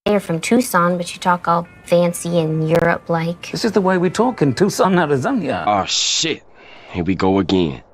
You're from Tucson, but you talk all fancy and Europe-like. This is the way we talk in Tucson, Arizona. Oh, shit. Here we go again.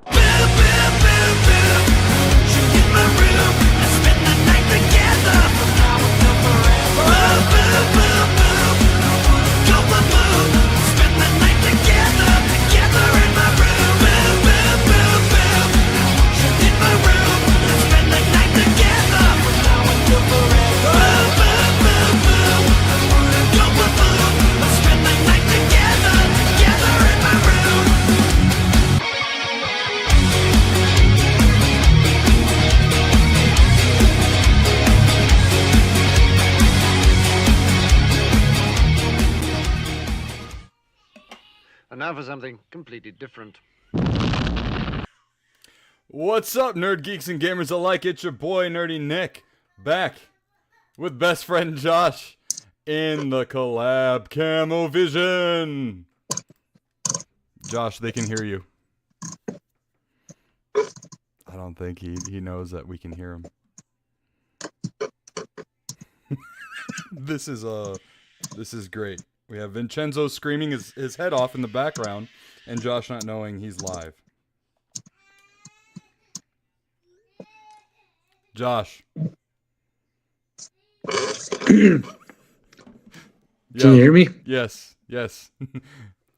And now for something completely different. What's up, nerd geeks and gamers alike? It's your boy, Nerdy Nick, back with best friend Josh in the collab Camo Vision. Josh, they can hear you. I don't think he knows that we can hear him. This is great. We have Vincenzo screaming his head off in the background, and Josh not knowing he's live. Josh. Can you hear me? Yes.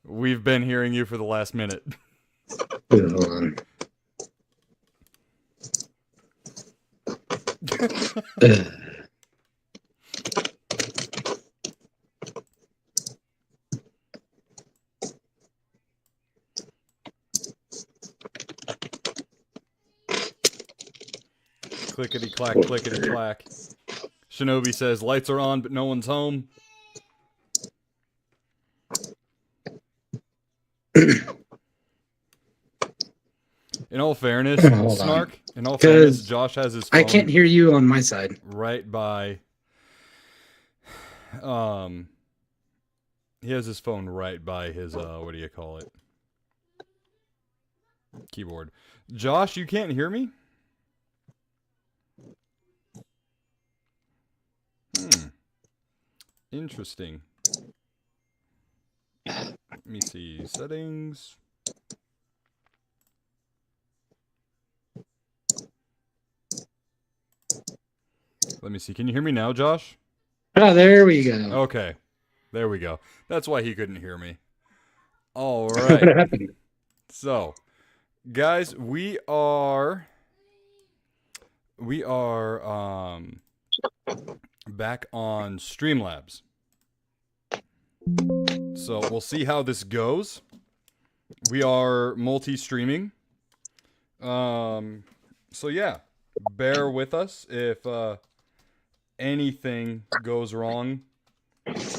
We've been hearing you for the last minute. Hold on. Clickety clack, clickety clack. Shinobi says lights are on, but no one's home. In all fairness, Snark. In all fairness, Josh has his phone. I can't hear you on my side. Right by. He has his phone right by his what do you call it? Keyboard. Josh, you can't hear me? Interesting. Let me see. Settings. Let me see. Can you hear me now, Josh? Oh, there we go. Okay. There we go. That's why he couldn't hear me. All What right. happened? So, guys, we are back on Streamlabs. So we'll see how this goes. We are multi-streaming. So yeah, bear with us if anything goes wrong,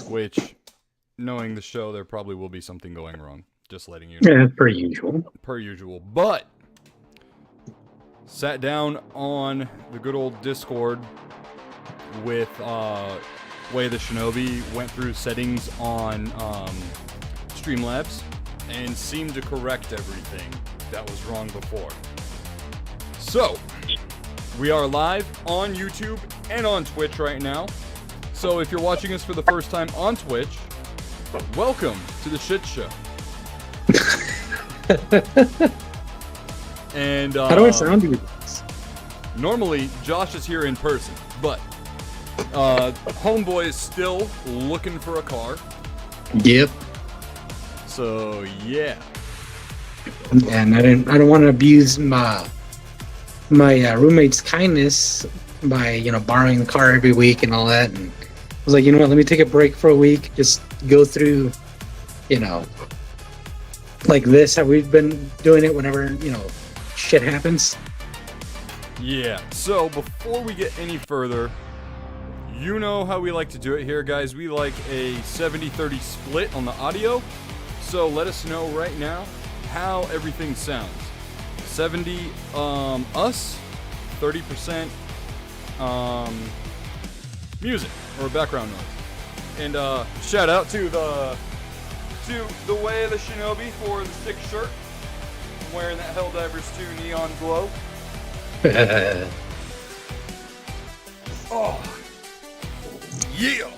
which, knowing the show, there probably will be something going wrong. Just letting you know. Yeah, per usual. Per usual. But sat down on the good old Discord with Way the Shinobi, went through settings on Streamlabs and seemed to correct everything that was wrong before. So, we are live on YouTube and on Twitch right now. So if you're watching us for the first time on Twitch, welcome to the shit show. And How do I sound to you? normally Josh is here in person, but homeboy is still looking for a car. Yep. So yeah. And I don't want to abuse my roommate's kindness by borrowing the car every week and all that. And I was like, you know what? Let me take a break for a week. Just go through, like this. How we've been doing it whenever shit happens. Yeah. So before we get any further, you know how we like to do it here, guys. We like a 70-30 split on the audio. So let us know right now how everything sounds. 70 us, 30% music or background noise. And shout out to the Way of the Shinobi for the sick shirt. I'm wearing that Helldivers 2 neon glow. Oh. Yeah.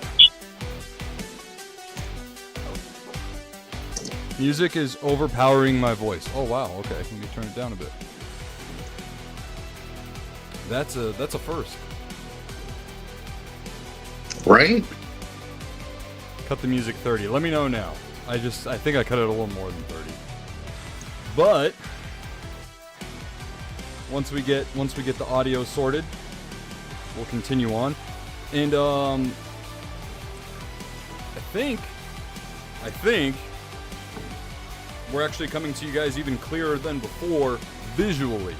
Music is overpowering my voice. Oh wow, okay, let me turn it down a bit. That's a first. Right? Cut the music 30. Let me know now. I think I cut it a little more than 30. But once we get the audio sorted, we'll continue on. And I think we're actually coming to you guys even clearer than before visually.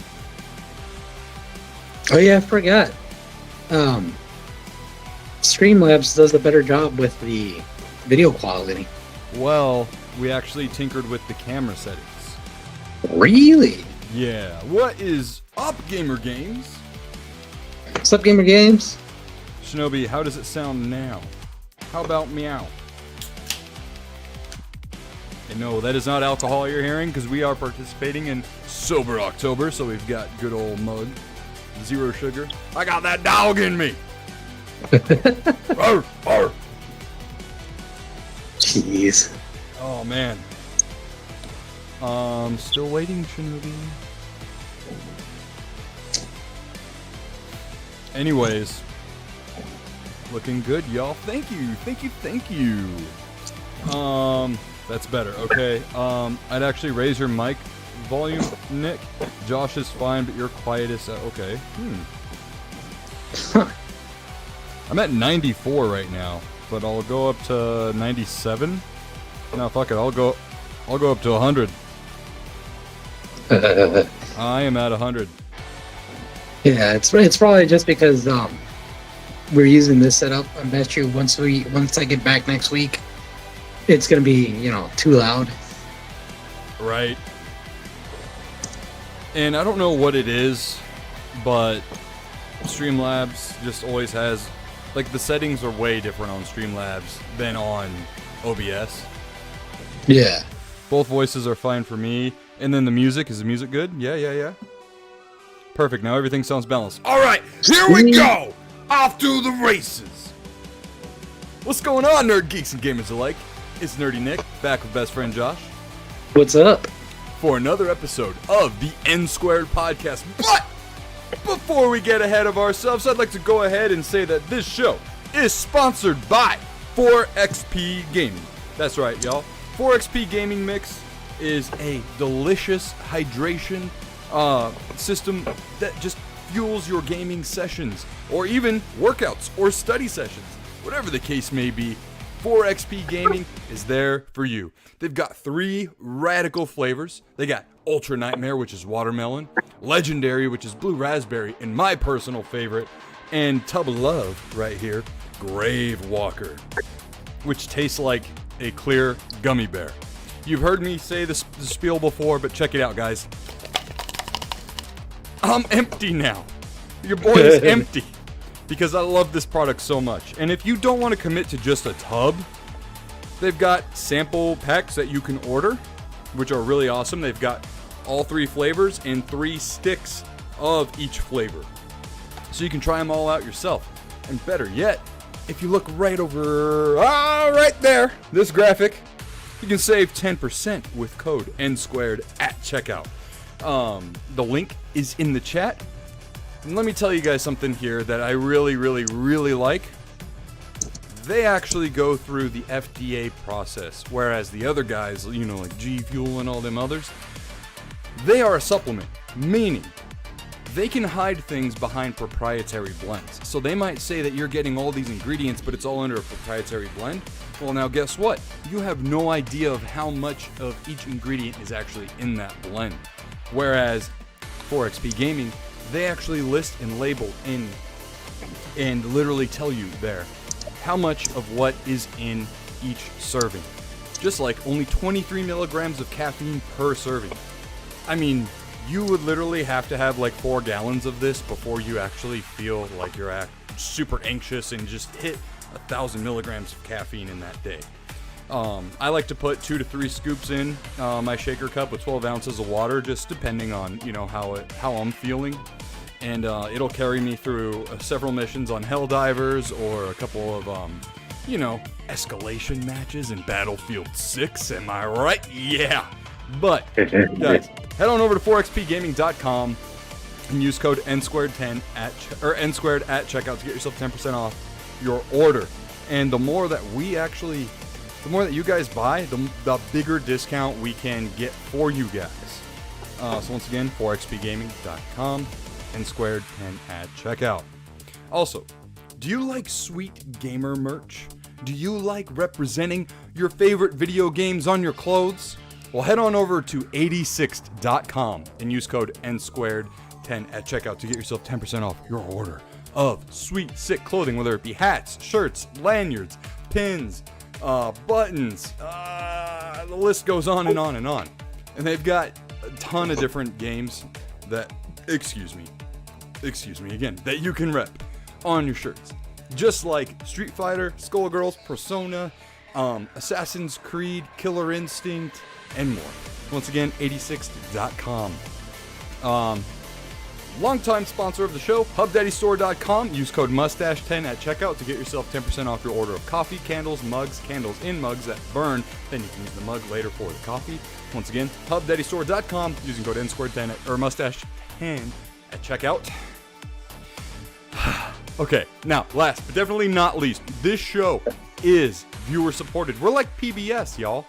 Oh yeah, I forgot. Streamlabs does a better job with the video quality. Well, we actually tinkered with the camera settings. Really? Yeah. What is up, Gamer Games? What's up, Gamer Games? Shinobi, how does it sound now? How about meow? And no, that is not alcohol you're hearing, because we are participating in Sober October, so we've got good old mug. Zero sugar. I got that dog in me! Arr, arr. Jeez. Oh, man. Still waiting, Shinobi. Anyways. Looking good, y'all. Thank you. That's better. Okay. I'd actually raise your mic volume, Nick. Josh is fine, but you're quietest. Okay. I'm at 94 right now, but I'll go up to 97. No, fuck it. I'll go up to 100. I am at 100. Yeah, it's probably just because we're using this setup. I bet you once I get back next week, it's gonna be too loud. Right. And I don't know what it is, but Streamlabs just always has, like, the settings are way different on Streamlabs than on OBS. Yeah. Both voices are fine for me. And then the music, is the music good? Yeah. Perfect, now everything sounds balanced. Alright, here we go! Off to the races! What's going on, nerd geeks and gamers alike? It's Nerdy Nick, back with best friend Josh. What's up? For another episode of the Nsquared podcast. But before we get ahead of ourselves, I'd like to go ahead and say that this show is sponsored by 4XP Gaming. That's right, y'all. 4XP Gaming Mix is a delicious hydration system that just fuels your gaming sessions, or even workouts or study sessions, whatever the case may be. 4XP Gaming is there for you. They've got 3 radical flavors. They got Ultra Nightmare, which is watermelon, Legendary, which is blue raspberry, and my personal favorite, and Tub of Love right here, Grave Walker, which tastes like a clear gummy bear. You've heard me say the spiel before, but check it out, guys. I'm empty now. Your boy is empty. Because I love this product so much. And if you don't want to commit to just a tub, they've got sample packs that you can order, which are really awesome. They've got all 3 flavors and 3 sticks of each flavor. So you can try them all out yourself. And better yet, if you look right over, right there, this graphic, you can save 10% with code Nsquared at checkout. The link is in the chat. And let me tell you guys something here that I really like. They actually go through the FDA process, whereas the other guys, like G Fuel and all them others, they are a supplement, meaning they can hide things behind proprietary blends. So they might say that you're getting all these ingredients, but it's all under a proprietary blend. Well, now guess what? You have no idea of how much of each ingredient is actually in that blend. Whereas 4XP Gaming, they actually list and label and literally tell you there how much of what is in each serving. Just like only 23 milligrams of caffeine per serving. I mean, you would literally have to have like 4 gallons of this before you actually feel like you're super anxious and just hit 1,000 milligrams of caffeine in that day. I like to put 2 to 3 scoops in my shaker cup with 12 ounces of water, just depending on how I'm feeling. and it'll carry me through several missions on Helldivers or a couple of, escalation matches in Battlefield 6. Am I right? Yeah. But, guys, head on over to 4xpgaming.com and use code Nsquared10 Nsquared at checkout to get yourself 10% off your order. And the more that you guys buy, the bigger discount we can get for you guys. So once again, 4xpgaming.com Nsquared10 at checkout. Also, do you like sweet gamer merch? Do you like representing your favorite video games on your clothes? Well, head on over to 86th.com and use code Nsquared10 at checkout to get yourself 10% off your order of sweet, sick clothing, whether it be hats, shirts, lanyards, pins, buttons, the list goes on and on and on. And they've got a ton of different games that, excuse me again, that you can rep on your shirts. Just like Street Fighter, Skullgirls, Persona, Assassin's Creed, Killer Instinct, and more. Once again, 86th.com. Longtime sponsor of the show, HubDaddyStore.com. Use code Mustache10 at checkout to get yourself 10% off your order of coffee, candles in mugs that burn. Then you can use the mug later for the coffee. Once again, HubDaddyStore.com using code Nsquared10 or Mustache10 at checkout. Okay, now, last but definitely not least, this show is viewer supported. We're like PBS, y'all.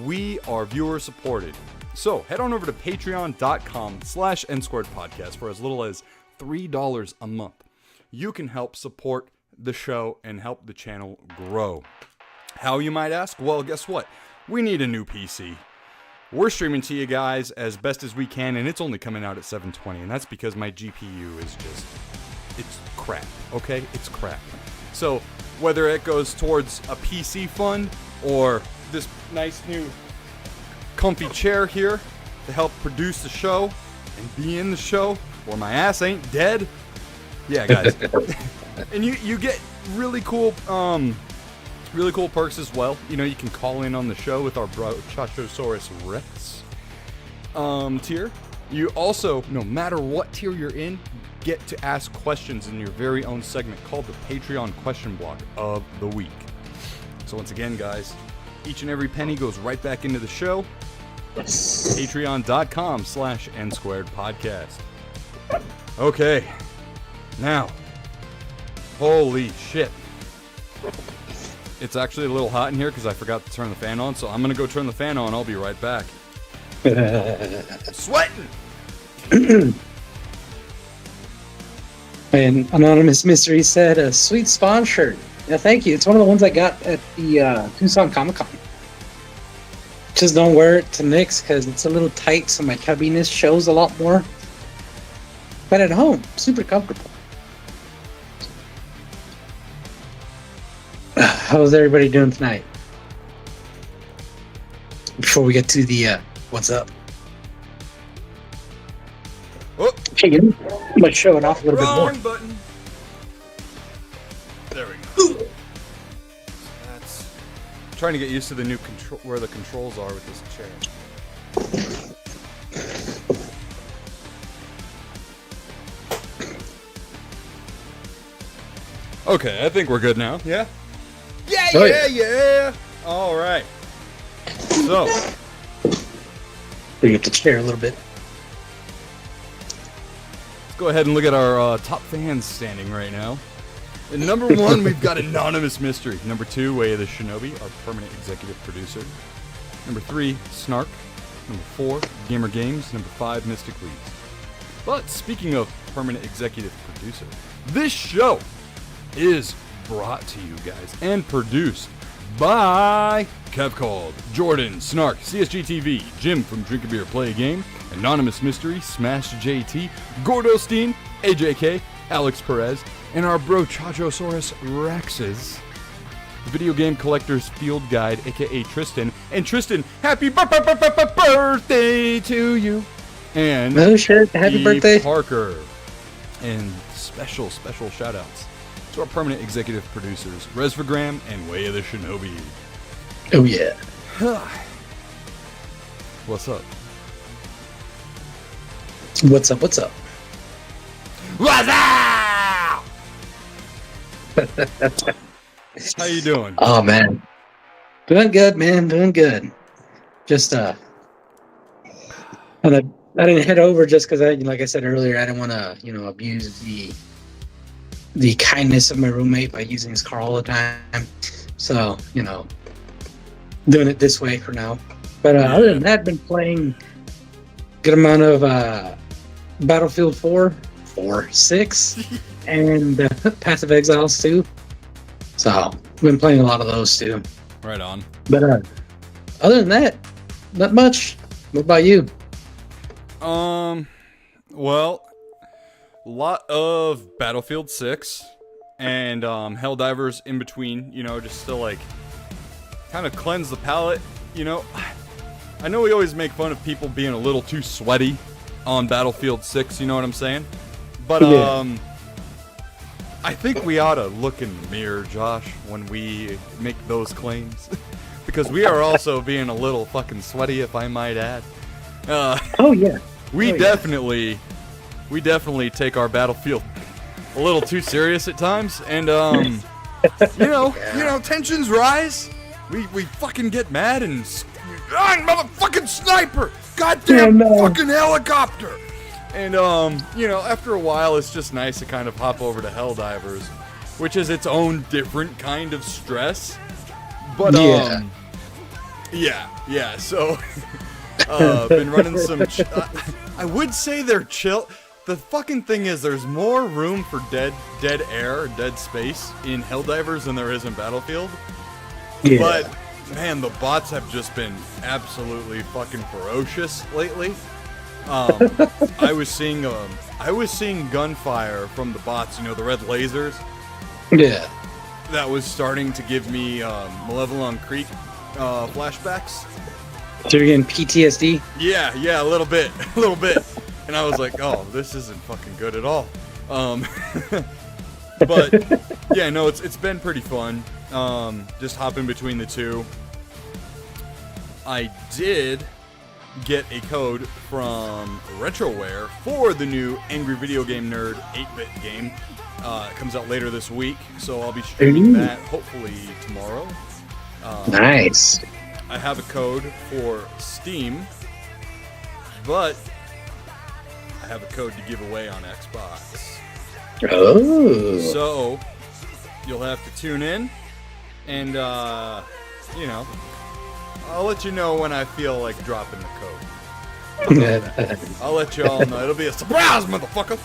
We are viewer supported. So head on over to patreon.com/Nsquared podcast for as little as $3 a month. You can help support the show and help the channel grow. How, you might ask? Well, guess what? We need a new PC. We're streaming to you guys as best as we can, and it's only coming out at 720, and that's because my GPU is it's crap, okay? It's crap. So whether it goes towards a PC fund or this nice new comfy chair here to help produce the show and be in the show, or my ass ain't dead. Yeah, guys. And you get really cool perks as well. You know, you can call in on the show with our bro Chachosaurus Rex tier. You also, no matter what tier you're in, get to ask questions in your very own segment called the Patreon Question Block of the Week. So once again, guys, each and every penny goes right back into the show. Patreon.com/Nsquared podcast. Okay. Now, holy shit. It's actually a little hot in here because I forgot to turn the fan on, so I'm going to go turn the fan on. I'll be right back. Sweating! And Anonymous Mystery said, a sweet Spawn shirt. Yeah, thank you. It's one of the ones I got at the Tucson Comic-Con. Just don't wear it to mix because it's a little tight, so my chubbiness shows a lot more. But at home, super comfortable. How's everybody doing tonight? Before we get to the what's up? Oh, hey, let's show it off a little bit more. Button. There we go. That's trying to get used to the new control, where the controls are with this chair. Okay, I think we're good now. Yeah? Yeah! All right. So, we get the chair a little bit. Let's go ahead and look at our top fans standing right now. At number 1, we've got Anonymous Mystery. Number 2, Way of the Shinobi, our permanent executive producer. Number 3, Snark. Number 4, Gamer Games. Number 5, Mystic Leads. But speaking of permanent executive producer, this show is brought to you guys and produced by Kev Called, Jordan, Snark, CSG TV, Jim from Drink a Beer Play a Game, Anonymous Mystery, Smash JT, Gordostein, AJK, Alex Perez, and our bro Chachosaurus Rexes, the Video Game Collector's Field Guide, aka Tristan. And Tristan, happy birthday to you! And no shit, happy birthday, Parker. And special shout outs to our permanent executive producers, Resvagram and Way of the Shinobi. Oh yeah. What's up? What's up? What's up? How you doing? Oh man, doing good, man. Doing good. Just and I didn't head over just because like I said earlier, I didn't want to abuse the kindness of my roommate by using his car all the time. So doing it this way for now. But other than that, been playing good amount of Battlefield 4, 6, and Passive Exiles 2. So been playing a lot of those too. Right on. But other than that, not much. What about you? Well, a lot of Battlefield 6 and Helldivers in between, just to like kind of cleanse the palate, I know we always make fun of people being a little too sweaty on Battlefield 6, you know what I'm saying? But I think we ought to look in the mirror, Josh, when we make those claims. Because we are also being a little fucking sweaty, if I might add. Oh yeah. We definitely take our Battlefield a little too serious at times, and tensions rise. We fucking get mad and motherfucking sniper, goddamn fucking helicopter, and after a while it's just nice to kind of hop over to Helldivers, which is its own different kind of stress. But yeah. So. Been running some. I would say they're chill. The fucking thing is, there's more room for dead air, dead space in Helldivers than there is in Battlefield. Yeah. But man, the bots have just been absolutely fucking ferocious lately. I was seeing gunfire from the bots. The red lasers. Yeah. That was starting to give me Malevelon Creek flashbacks. So you're getting PTSD? Yeah, a little bit. And I was like, oh, this isn't fucking good at all. But yeah, no, it's been pretty fun. Just hopping between the two. I did get a code from RetroWare for the new Angry Video Game Nerd 8-bit game. It comes out later this week, so I'll be streaming that hopefully tomorrow. Nice. I have a code for Steam, but I have a code to give away on Xbox. Oh. So, you'll have to tune in, and, I'll let you know when I feel like dropping the code. I'll let you all know. It'll be a surprise, motherfucker!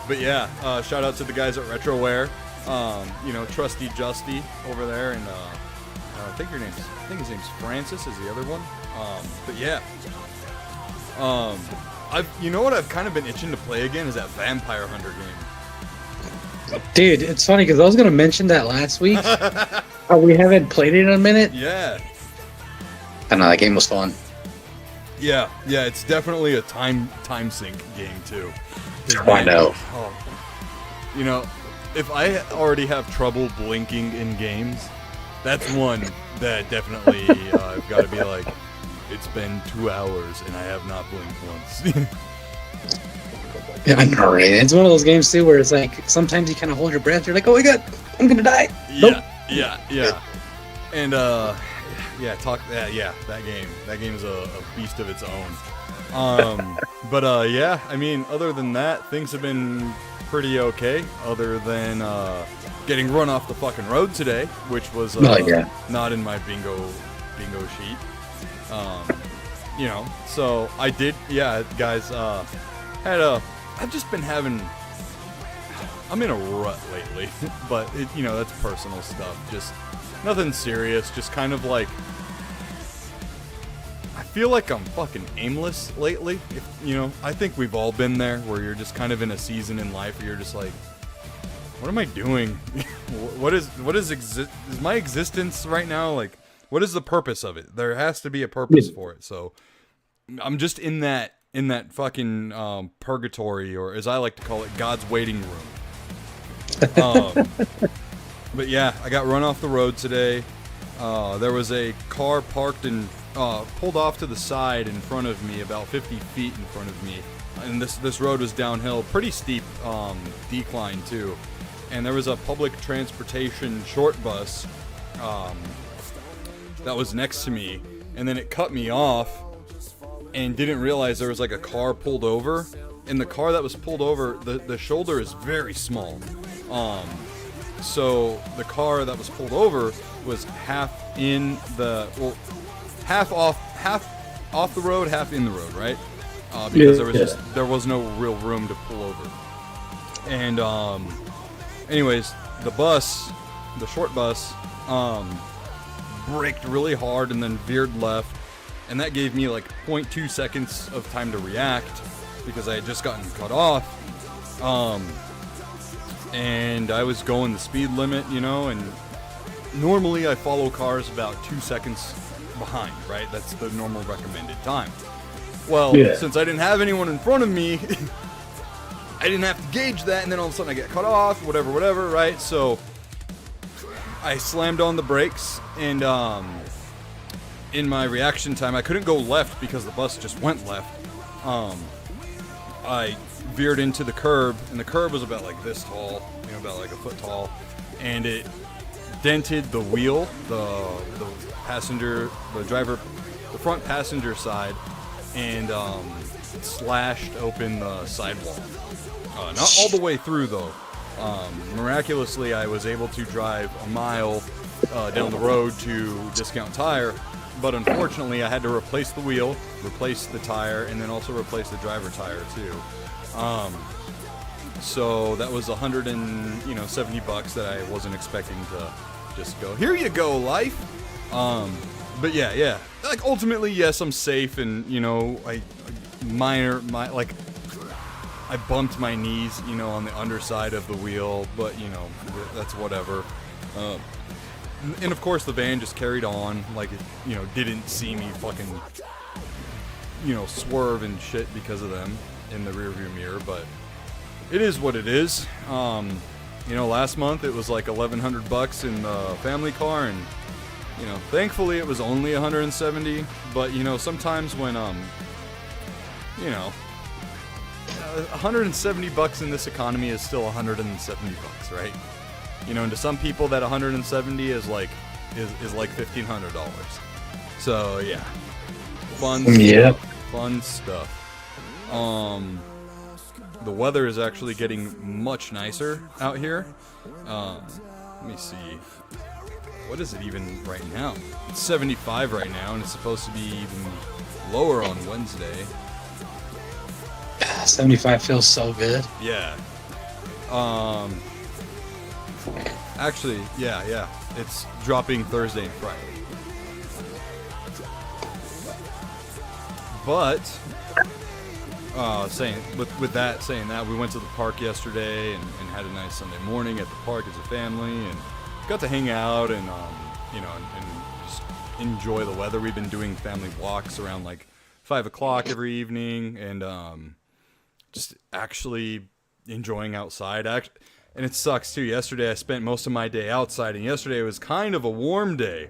But yeah, shout out to the guys at RetroWare. Trusty Justy over there, and, I think his name's Francis is the other one. But yeah. What I've kind of been itching to play again is that Vampire Hunter game. Dude, it's funny because I was gonna mention that last week. We haven't played it in a minute. Yeah. I know that game was fun. Yeah, it's definitely a time sink game too. I know. If I already have trouble blinking in games, that's one that definitely I've got to be like, it's been 2 hours and I have not blinked once. Yeah, I know, right? It's one of those games too where it's like sometimes you kind of hold your breath. You're like, oh my god, I'm gonna die. Yeah. And that game is a beast of its own. But other than that, things have been pretty okay. Other than getting run off the fucking road today, which was not in my bingo sheet. So I did, guys, I've just been I'm in a rut lately, but that's personal stuff, just nothing serious, just kind of like, I feel like I'm fucking aimless lately. I think we've all been there, where you're just kind of in a season in life where you're just like, what am I doing? Is my existence right now, like, what is the purpose of it? There has to be a purpose for it. So I'm just in that fucking purgatory, or as I like to call it, God's waiting room. But yeah, I got run off the road today. There was a car parked in pulled off to the side in front of me, about 50 feet in front of me. And this road was downhill, pretty steep decline too. And there was a public transportation short bus that was next to me. And then it cut me off and didn't realize there was like a car pulled over. And the car that was pulled over, the shoulder is very small. So the car that was pulled over was half off the road, half in the road, right? Because there was no real room to pull over. And anyways, the short bus, braked really hard and then veered left, and that gave me like 0.2 seconds of time to react because I had just gotten cut off. And I was going the speed limit, and normally I follow cars about 2 seconds behind, right? That's the normal recommended time. Well, since I didn't have anyone in front of me, I didn't have to gauge that, and then all of a sudden I get cut off, whatever, right? So I slammed on the brakes, and in my reaction time, I couldn't go left because the bus just went left. I veered into the curb, and the curb was about like this tall, about like a foot tall, and it dented the wheel, the front passenger side, and slashed open the sidewall. Not all the way through though. Miraculously, I was able to drive a mile down the road to Discount Tire, but unfortunately I had to replace the wheel, replace the tire, and then also replace the driver tire too. So that was $170 that I wasn't expecting to just go, here you go, life. But yeah, like ultimately, yes, I'm safe, and I bumped my knees, on the underside of the wheel, but that's whatever. And of course the van just carried on, like it, didn't see me fucking, swerve and shit because of them in the rearview mirror, but it is what it is. Last month it was like $1,100 in the family car, and thankfully it was only 170. But sometimes when $170 in this economy is still $170, right? And to some people that 170 is like $1,500. So yeah, fun stuff. The weather is actually getting much nicer out here. Let me see. What is it even right now? It's 75 right now, and it's supposed to be even lower on Wednesday. 75 feels so good. Yeah. Actually, yeah. It's dropping Thursday and Friday. But saying that, we went to the park yesterday and had a nice Sunday morning at the park as a family, and got to hang out and and just enjoy the weather. We've been doing family walks around like 5 o'clock every evening, and just actually enjoying outside. And it sucks too. Yesterday I spent most of my day outside, and yesterday was kind of a warm day,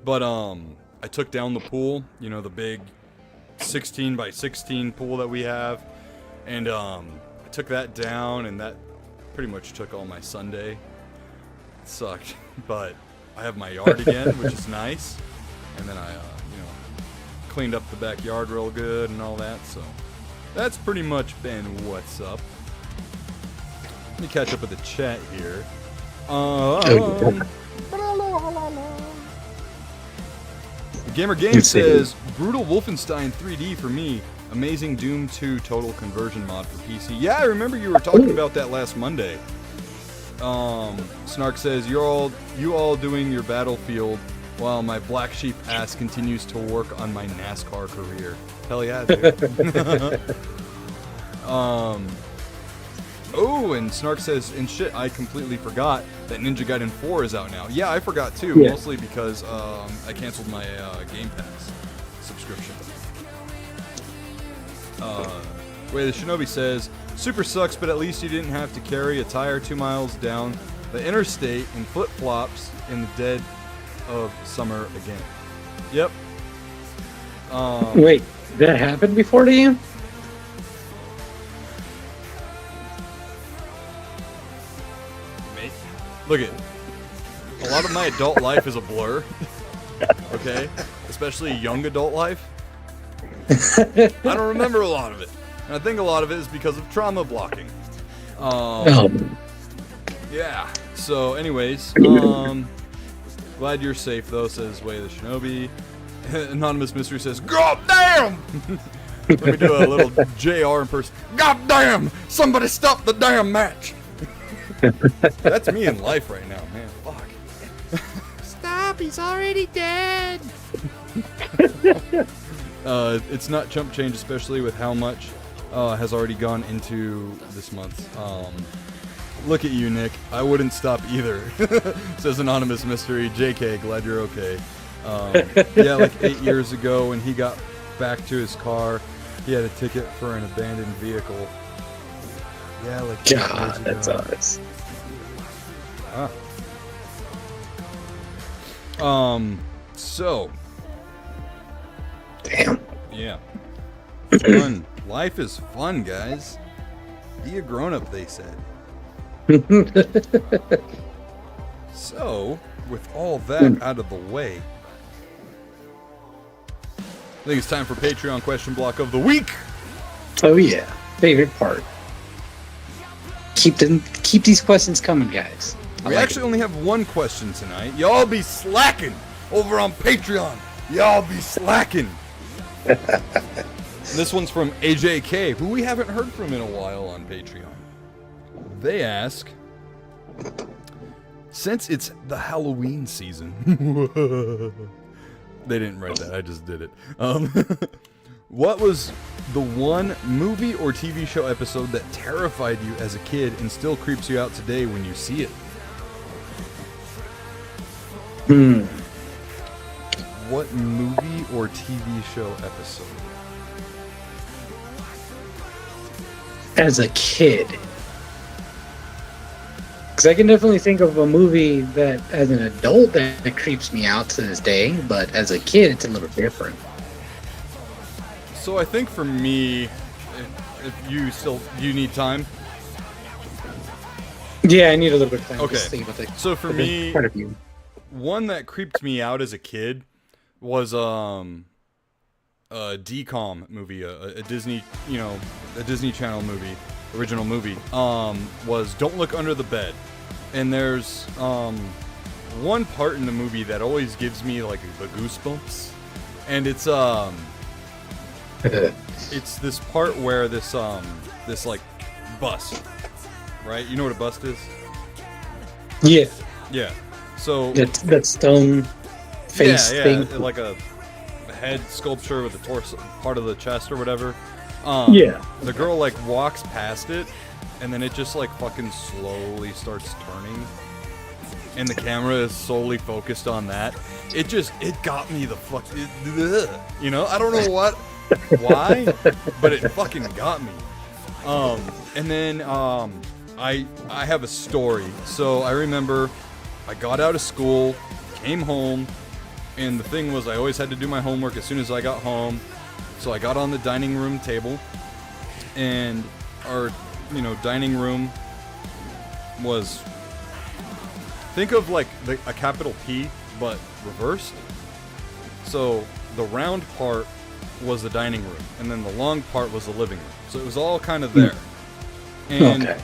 but I took down the pool, the big 16 by 16 pool that we have, and I took that down, and that pretty much took all my Sunday. It sucked, but I have my yard again, which is nice, and then I cleaned up the backyard real good and all that, so that's pretty much been what's up. Let me catch up with the chat here. Gamer Game says, Brutal Wolfenstein 3D for me. Amazing Doom 2 Total Conversion mod for PC. Yeah, I remember you were talking about that last Monday. Snark says, you all doing your Battlefield while my black sheep ass continues to work on my NASCAR career. Hell yeah, dude. Oh, and Snark says, and shit, I completely forgot that Ninja Gaiden 4 is out now. Yeah, I forgot too, mostly because I canceled my Game Pass subscription. Way the Shinobi says, super sucks, but at least you didn't have to carry a tire 2 miles down the interstate in flip-flops in the dead of summer again. Yep. Wait, that happened before to you? Mate, look at a lot of my adult life is a blur. Okay, especially young adult life. I don't remember a lot of it, and I think a lot of it is because of trauma blocking. Yeah. So, anyways, glad you're safe though, says Way the Shinobi. Anonymous Mystery says, God damn! Let me do a little JR in person. God damn! Somebody stop the damn match! That's me in life right now, man. Fuck. Stop, he's already dead! It's not chump change, especially with how much has already gone into this month. Look at you, Nick. I wouldn't stop either. Says Anonymous Mystery. JK, glad you're okay. Yeah, like 8 years ago when he got back to his car, he had a ticket for an abandoned vehicle. Yeah, like 8 years ago. That's us. So. Damn. Yeah. Fun. Life is fun, guys. Be a grown-up, they said. So, with all that out of the way, I think it's time for Patreon question block of the week. Oh yeah, favorite part. Keep these questions coming, guys. We actually only have one question tonight. Y'all be slacking over on Patreon. Y'all be slacking. This one's from AJK, who we haven't heard from in a while on Patreon. They ask, since it's the Halloween season, they didn't write that, I just did it. What was the one movie or TV show episode that terrified you as a kid and still creeps you out today when you see it? What movie or TV show episode? As a kid. Because I can definitely think of a movie that, as an adult, that creeps me out to this day, but as a kid, it's a little different. So I think for me, if you need time? Yeah, I need a little bit of time Okay. to think about that. So for me, Part of you. one that creeped me out as a kid was a DCOM movie, a Disney, a Disney Channel movie, original movie. Was Don't Look Under the Bed, and there's one part in the movie that always gives me like the goosebumps, and it's this part where this like bust, right? You know what a bust is? Yeah. Yeah. So That stone face thing. like a head sculpture with the torso, part of the chest or whatever. Yeah. The girl like walks past it, and then it just like fucking slowly starts turning, and the camera is solely focused on that. It got me the fuck, I don't know why, but it fucking got me. And then I have a story. So I remember I got out of school, came home, and the thing was I always had to do my homework as soon as I got home. So I got on the dining room table, and our, dining room was, think of like a capital P, but reversed. So the round part was the dining room, and then the long part was the living room. So it was all kind of there. And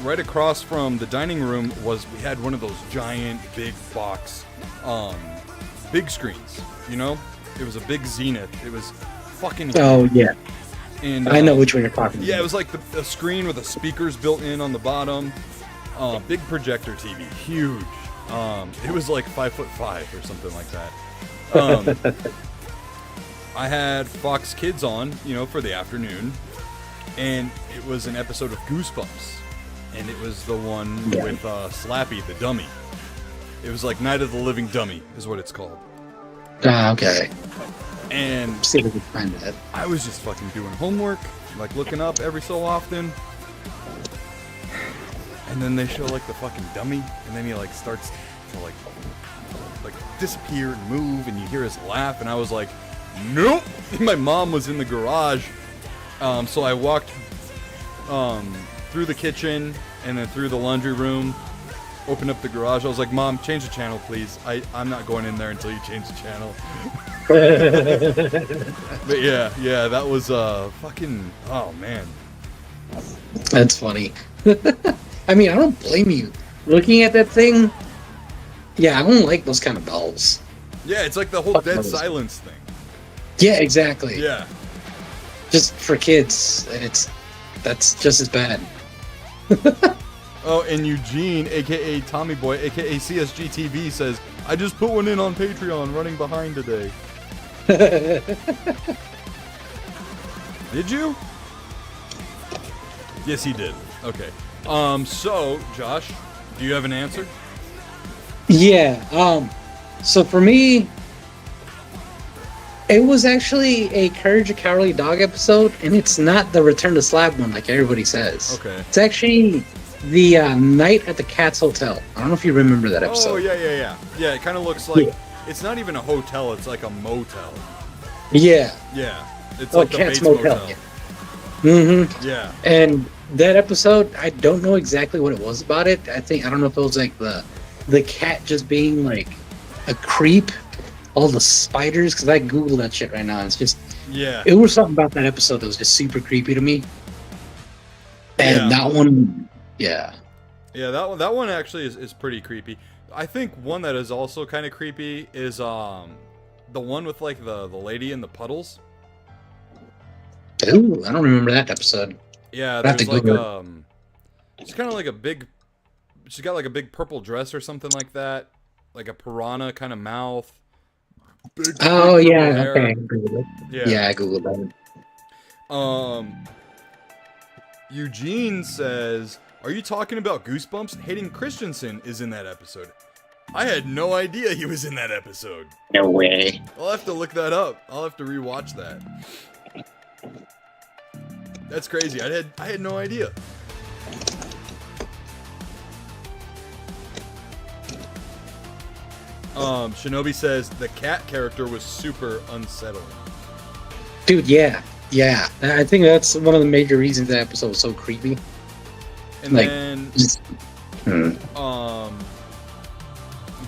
right across from the dining room we had one of those giant big box, big screens, It was a big Zenith. It was fucking huge. Oh, yeah. And I know which one you're talking about. Yeah, it was like a screen with the speakers built in on the bottom. Big projector TV, huge. It was like 5'5" or something like that. I had Fox Kids on, for the afternoon, and it was an episode of Goosebumps, and it was the one with Slappy the dummy. It was like Night of the Living Dummy is what it's called. Okay. And See if we can find that. I was just fucking doing homework, like looking up every so often. And then they show like the fucking dummy, and then he like starts to like disappear and move, and you hear his laugh, and I was like, Nope. My mom was in the garage, so I walked through the kitchen and then through the laundry room, opened up the garage. I was like, Mom, change the channel, please. I'm not going in there until you change the channel. But yeah, that was fucking, oh man. That's funny. I mean, I don't blame you. Looking at that thing, yeah, I don't like those kind of bells. Yeah, it's like the whole dead silence thing. Yeah, exactly. Yeah. Just for kids, and that's just as bad. Oh, and Eugene, aka Tommy Boy, aka CSG TV, says, I just put one in on Patreon, running behind today. Did you? Yes, he did. Okay. So, Josh, do you have an answer? Yeah, so for me, it was actually a Courage the Cowardly Dog episode, and it's not the Return to Slab one like everybody says. Okay. It's actually the Night at the Cat's Hotel. I don't know if you remember that episode. Oh, yeah. Yeah, it kind of looks like, it's not even a hotel, it's like a motel. Yeah. Yeah. It's Oh, like the Cat's Bates Motel. Yeah. Mm-hmm. Yeah. And that episode, I don't know exactly what it was about it. I don't know if it was like the cat just being like a creep, all the spiders, because I googled that shit right now. And it's just, Yeah. it was something about that episode that was just super creepy to me. And that one, yeah. Yeah, that one actually is pretty creepy. I think one that is also kind of creepy is the one with like the lady in the puddles. Ooh, I don't remember that episode. Yeah, I have there's to like Google she's kind of like she's got like a big purple dress or something like that, like a piranha kind of mouth. Big Oh purple yeah, hair. okay. I googled it. Yeah, I googled that. Eugene says, "Are you talking about Goosebumps? Hayden Christensen is in that episode." I had no idea he was in that episode. No way. I'll have to look that up. I'll have to rewatch that. That's crazy. I had no idea. Shinobi says the cat character was super unsettling. Dude, yeah. I think that's one of the major reasons that episode was so creepy. And like, then hmm.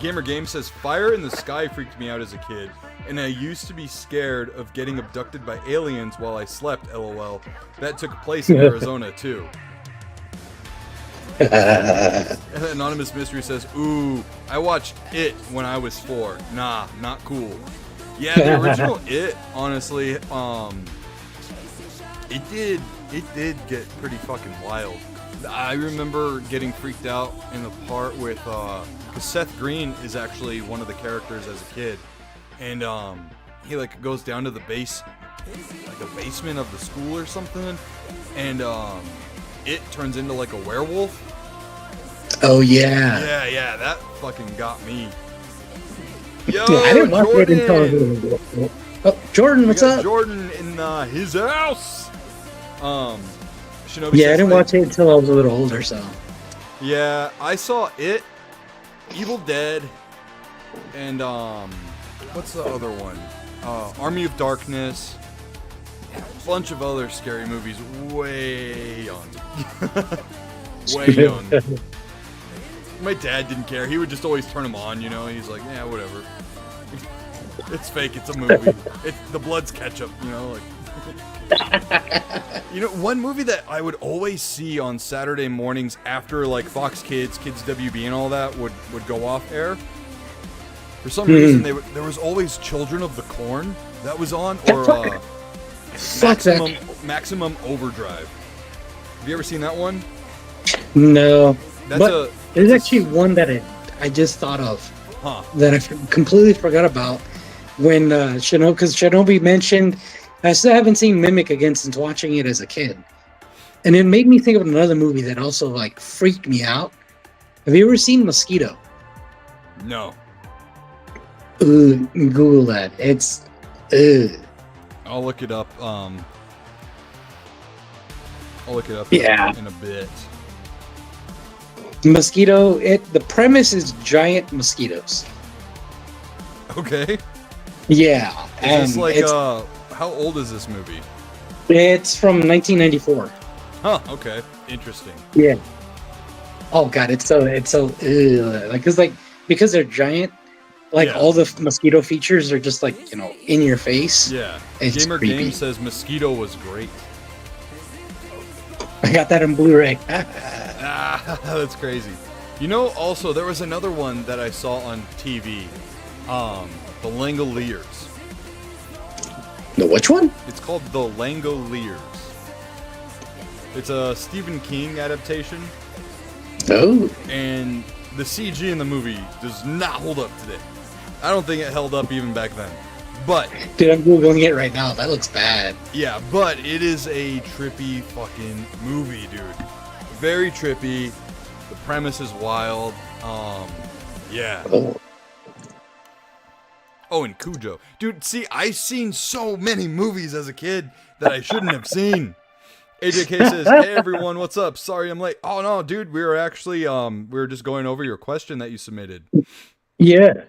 Gamer Game says Fire in the Sky freaked me out as a kid, and I used to be scared of getting abducted by aliens while I slept, lol. That took place in Arizona too. And Anonymous Mystery says, ooh, I watched It when I was 4. Nah, not cool. Yeah, the original It, honestly, it did get pretty fucking wild. I remember getting freaked out in the part with, because Seth Green is actually one of the characters as a kid, and he like goes down to the base, like a basement of the school or something, and it turns into like a werewolf. Oh yeah. Yeah, that fucking got me. Yo, I didn't watch Jordan! it until Oh, Jordan, what's up? Jordan in his house. Shinobi Yeah, I says, didn't watch it until I was a little older, so. Yeah, I saw It, Evil Dead, and what's the other one? Army of Darkness. A bunch of other scary movies way young. Way young. My dad didn't care. He would just always turn them on, you know? He's like, yeah, whatever. It's fake. It's a movie. The blood's ketchup, you know? Like, you know, one movie that I would always see on Saturday mornings after, like, Fox Kids, Kids WB and all that would go off air. For some reason, there was always Children of the Corn that was on, or Maximum Overdrive. Have you ever seen that one? No. There's actually one that I just thought of that I completely forgot about when Shinobi mentioned. I still haven't seen Mimic again since watching it as a kid, and it made me think of another movie that also like freaked me out. Have you ever seen Mosquito? No. Google that. It's. I'll look it up. I'll look it up. In a bit. Mosquito. The premise is giant mosquitoes. Okay. Yeah, Is this like it's, how old is this movie? it's from 1994. Huh, okay. Interesting. Yeah. Oh god, it's so like it's like because they're giant, like Yeah. all the mosquito features are just like in your face. Yeah. It's Gamer creepy. Game says Mosquito was great. I got that on Blu-ray. Ah, that's crazy. You know, also there was another one that I saw on TV. The Langoliers. The which one? It's called The Langoliers. It's a Stephen King adaptation, Oh, and the CG in the movie does not hold up today. I don't think it held up even back then. But dude, I'm googling it right now. That looks bad. yeah, but it is a trippy fucking movie, dude. Very trippy. The premise is wild. Yeah. Oh, Oh, and Cujo. Dude, see, I've seen so many movies as a kid that I shouldn't have seen. AJK says, hey everyone, what's up? Sorry I'm late. Oh no, dude, we were actually we were just going over your question that you submitted. yeah.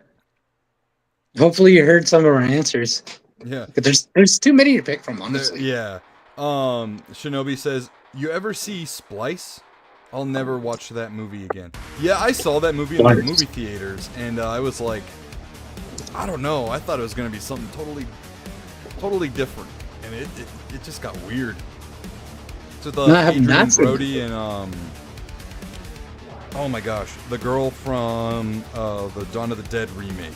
Hopefully you heard some of our answers. Yeah. There's too many to pick from, honestly. Yeah. Shinobi says, you ever see Splice? I'll never watch that movie again. Yeah, I saw that movie in the Splice. movie theaters, and I was like, I don't know. I thought it was gonna be something totally different, and it just got weird. So the No, I have Adrian not seen Brody and oh my gosh, the girl from the Dawn of the Dead remake.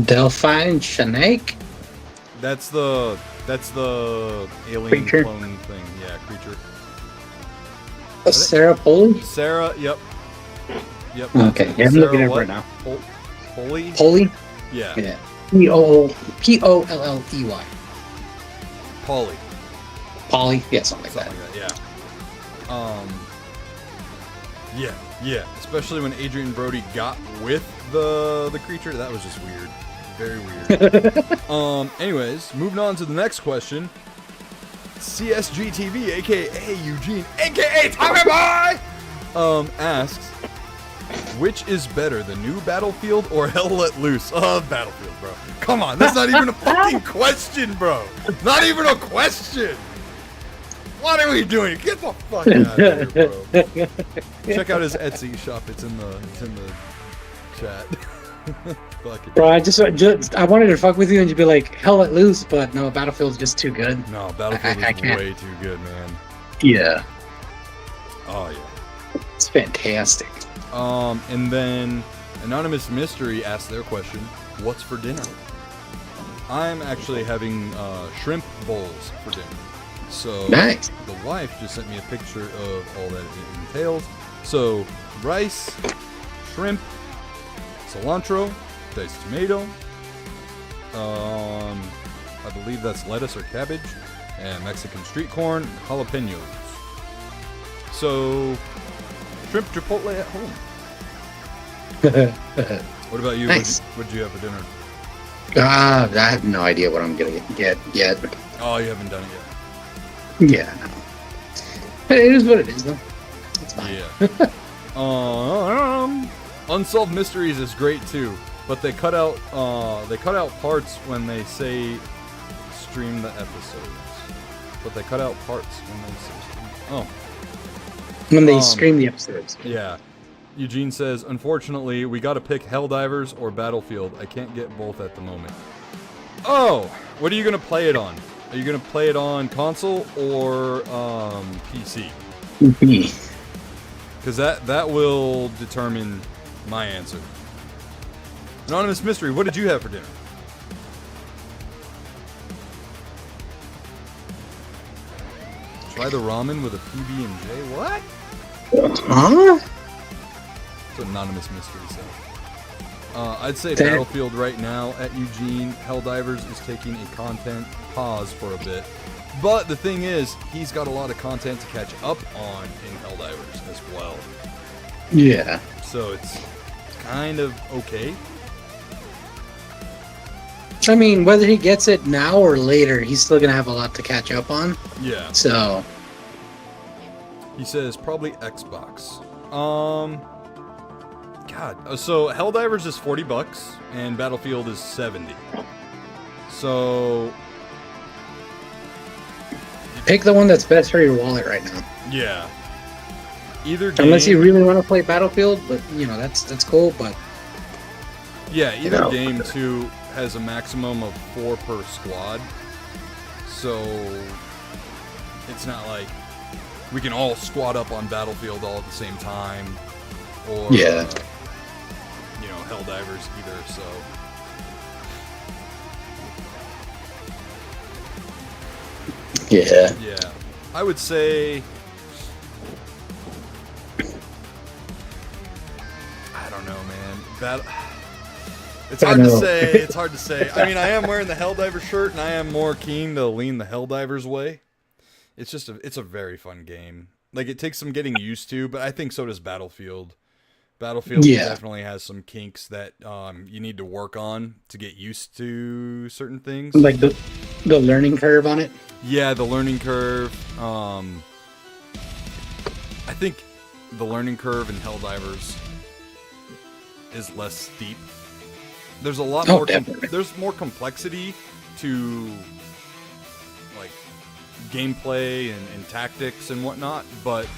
Delphine Shanaik? That's the alien Creature? clone thing. Yeah, creature. Sarah Polly? Sarah. Yep. Okay, yeah, I'm looking at it what? right now. Polly. Polly? Yeah. Yeah. Polley. Polly. Polly? Yeah, something like Something that. like that. Yeah. Yeah. Especially when Adrian Brody got with the creature, that was just weird. Very weird. Anyways, moving on to the next question. CSGTV, aka Eugene, aka Tommy Boy, asks, which is better, the new Battlefield or Hell Let Loose? Oh, Battlefield, bro. Come on, that's not even a fucking question, bro. Not even a question. What are we doing? Get the fuck out of here, bro. Check out his Etsy shop. It's in the chat. Fuck it. Bro, I wanted to fuck with you and you'd be like, Hell Let Loose, but no, Battlefield's just too good. No, Battlefield I is can't. way too good, man. Yeah. Oh yeah. It's fantastic. And then Anonymous Mystery asked their question, what's for dinner? I'm actually having shrimp bowls for dinner. So Nice. the wife just sent me a picture of all that it entails. So rice, shrimp, cilantro, diced tomato, I believe that's lettuce or cabbage, and Mexican street corn, jalapenos. So shrimp chipotle at home. What about you? Nice. What'd you have for dinner? I have no idea what I'm gonna get yet. Oh, you haven't done it yet. Yeah, no. It is what it is, though. It's fine. Yeah. Unsolved Mysteries is great too, but they cut out parts when they say stream the episodes. But they cut out parts when they say stream. Oh. When they stream the episodes. Yeah. Eugene says, unfortunately, we gotta pick Helldivers or Battlefield. I can't get both at the moment. Oh! What are you gonna play it on? Are you gonna play it on console or PC? Because that will determine my answer. Anonymous Mystery, what did you have for dinner? Try the ramen with a PB&J? What? Huh? That's what Anonymous Mystery said. I'd say Damn. Battlefield right now at Eugene. Helldivers is taking a content pause for a bit. But the thing is, he's got a lot of content to catch up on in Helldivers as well. Yeah. So it's kind of okay. I mean, whether he gets it now or later, he's still gonna have a lot to catch up on. Yeah. So, He says probably Xbox. God. So Helldivers is $40 and Battlefield is $70. So Pick the one that's best for your wallet right now. yeah. Either game, Unless you really want to play Battlefield, but that's cool. But yeah, either game too has a maximum of 4 per squad. So it's not like we can all squad up on Battlefield all at the same time, or Helldivers either. So yeah, I would say I don't know, man. It's hard to say. It's hard to say. I mean, I am wearing the Helldiver shirt, and I am more keen to lean the Helldivers way. It's just it's a very fun game. Like, it takes some getting used to, but I think so does Battlefield. Battlefield definitely has some kinks that you need to work on to get used to certain things. Like the learning curve on it. Yeah, the learning curve. I think the learning curve in Helldivers is less steep. There's a lot more. There's more complexity to like gameplay and tactics and whatnot, but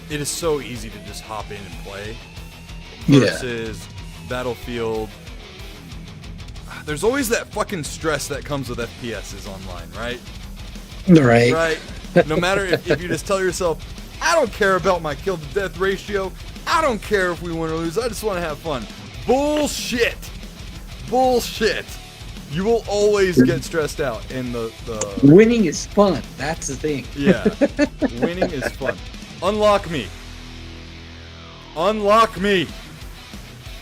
it is so easy to just hop in and play. Versus Battlefield, there's always that fucking stress that comes with FPSs online, right? Right. No matter if you just tell yourself, I don't care about my kill to death ratio. I don't care if we win or lose. I just want to have fun. Bullshit. You will always get stressed out. And the winning is fun. That's the thing. Yeah. Winning is fun. Unlock me.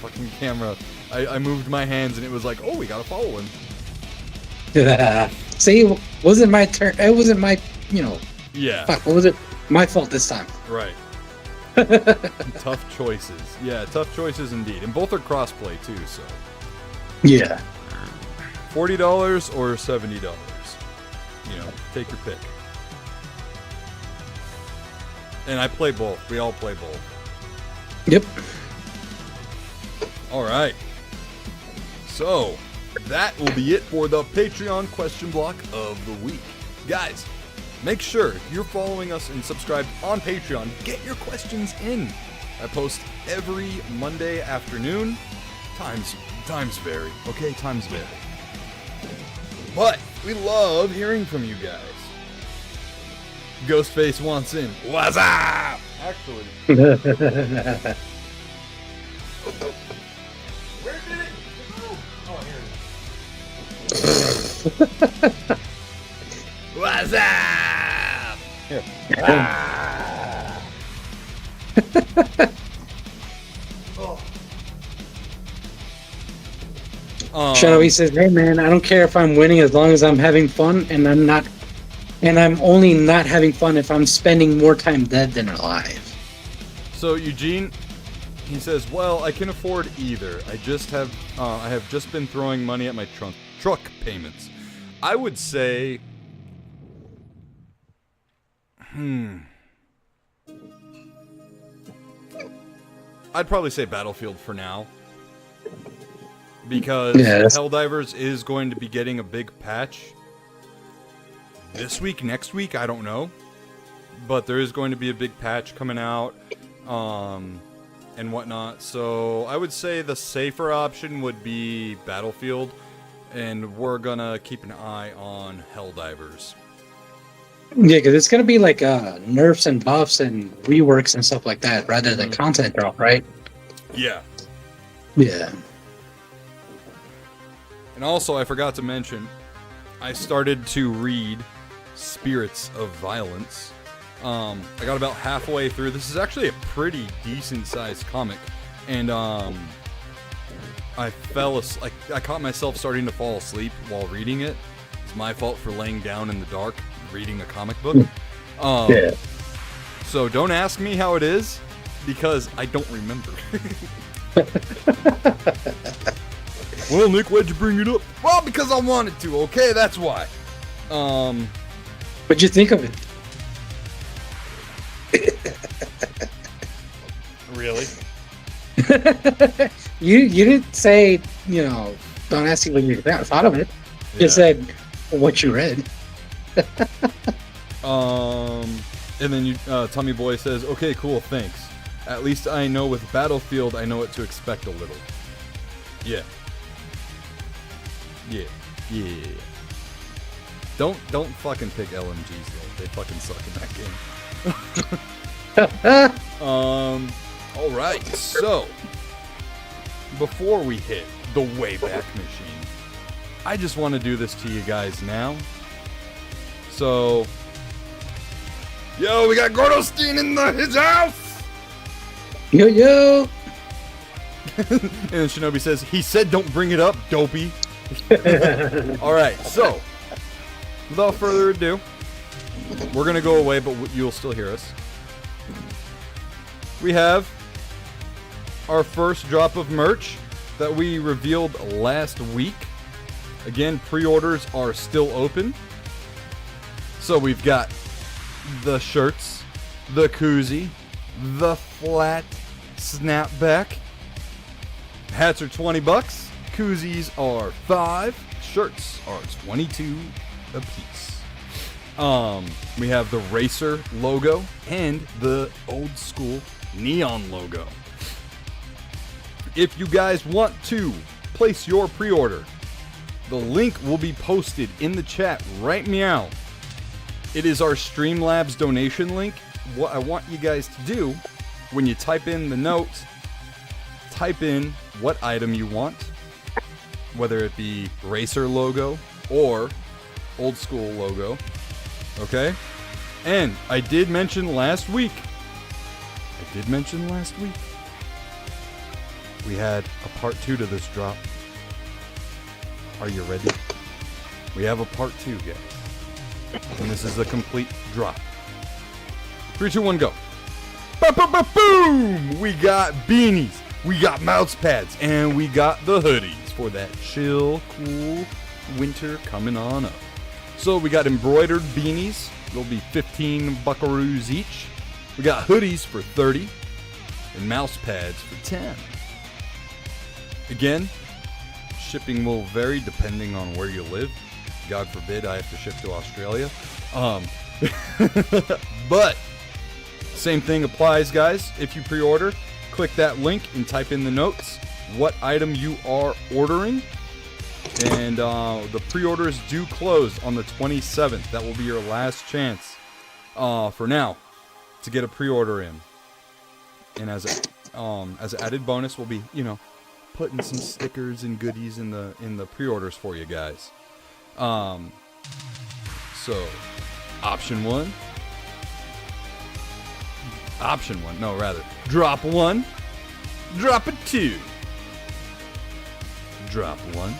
Fucking camera. I moved my hands and it was like, oh, we gotta follow him. See, it wasn't my turn. It wasn't my, Yeah. Fuck, what was it? My fault this time. Right. Tough choices. Yeah, tough choices indeed. And both are crossplay too, so. Yeah. $40 or $70. Take your pick. And I play both. We all play both. Yep. All right. So, that will be it for the Patreon question block of the week. Guys, make sure you're following us and subscribed on Patreon. Get your questions in. I post every Monday afternoon. Times vary, okay? Times vary. But we love hearing from you guys. Ghostface wants in. What's up? Actually. Where did it go? Oh, here it is. What's up? Here. Shadowy says, "Hey man, I don't care if I'm winning as long as I'm having fun, and I'm only not having fun if I'm spending more time dead than alive." So Eugene, he says, "Well, I can afford either. I have just been throwing money at my truck payments. I would say, I'd probably say Battlefield for now." Because Helldivers is going to be getting a big patch this week, next week, I don't know. But there is going to be a big patch coming out and whatnot. So I would say the safer option would be Battlefield. And we're going to keep an eye on Helldivers. Yeah, because it's going to be like nerfs and buffs and reworks and stuff like that rather than content drop, right? Yeah. Yeah. And also, I forgot to mention, I started to read Spirits of Violence. I got about halfway through. This is actually a pretty decent-sized comic. And I caught myself starting to fall asleep while reading it. It's my fault for laying down in the dark reading a comic book. So don't ask me how it is, because I don't remember. Well, Nick, why'd you bring it up? Well, because I wanted to, okay? That's why. What'd you think of it? Really? You didn't say, don't ask you when you thought of it. You said what you read. And then Tommy Boy says, okay, cool, thanks. At least I know with Battlefield, I know what to expect a little. Yeah. Don't fucking pick LMGs though. They fucking suck in that game. Alright, so before we hit the Wayback Machine, I just want to do this to you guys now. So, yo, we got Gordostein in his house! Yo! And Shinobi says, he said don't bring it up, dopey. Alright, so, without further ado, we're going to go away, but you'll still hear us. We have our first drop of merch that we revealed last week. Again, pre-orders are still open. So we've got the shirts, the koozie, the flat snapback. Hats are $20, koozies are $5, shirts are $22 a piece. We have the Racer logo and the old school neon logo. If you guys want to place your pre-order, the link will be posted in the chat right meow. It is our Streamlabs donation link. What I want you guys to do, when you type in the notes, type in what item you want, whether it be Racer logo or old school logo, okay? And I did mention last week, we had a part 2 to this drop. Are you ready? We have a part 2, guys. And this is a complete drop. 3, 2, 1, go. Boom! We got beanies, we got mouse pads, and we got the hoodies for that chill, cool winter coming on up. So we got embroidered beanies. They'll be 15 buckaroos each. We got hoodies for 30 and mouse pads for 10. Again, shipping will vary depending on where you live. God forbid I have to ship to Australia. But same thing applies, guys. If you pre-order, click that link and type in the notes what item you are ordering. And the pre-orders do close on the 27th. That will be your last chance for now to get a pre-order in. And as an added bonus, we'll be, putting some stickers and goodies in the pre-orders for you guys. So option one, drop 1, drop a 2, drop 1,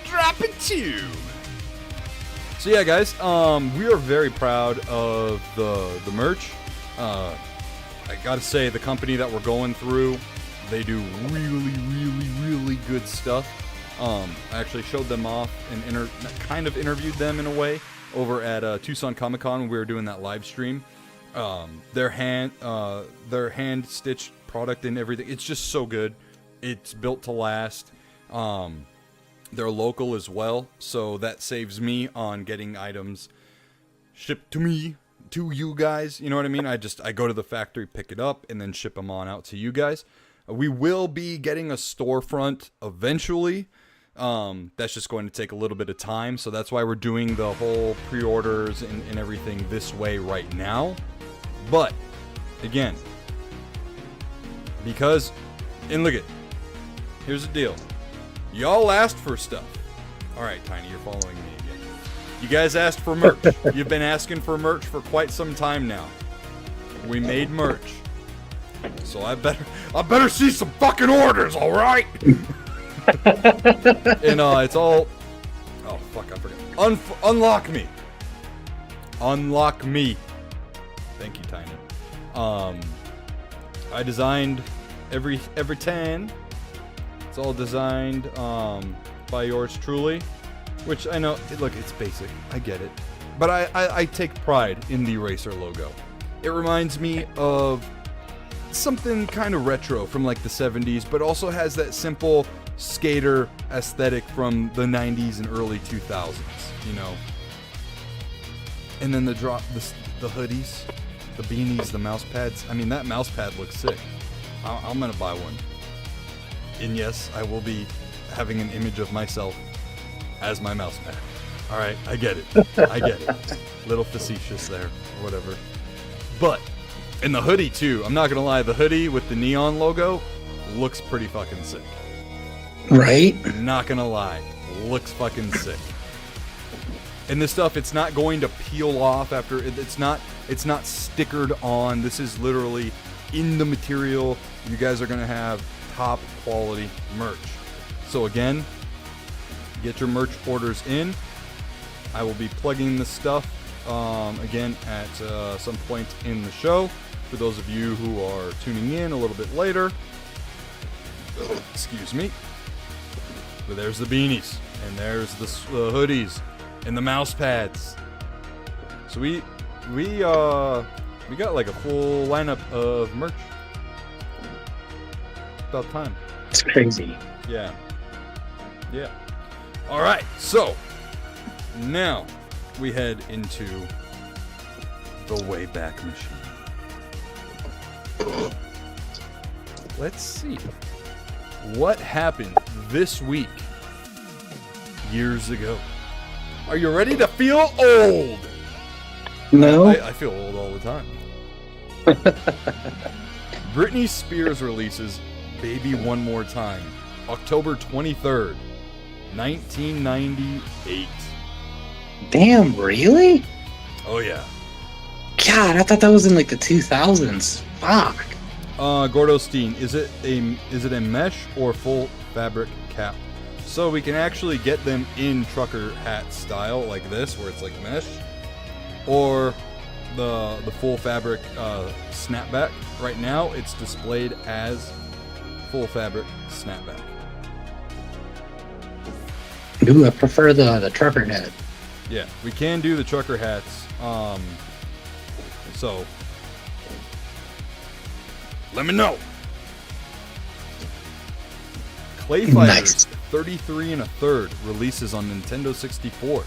drop a 2. So yeah, guys, we are very proud of the merch. I gotta say, the company that we're going through, they do really good stuff. I actually showed them off and kind of interviewed them in a way over at Tucson Comic Con when we were doing that live stream. Their hand stitched product and everything, it's just so good. It's built to last. They're local as well, so that saves me on getting items shipped to me, to you guys. You know what I mean? I go to the factory, pick it up, and then ship them on out to you guys. We will be getting a storefront eventually. That's just going to take a little bit of time, so that's why we're doing the whole pre-orders and everything this way right now. But again, because, and look it, here's the deal. Y'all asked for stuff. Alright, Tiny, you're following me again. You guys asked for merch. You've been asking for merch for quite some time now. We made merch. So I better see some fucking orders, alright? And it's all, oh fuck, I forgot. Unlock me. Unlock me. Thank you, Tiny. I designed every 10. It's all designed by yours truly, which I know, look, it's basic, I get it, but I take pride in the Racer logo. It reminds me of it's something kind of retro from like the 70s, but also has that simple skater aesthetic from the 90s and early 2000s, you know. And then the hoodies, the beanies, the mouse pads. I mean, that mouse pad looks sick. I'm gonna buy one. And yes, I will be having an image of myself as my mouse pad. All right, I get it. I get it. Little facetious there, or whatever. But, and the hoodie too. I'm not gonna lie, the hoodie with the neon logo looks pretty fucking sick. Right? Not gonna lie, looks fucking sick. And this stuff, it's not going to peel off after. It's not stickered on. This is literally in the material. You guys are gonna have top quality merch. So again, get your merch orders in. I will be plugging this stuff again at some point in the show. For those of you who are tuning in a little bit later, excuse me. But there's the beanies, and there's the hoodies, and the mouse pads. So we got like a full lineup of merch. About time. It's crazy. Yeah. Yeah. All right. So now we head into the Wayback Machine. Let's see what happened this week years ago. Are you ready to feel old? No. I feel old all the time. Britney Spears releases Baby One More Time, October 23rd, 1998. Damn, really? Oh yeah. God, I thought that was in like the 2000s. Fuck. Gordo Steen, is it a mesh or full fabric cap? So we can actually get them in trucker hat style like this, where it's like mesh, or the full fabric snapback. Right now, it's displayed as full fabric snapback. Ooh, I prefer the trucker hat. Yeah, we can do the trucker hats. So let me know. Clay Fighters 33 1/3 releases on Nintendo 64,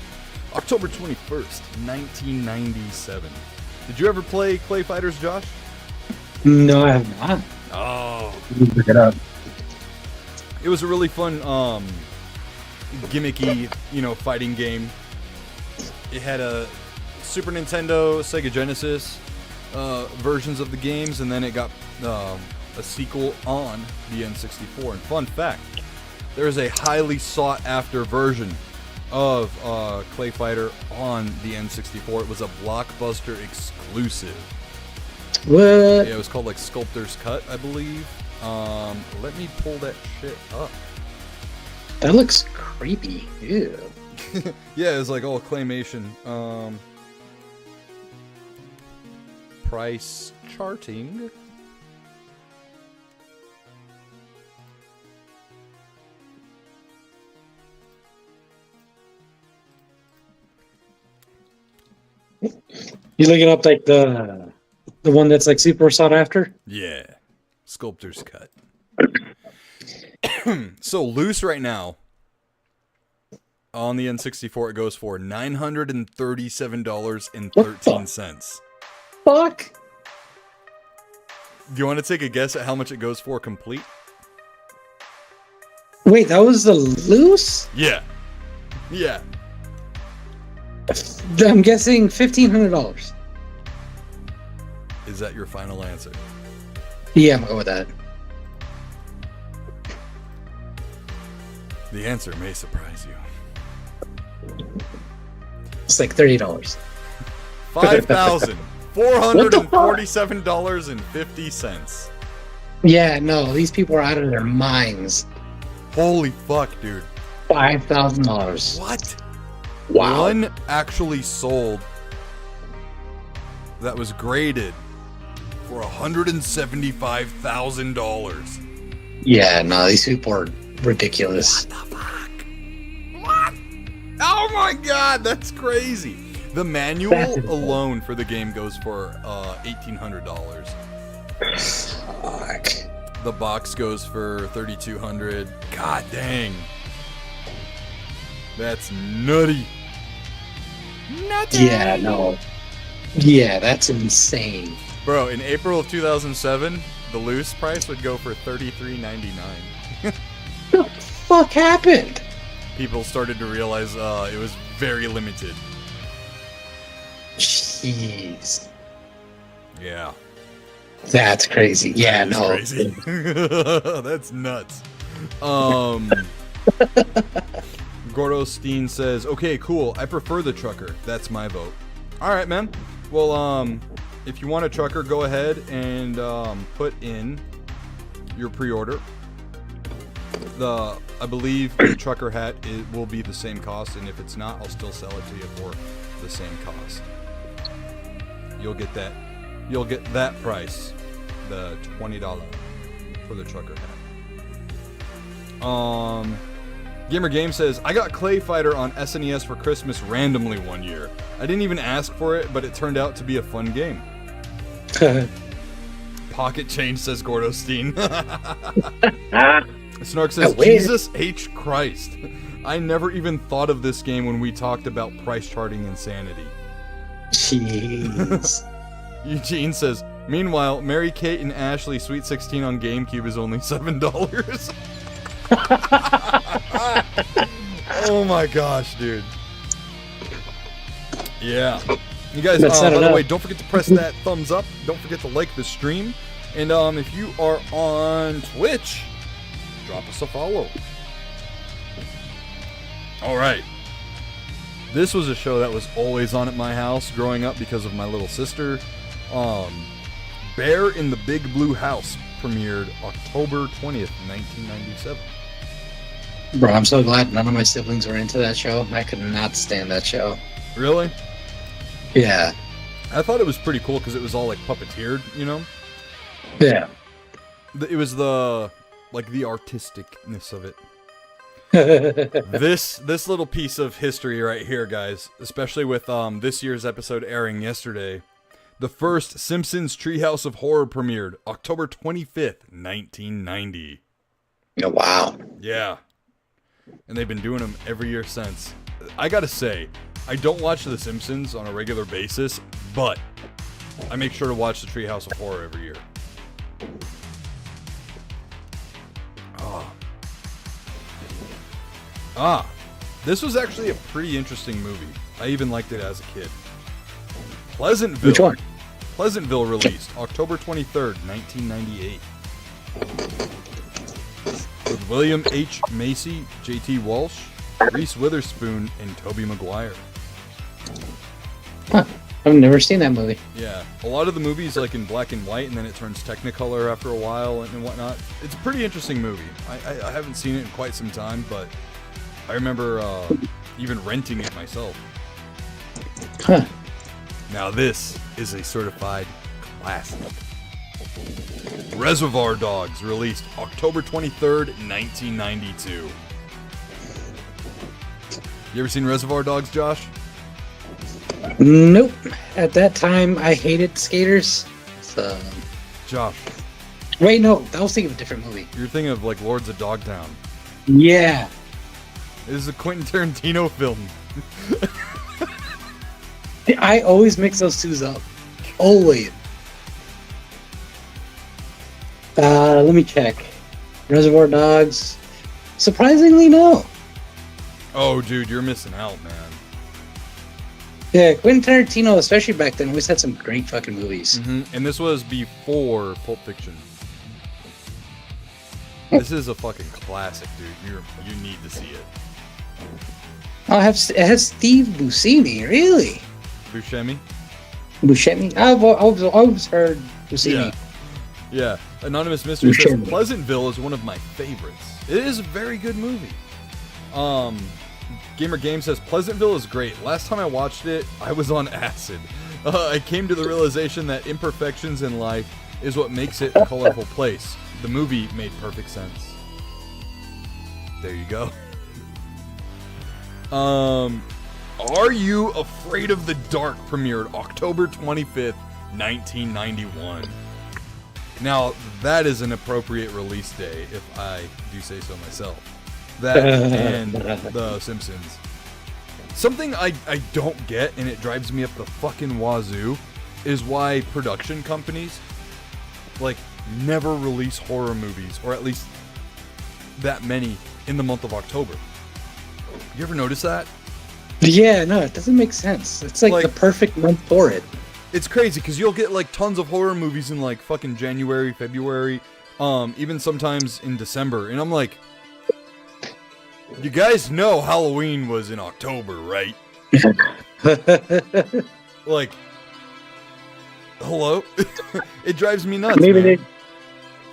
October 21st, 1997. Did you ever play Clay Fighters, Josh? No, I have not. Oh, Look it up. it was a really fun, gimmicky, fighting game. It had a Super Nintendo, Sega Genesis versions of the games, and then it got a sequel on the N64. And fun fact, there is a highly sought after version of Clay Fighter on the N64. It was a Blockbuster exclusive. What? Yeah, it was called like Sculptor's Cut, I believe. Let me pull that shit up. That looks creepy. Ew. Yeah, it was like all claymation. Price charting. You looking up like the one that's like super sought after? Yeah, Sculptor's Cut. So loose right now on the N64, it goes for $937.13. Fuck. Do you want to take a guess at how much it goes for complete? Wait, that was the loose? Yeah. Yeah. I'm guessing $1,500. Is that your final answer? Yeah, I'm gonna go with that. The answer may surprise you. It's like $30. $5,447.50. Yeah, no, these people are out of their minds. Holy fuck, dude. $5,000. What? Wow. One actually sold that was graded for $175,000. Yeah, no, these people are ridiculous. What the fuck? What? Oh my god, that's crazy. The manual alone for the game goes for $1,800. Fuck. The box goes for $3,200. God dang. That's nutty. Yeah, no. Yeah, that's insane. Bro, in April of 2007, the loose price would go for $33.99. What the fuck happened? People started to realize it was very limited. Jeez. Yeah. That's crazy. Yeah, That is no. crazy. That's nuts. Gordo Steen says, okay, cool. I prefer the trucker. That's my vote. All right, man. Well, if you want a trucker, go ahead and put in your pre-order. I believe the trucker hat will be the same cost, and if it's not, I'll still sell it to you for the same cost. You'll get that. You'll get that price, the $20 for the trucker hat. Gamer Game says, I got Clay Fighter on SNES for Christmas randomly one year. I didn't even ask for it, but it turned out to be a fun game. Pocket change, says Gordo Steen. Snark says, Jesus H. Christ. I never even thought of this game when we talked about price charting insanity. Jeez. Eugene says, meanwhile, Mary Kate and Ashley Sweet 16 on GameCube is only $7. Oh my gosh, dude. Yeah. You guys, by the way, don't forget to press that thumbs up. Don't forget to like the stream. And if you are on Twitch, drop us a follow. Alright. This was a show that was always on at my house growing up because of my little sister. Bear in the Big Blue House premiered October 20th, 1997. Bro, I'm so glad none of my siblings were into that show. I could not stand that show. Really? Yeah. I thought it was pretty cool because it was all like puppeteered, you know? Yeah. It was the artisticness of it. This little piece of history right here, guys, especially with this year's episode airing yesterday. The first Simpsons Treehouse of Horror premiered October 25th, 1990. Oh, wow. Yeah. And they've been doing them every year since. I gotta say, I don't watch The Simpsons on a regular basis, but I make sure to watch the Treehouse of Horror every year. This was actually a pretty interesting movie. I even liked it as a kid. Pleasantville. Which one? Pleasantville released October 23rd, 1998. With William H. Macy, J.T. Walsh, Reese Witherspoon, and Tobey Maguire. Huh. I've never seen that movie. Yeah, a lot of the movies like in black and white, and then it turns Technicolor after a while and whatnot. It's a pretty interesting movie. I haven't seen it in quite some time, but I remember even renting it myself. Huh. Now this is a certified classic. Reservoir Dogs, released October 23rd, 1992. You ever seen Reservoir Dogs, Josh? Nope. At that time, I hated skaters. So. Josh. Wait, no. I was thinking of a different movie. You're thinking of like Lords of Dogtown. Yeah. This is a Quentin Tarantino film. I always mix those twos up. Always. Let me check. Reservoir Dogs. Surprisingly, no. Oh, dude, you're missing out, man. Yeah, Quentin Tarantino, especially back then, always had some great fucking movies. Mm-hmm. And this was before Pulp Fiction. This is a fucking classic, dude. You need to see it. Oh, it has Steve Buscemi, really? Buscemi? Buscemi? I've always heard Buscemi. Yeah. Anonymous Mystery says Pleasantville is one of my favorites. It is a very good movie. Gamer Game says Pleasantville is great. Last time I watched it, I was on acid. I came to the realization that imperfections in life is what makes it a colorful place. The movie made perfect sense. There you go. Are You Afraid of the Dark premiered October 25th, 1991. Now, that is an appropriate release day, if I do say so myself. That and The Simpsons. Something I don't get, and it drives me up the fucking wazoo, is why production companies, like, never release horror movies, or at least that many, in the month of October. You ever notice that? Yeah, no, it doesn't make sense. It's like the perfect month for it. It's crazy because you'll get like tons of horror movies in like fucking January, February, even sometimes in December, and I'm like, you guys know Halloween was in October, right? Like, hello? It drives me nuts. Maybe man.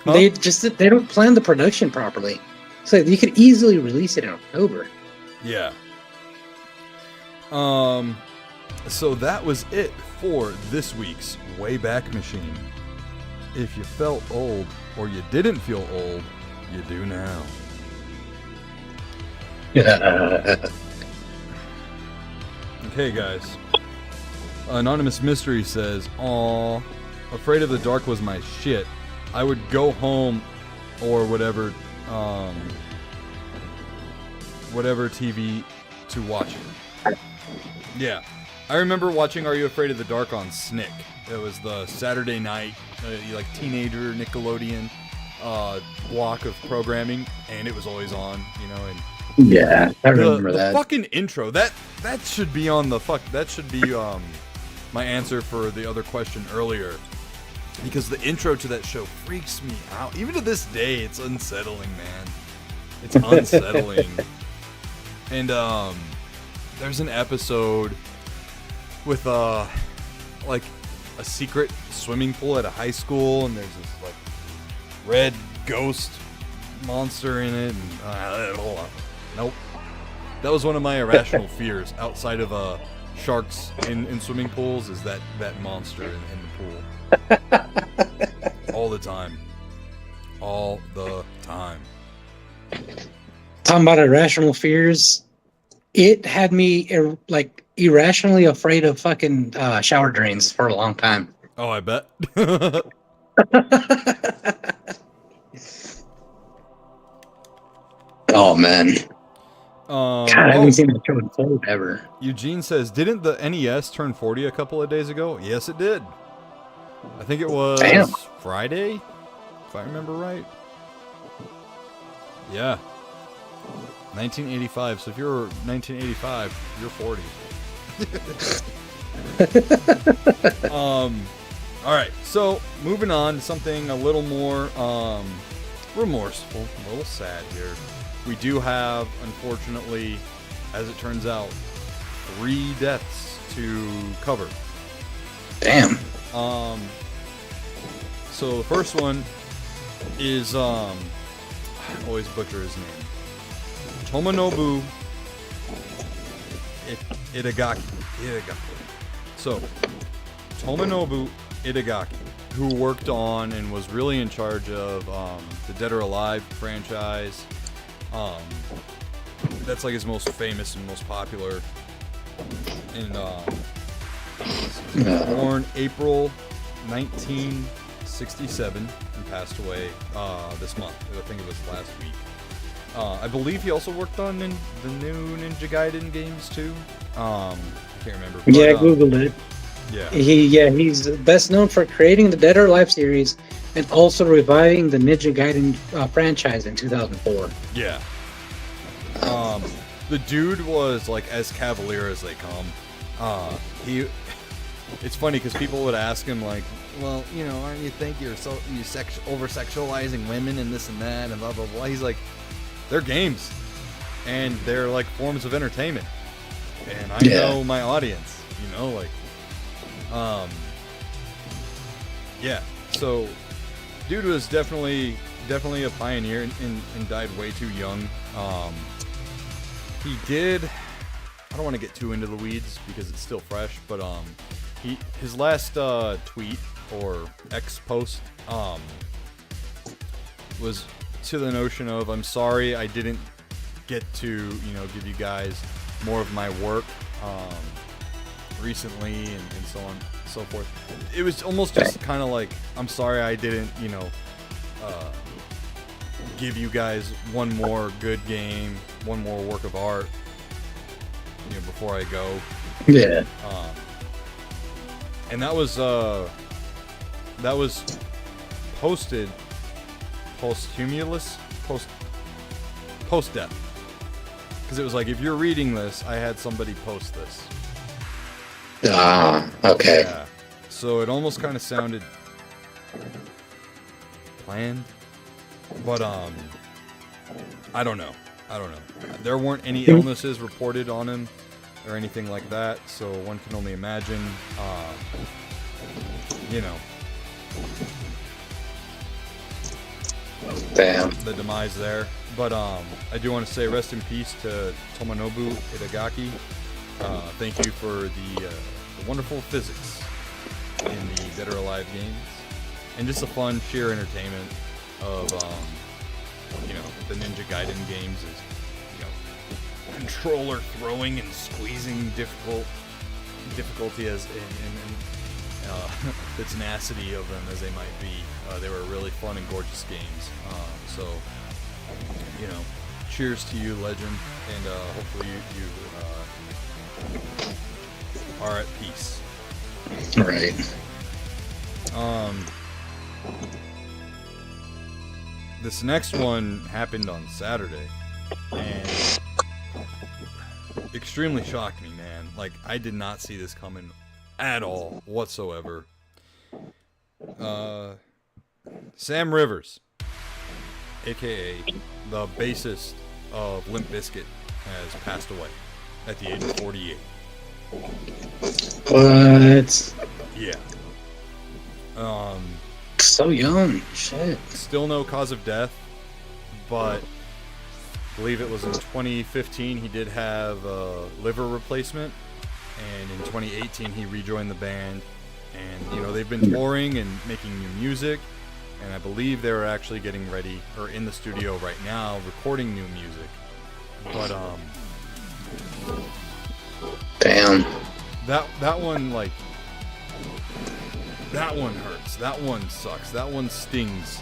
they don't plan the production properly, so you could easily release it in October. Yeah. So that was it for this week's Wayback Machine. If you felt old, or you didn't feel old, you do now. Okay, guys. Anonymous Mystery says, "Aw, Afraid of the Dark was my shit. I would go home or whatever TV to watch it." Yeah. I remember watching Are You Afraid of the Dark on Snick. It was the Saturday night, like teenager Nickelodeon block of programming, and it was always on, you know. And yeah, I remember that. The fucking intro that should be on the That should be my answer for the other question earlier, because the intro to that show freaks me out. Even to this day, it's unsettling, man. It's unsettling. And there's an episode with like a secret swimming pool at a high school, and there's this like red ghost monster in it, and nope. That was one of my irrational fears outside of sharks in swimming pools, is that monster in the pool. All the time. Talking about irrational fears, it had me like irrationally afraid of fucking shower drains for a long time. Oh, I bet. Oh man. God, I haven't seen that show in forever. Eugene says, "Didn't the NES turn 40 a couple of days ago?" Yes, it did. I think it was Friday, if I remember right. Yeah. 1985. So if you're 1985, you're 40. All right. So moving on to something a little more remorseful, a little sad here. We do have, unfortunately, as it turns out, 3 deaths to cover. Damn. So the first one is I always butcher his name. Tomonobu Itagaki. So, Tomonobu Itagaki, who worked on and was really in charge of the Dead or Alive franchise. That's like his most famous and most popular. And he was born April 1967 and passed away this month. I think it was last week. I believe he also worked on the new Ninja Gaiden games too. I can't remember. But, yeah, I googled it. Yeah. He's best known for creating the Dead or Alive series and also reviving the Ninja Gaiden franchise in 2004. Yeah. The dude was like as cavalier as they come. It's funny because people would ask him like, well, you know, aren't you think you're over sexualizing women and this and that and blah blah blah. He's like, they're games, and they're like forms of entertainment, and I know my audience, you know, like, yeah. So, dude was definitely a pioneer and died way too young. He did. I don't want to get too into the weeds because it's still fresh, but his last tweet or X post was to the notion of, "I'm sorry I didn't get to, you know, give you guys more of my work. recently, and so on and so forth. It was almost just kind of like, I'm sorry I didn't, give you guys one more good game, one more work of art, before I go. Yeah. And that was posted post death, because it was like, if you're reading this, I had somebody post this. Okay. Yeah. So it almost kind of sounded planned, but I don't know. There weren't any illnesses reported on him or anything like that, so one can only imagine, Damn. the demise there. But I do want to say rest in peace to Tomonobu Itagaki. Thank you for the wonderful physics in the Dead or Alive games, and just the fun, sheer entertainment of the Ninja Gaiden games is controller throwing and squeezing difficulty as in the tenacity of them as they might be. They were really fun and gorgeous games. So cheers to you, legend, and hopefully you are at peace. All right. This next one happened on Saturday, and extremely shocked me, man. Like, I did not see this coming at all, whatsoever. Sam Rivers, aka the bassist of Limp Bizkit, has passed away at the age of 48. What? Yeah. So young. Shit. Still no cause of death, but I believe it was in 2015 he did have a liver replacement, and in 2018 he rejoined the band, and they've been touring and making new music, and I believe they're actually getting ready, or in the studio right now recording new music. But damn. That one, like, that one hurts. That one sucks. That one stings.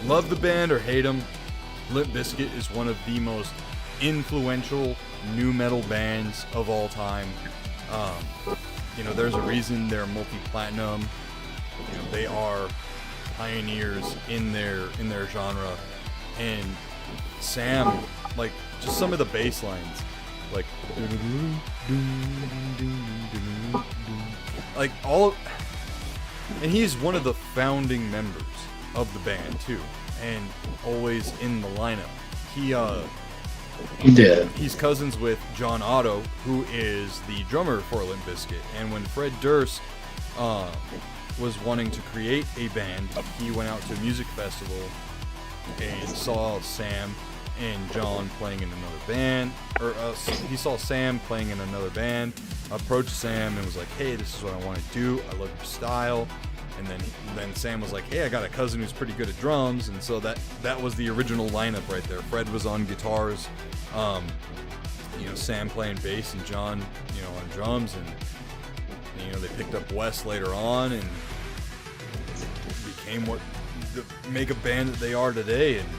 Love the band or hate them, Limp Bizkit is one of the most influential nu metal bands of all time. There's a reason they're multi-platinum. They are pioneers in their genre. And Sam, like, just some of the bass lines, like all, and he's one of the founding members of the band too, and always in the lineup. He's cousins with John Otto, who is the drummer for Limp Bizkit. And when Fred Durst was wanting to create a band, he went out to a music festival and saw Sam and John playing in another band, or he saw Sam playing in another band, approached Sam and was like, hey, this is what I want to do, I love your style. And then Sam was like, hey, I got a cousin who's pretty good at drums. And so that was the original lineup right there. Fred was on guitars, Sam playing bass, and John, on drums, and they picked up Wes later on and became what the mega band that they are today. And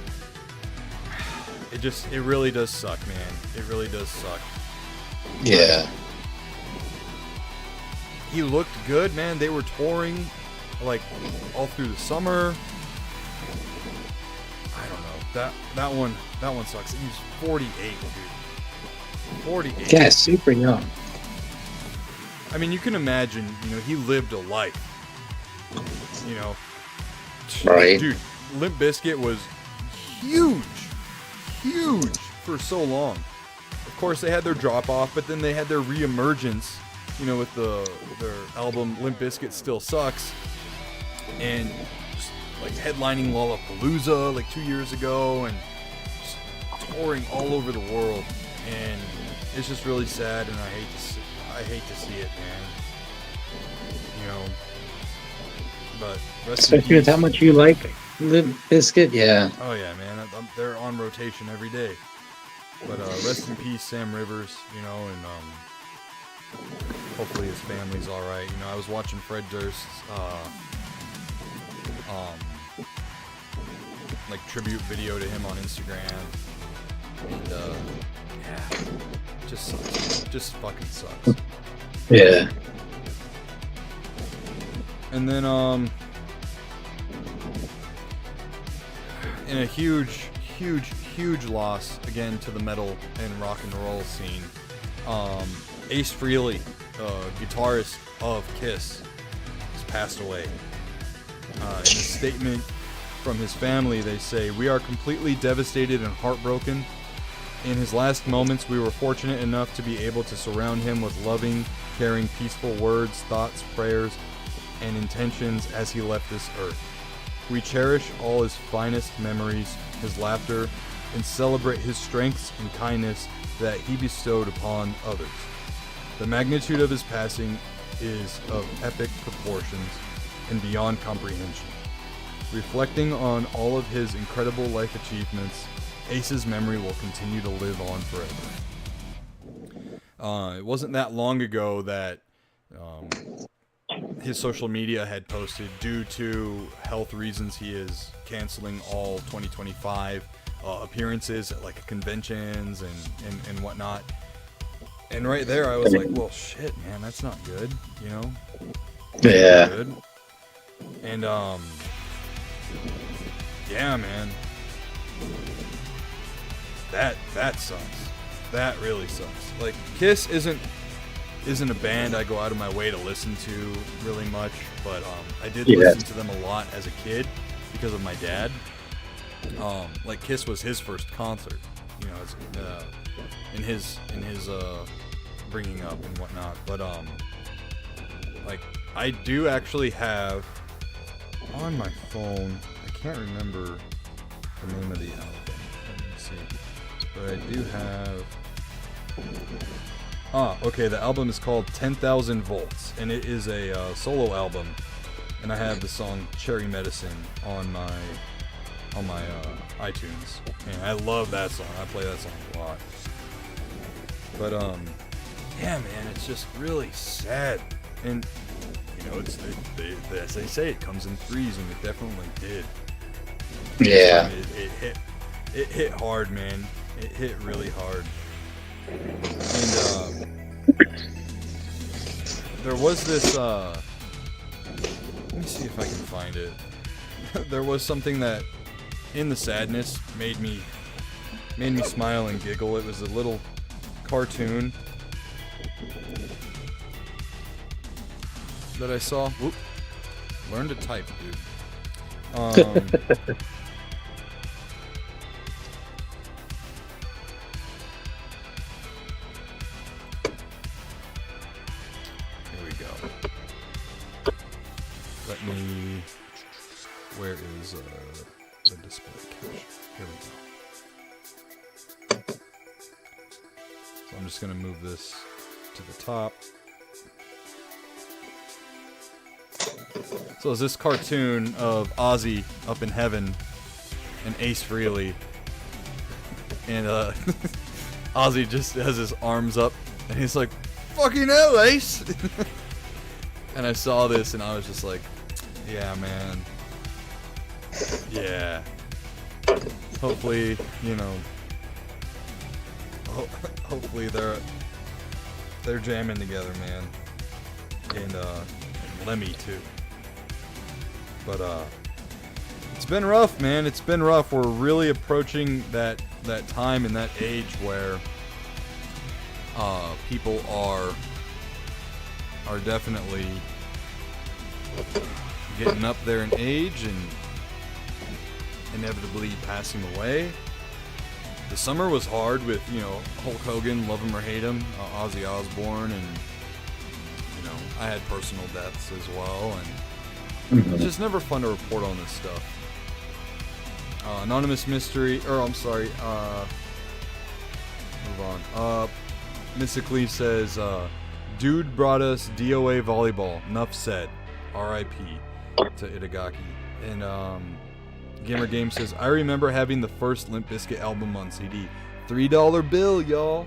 it really does suck, man. It really does suck. Yeah. He looked good, man. They were touring like all through the summer. I don't know. That one sucks. He's 48, dude. 48. Yeah, super young. I mean, you can imagine, he lived a life. Right. Dude, Limp Bizkit was huge for so long. Of course, they had their drop off, but then they had their reemergence, with their album Limp Bizkit Still Sucks, and just, like, headlining Lollapalooza like 2 years ago, and just touring all over the world. And it's just really sad, and I hate to see it, man. But rest in Especially with peace. how much you like Limp Bizkit, yeah. Oh yeah, man, they're on rotation every day. But rest in peace, Sam Rivers. And hopefully his family's all right. You know, I was watching Fred Durst's like tribute video to him on Instagram, and yeah, just sucks. Just fucking sucks. Yeah. And then in a huge loss again to the metal and rock and roll scene, Ace Frehley, guitarist of Kiss, has passed away. In a statement from his family, they say, "We are completely devastated and heartbroken. In his last moments, we were fortunate enough to be able to surround him with loving, caring, peaceful words, thoughts, prayers, and intentions as he left this earth. We cherish all his finest memories, his laughter, and celebrate his strengths and kindness that he bestowed upon others. The magnitude of his passing is of epic proportions and beyond comprehension. Reflecting on all of his incredible life achievements, Ace's memory will continue to live on forever." It wasn't that long ago that his social media had posted, due to health reasons, he is canceling all 2025 appearances at like conventions and whatnot. And right there, I was like, well, shit, man, that's not good, you know? Yeah. Good. And, yeah, man. That sucks. That really sucks. Like, Kiss isn't a band I go out of my way to listen to really much, but I did listen to them a lot as a kid because of my dad. Like, Kiss was his first concert, you know, in his bringing up and whatnot. But like, I do actually have on my phone, I can't remember the name of the album. Let me see. But I do have. Okay, the album is called 10,000 Volts, and it is a solo album, and I have the song Cherry Medicine on my iTunes, and I love that song. I play that song a lot. But yeah, man, it's just really sad, and you know, it's as they say, it comes in threes, and it definitely did. Yeah. It hit hard, man. It hit really hard. And there was this let me see if I can find it. There was something that in the sadness made me smile and giggle. It was a little cartoon that I saw. Whoop. Learn to type, dude. Let me. Where is the display cache? Here we go. So I'm just gonna move this to the top. So it's this cartoon of Ozzy up in heaven and Ace Frehley, and Ozzy just has his arms up and he's like, "Fucking hell, Ace!" And I saw this and I was just like, yeah, man. Yeah. Hopefully, you know. Hopefully they're jamming together, man. And Lemmy too. But it's been rough, man. It's been rough. We're really approaching that time and that age where people are definitely getting up there in age and inevitably passing away. The summer was hard with, you know, Hulk Hogan, love him or hate him, Ozzy Osbourne, and, you know, I had personal deaths as well, and it's just never fun to report on this stuff. Anonymous Mystery, or I'm sorry, move on. Mystically says, dude brought us DOA volleyball. Nuff said. R.I.P. to Itagaki. And Gamer Game says, I remember having the first Limp Bizkit album on CD. $3 bill, y'all.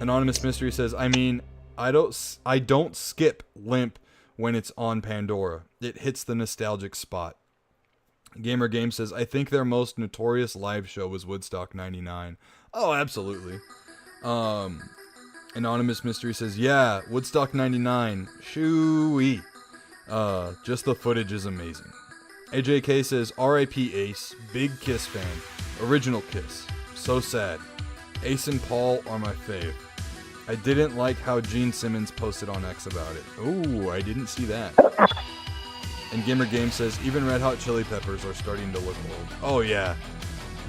Anonymous Mystery says, I mean, I don't skip Limp when it's on Pandora. It hits the nostalgic spot. Gamer Game says, I think their most notorious live show was Woodstock 99. Oh, absolutely. Anonymous Mystery says, yeah, Woodstock 99. Shoo-wee. Just the footage is amazing. AJK says, R.I.P. Ace. Big Kiss fan. Original Kiss. So sad. Ace and Paul are my fave. I didn't like how Gene Simmons posted on X about it. Ooh, I didn't see that. And Gamer Game says, even Red Hot Chili Peppers are starting to look old. Oh, yeah.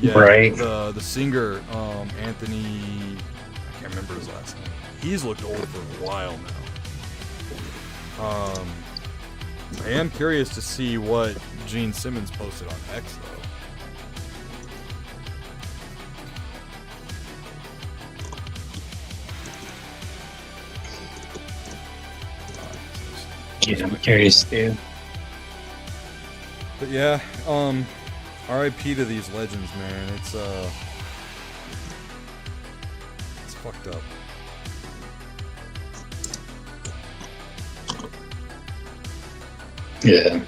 Yeah, right. The singer, Anthony, I can't remember his last name. He's looked old for a while now. I am curious to see what Gene Simmons posted on X, though. Yeah, I'm curious too. But yeah, RIP to these legends, man. It's fucked up. Yeah.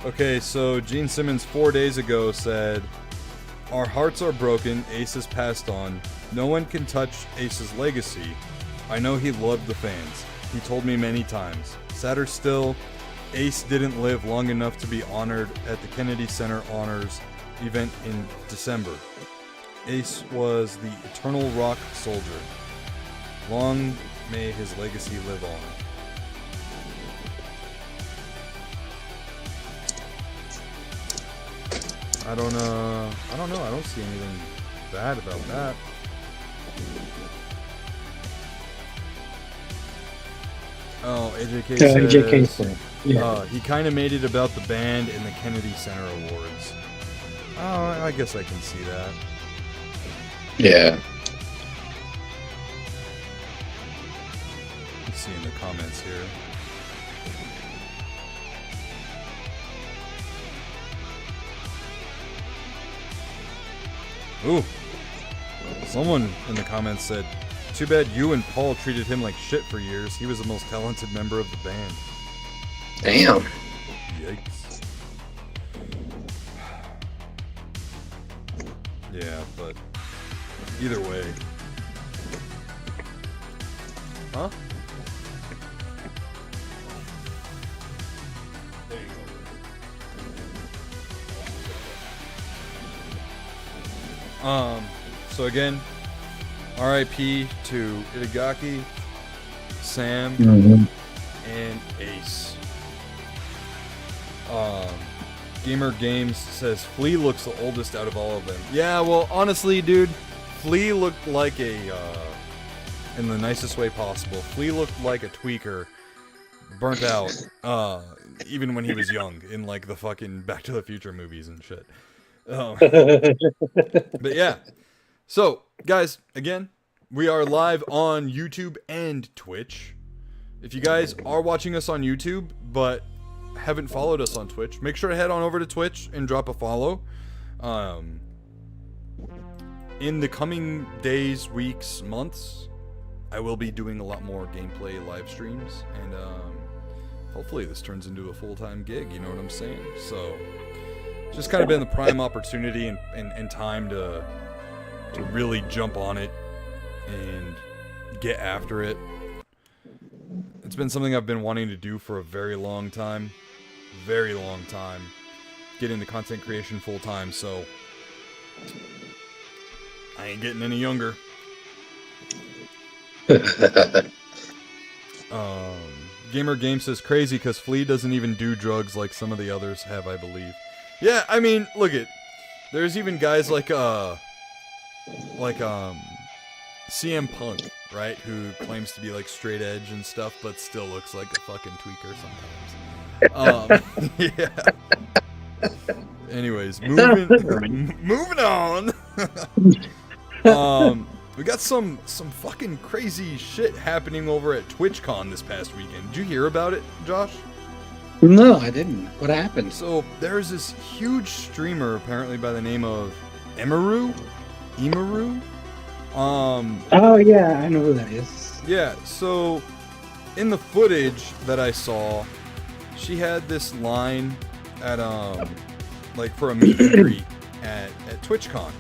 Okay, so Gene Simmons 4 days ago said, our hearts are broken, Ace has passed on. No one can touch Ace's legacy. I know he loved the fans. He told me many times. Sadder still, Ace didn't live long enough to be honored at the Kennedy Center Honors event in December. Ace was the eternal rock soldier. Long may his legacy live on. I don't know. I don't see anything bad about that. Oh, AJK says, yeah. he kind of made it about the band in the Kennedy Center Awards. Oh, I guess I can see that. Yeah. Let's see in the comments here. Ooh. Someone in the comments said, too bad you and Paul treated him like shit for years. He was the most talented member of the band. Damn. Yikes. Yeah, but either way. Huh? There you go. So again, RIP to Itagaki, Sam, and Ace. Gamer Games says Flea looks the oldest out of all of them. Yeah, well, honestly, dude, Flea looked like a, in the nicest way possible, Flea looked like a tweaker, burnt out, even when he was young, in like the fucking Back to the Future movies and shit. But yeah. So, guys, again, we are live on YouTube and Twitch. If you guys are watching us on YouTube, but haven't followed us on Twitch, make sure to head on over to Twitch and drop a follow. In the coming days, weeks, months, I will be doing a lot more gameplay live streams, and hopefully this turns into a full-time gig, you know what I'm saying? So, it's just kind of been the prime opportunity and time to really jump on it and get after it. It's been something I've been wanting to do for a very long time. Very long time. Get into content creation full time, so I ain't getting any younger. Gamer Game says crazy because Flea doesn't even do drugs like some of the others have, I believe. Yeah, I mean, look at, there's even guys like CM Punk, right, who claims to be like straight edge and stuff, but still looks like a fucking tweaker sometimes. Yeah. Anyways, moving on. We got some fucking crazy shit happening over at TwitchCon this past weekend. Did you hear about it, Josh? No, I didn't. What happened? So there's this huge streamer apparently by the name of Emaru. Imaru. Oh yeah, I know who that is. Yeah, so in the footage that I saw, she had this line at like for a meet and greet at TwitchCon.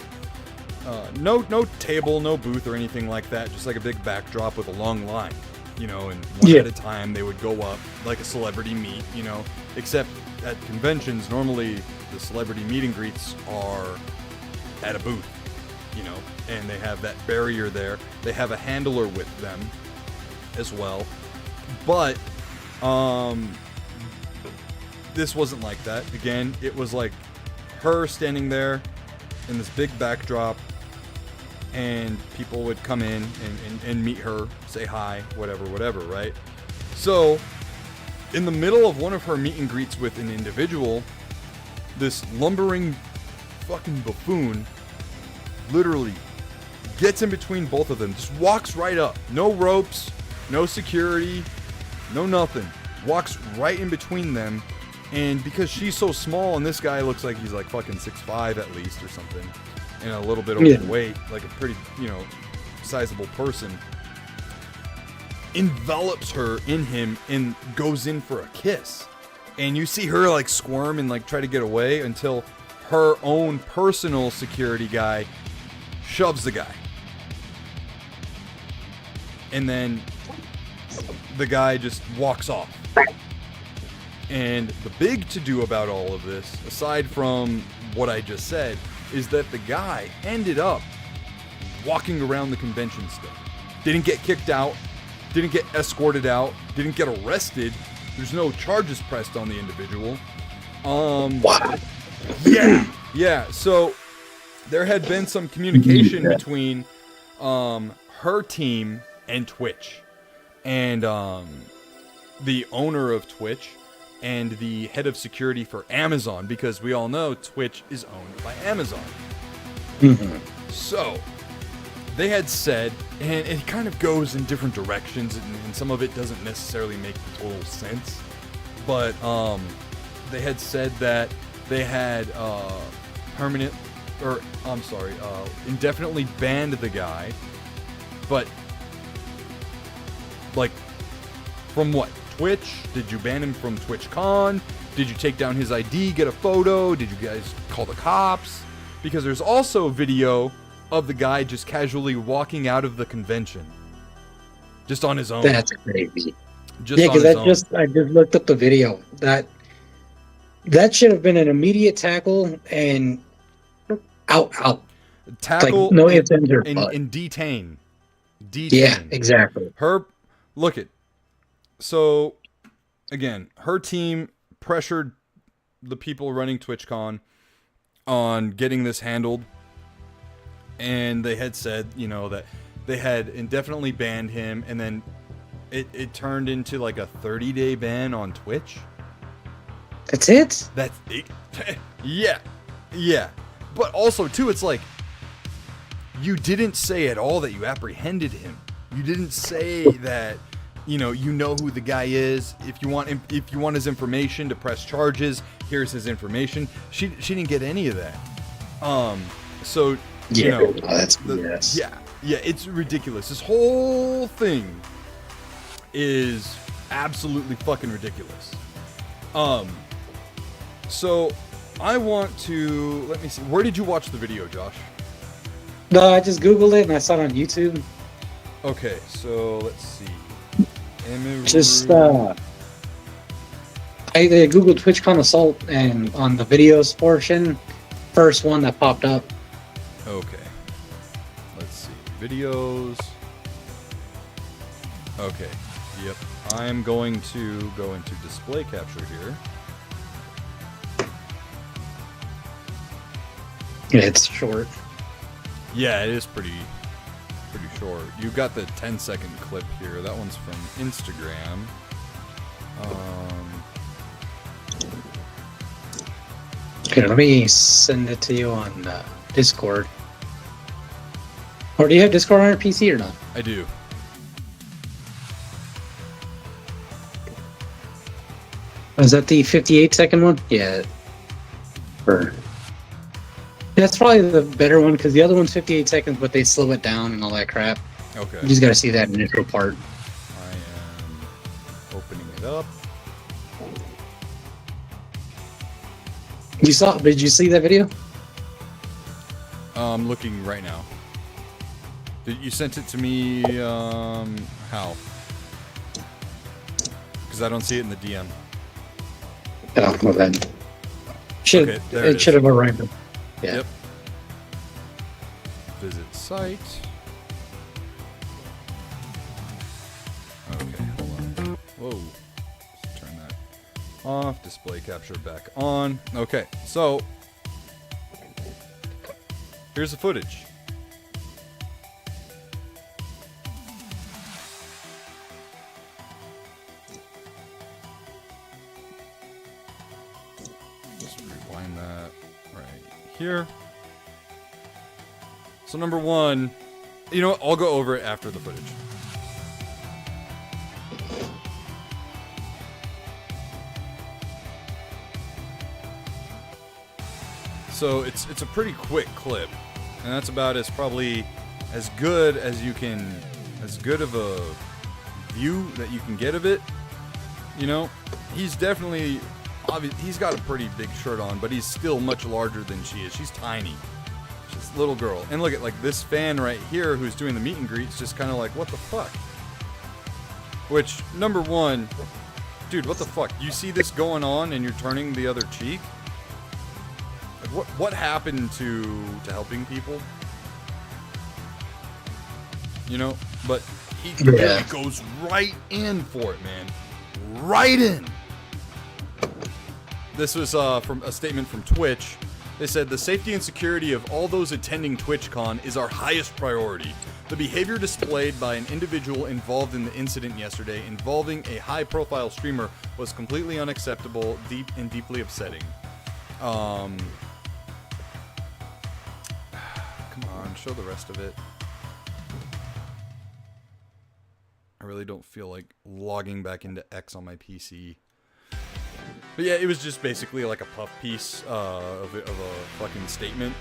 No table, no booth or anything like that, just like a big backdrop with a long line, you know, and one at a time they would go up like a celebrity meet, you know, except at conventions, normally the celebrity meet and greets are at a booth, you know, and they have that barrier there. They have a handler with them as well. But this wasn't like that. Again, it was like her standing there in this big backdrop, and people would come in and meet her, say hi, whatever, right? So, in the middle of one of her meet and greets with an individual, this lumbering fucking buffoon literally gets in between both of them, just walks right up. No ropes, no security, no nothing. Walks right in between them, and because she's so small and this guy looks like he's like fucking 6'5" at least or something, and a little bit overweight, like a pretty, you know, sizable person, envelops her in him and goes in for a kiss. And you see her like squirm and like try to get away until her own personal security guy shoves the guy. And then the guy just walks off. And the big to-do about all of this, aside from what I just said, is that the guy ended up walking around the convention still. Didn't get kicked out, didn't get escorted out, didn't get arrested. There's no charges pressed on the individual. Wow. Yeah, so there had been some communication between her team and Twitch. And the owner of Twitch and the head of security for Amazon, because we all know Twitch is owned by Amazon. So they had said, and it kind of goes in different directions, and some of it doesn't necessarily make total sense, but they had said that they had indefinitely banned the guy, but like, from what? Twitch? Did you ban him from TwitchCon? Did you take down his ID, get a photo? Did you guys call the cops? Because there's also a video of the guy just casually walking out of the convention. Just on his own. That's crazy. Just yeah, because I just looked up the video. That should have been an immediate tackle and out. Tackle like, no ifs, ands, or buts. And detain. Yeah, exactly. Look it. So, again, her team pressured the people running TwitchCon on getting this handled. And they had said, you know, that they had indefinitely banned him, and then it turned into like a 30-day ban on Twitch. That's it? That's it. Yeah. But also, too, it's like, you didn't say at all that you apprehended him. You didn't say that, you know who the guy is. If you want his information to press charges, here's his information. She didn't get any of that. So you know, that's yes. Yeah, it's ridiculous. This whole thing is absolutely fucking ridiculous. So I want to, let me see. Where did you watch the video, Josh? No, I just Googled it and I saw it on YouTube. Okay, so let's see. Just I Googled TwitchCon Assault, and on the videos portion, first one that popped up. Okay. Let's see. Videos. Okay. Yep. I'm going to go into display capture here. Yeah, it's short. Yeah, it is pretty short. You got the 10-second clip here. That one's from Instagram. Okay, let me send it to you on Discord. Or do you have Discord on your PC or not? I do. Is that the 58-second one? Yeah. That's probably the better one because the other one's 58 seconds, but they slow it down and all that crap. Okay. You just got to see that initial part. I am opening it up. Did you see that video? I'm looking right now. You sent it to me, how? Because I don't see it in the DM. Oh, well then. Okay, there it It should have arrived. Yeah. Yep. Visit site. Okay, hold on. Whoa. Let's turn that off. Display capture back on. Okay, so here's the footage. Just rewind that right here. So number one, you know what? I'll go over it after the footage. So it's a pretty quick clip, and that's about probably as good as you can, as good of a view that you can get of it. You know, he's definitely, he's got a pretty big shirt on, but he's still much larger than she is. She's tiny. She's a little girl. And look at like this fan right here who's doing the meet and greets, just kind of like, what the fuck? Which, number one, dude, what the fuck? You see this going on and you're turning the other cheek? Like, what happened to helping people? You know, but he really goes right in for it, man. Right in. This was from a statement from Twitch. They said, the safety and security of all those attending TwitchCon is our highest priority. The behavior displayed by an individual involved in the incident yesterday involving a high-profile streamer was completely unacceptable, deeply upsetting. Come on, show the rest of it. I really don't feel like logging back into X on my PC. But yeah, it was just basically like a puff piece of a fucking statement.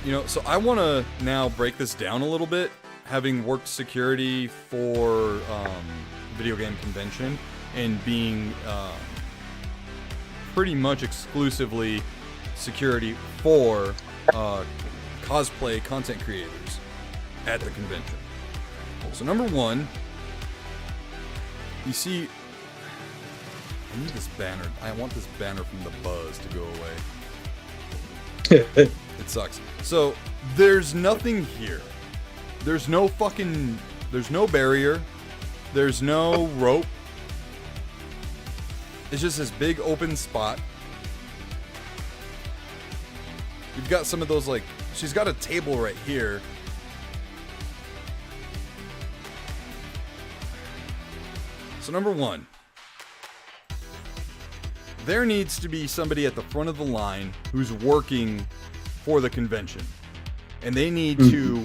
You know, so I want to now break this down a little bit, having worked security for video game convention and being pretty much exclusively security for cosplay content creators at the convention. So number one, you see, I need this banner. I want this banner from the buzz to go away. It sucks. So there's nothing here. There's no barrier. There's no rope. It's just this big open spot. You've got some of those, like, she's got a table right here. So number one, there needs to be somebody at the front of the line who's working for the convention. And they need to,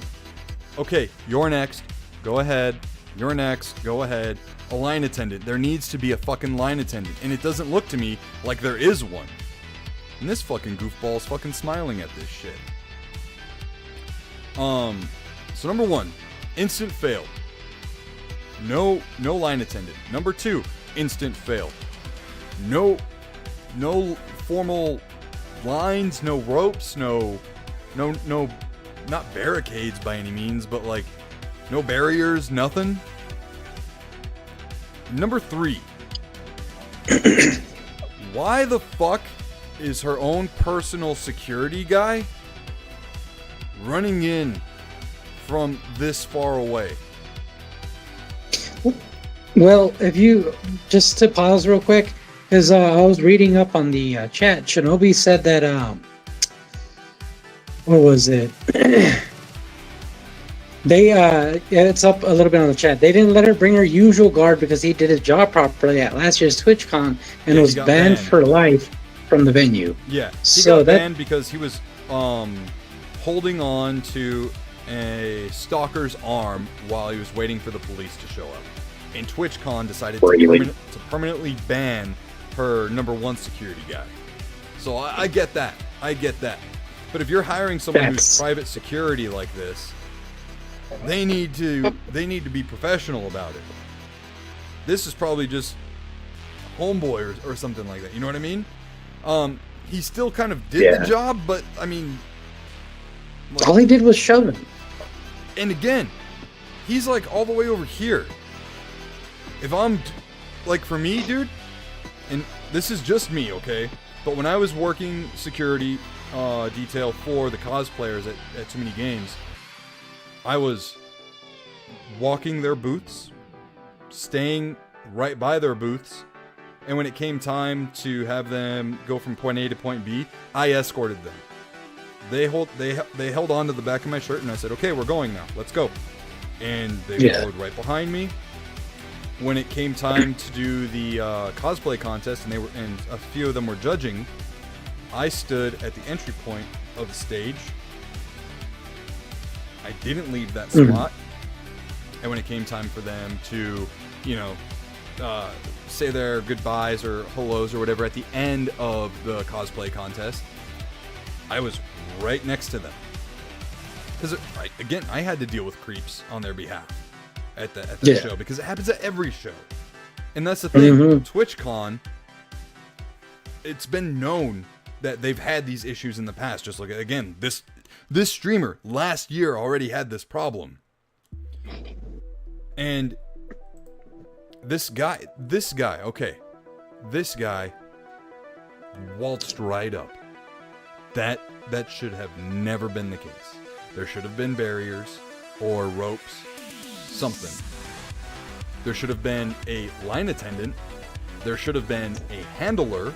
okay, you're next, go ahead. You're next, go ahead. A line attendant. There needs to be a fucking line attendant. And it doesn't look to me like there is one. And this fucking goofball's fucking smiling at this shit. So number one, instant fail. No line attendant. Number two, instant fail. No formal lines, no ropes, no, not barricades by any means, but like no barriers, nothing. Number three, why the fuck is her own personal security guy running in from this far away? Well, if you just to pause real quick, because I was reading up on the chat. Shinobi said that what was it? It's up a little bit on the chat. They didn't let her bring her usual guard because he did his job properly at last year's TwitchCon and was banned for life from the venue. Yeah, he got banned because he was holding on to a stalker's arm while he was waiting for the police to show up. And TwitchCon decided to permanently ban her number one security guy. So I get that. But But if you're hiring someone who's That's- private security like this, they need to be professional about it. This is probably just homeboy or something like that. You know what I mean? He still kind of did the job, but I mean, like, all he did was shove him. and again, he's like all the way over here. If I'm, like, for me, dude, and this is just me, okay? But when I was working security detail for the cosplayers at Too Many Games, I was walking their booths, staying right by their booths, and when it came time to have them go from point A to point B, I escorted them. They held on to the back of my shirt, and I said, "Okay, we're going now. Let's go." And they followed right behind me. When it came time to do the cosplay contest, and a few of them were judging, I stood at the entry point of the stage. I didn't leave that spot. And when it came time for them to, say their goodbyes or hellos or whatever at the end of the cosplay contest, I was right next to them. Because, again, I had to deal with creeps on their behalf at the show, because it happens at every show. And that's the thing, TwitchCon, it's been known that they've had these issues in the past. Just look at, again, this streamer last year already had this problem. And this guy waltzed right up. That should have never been the case. There should have been barriers or ropes, something. There should have been a line attendant. There should have been a handler.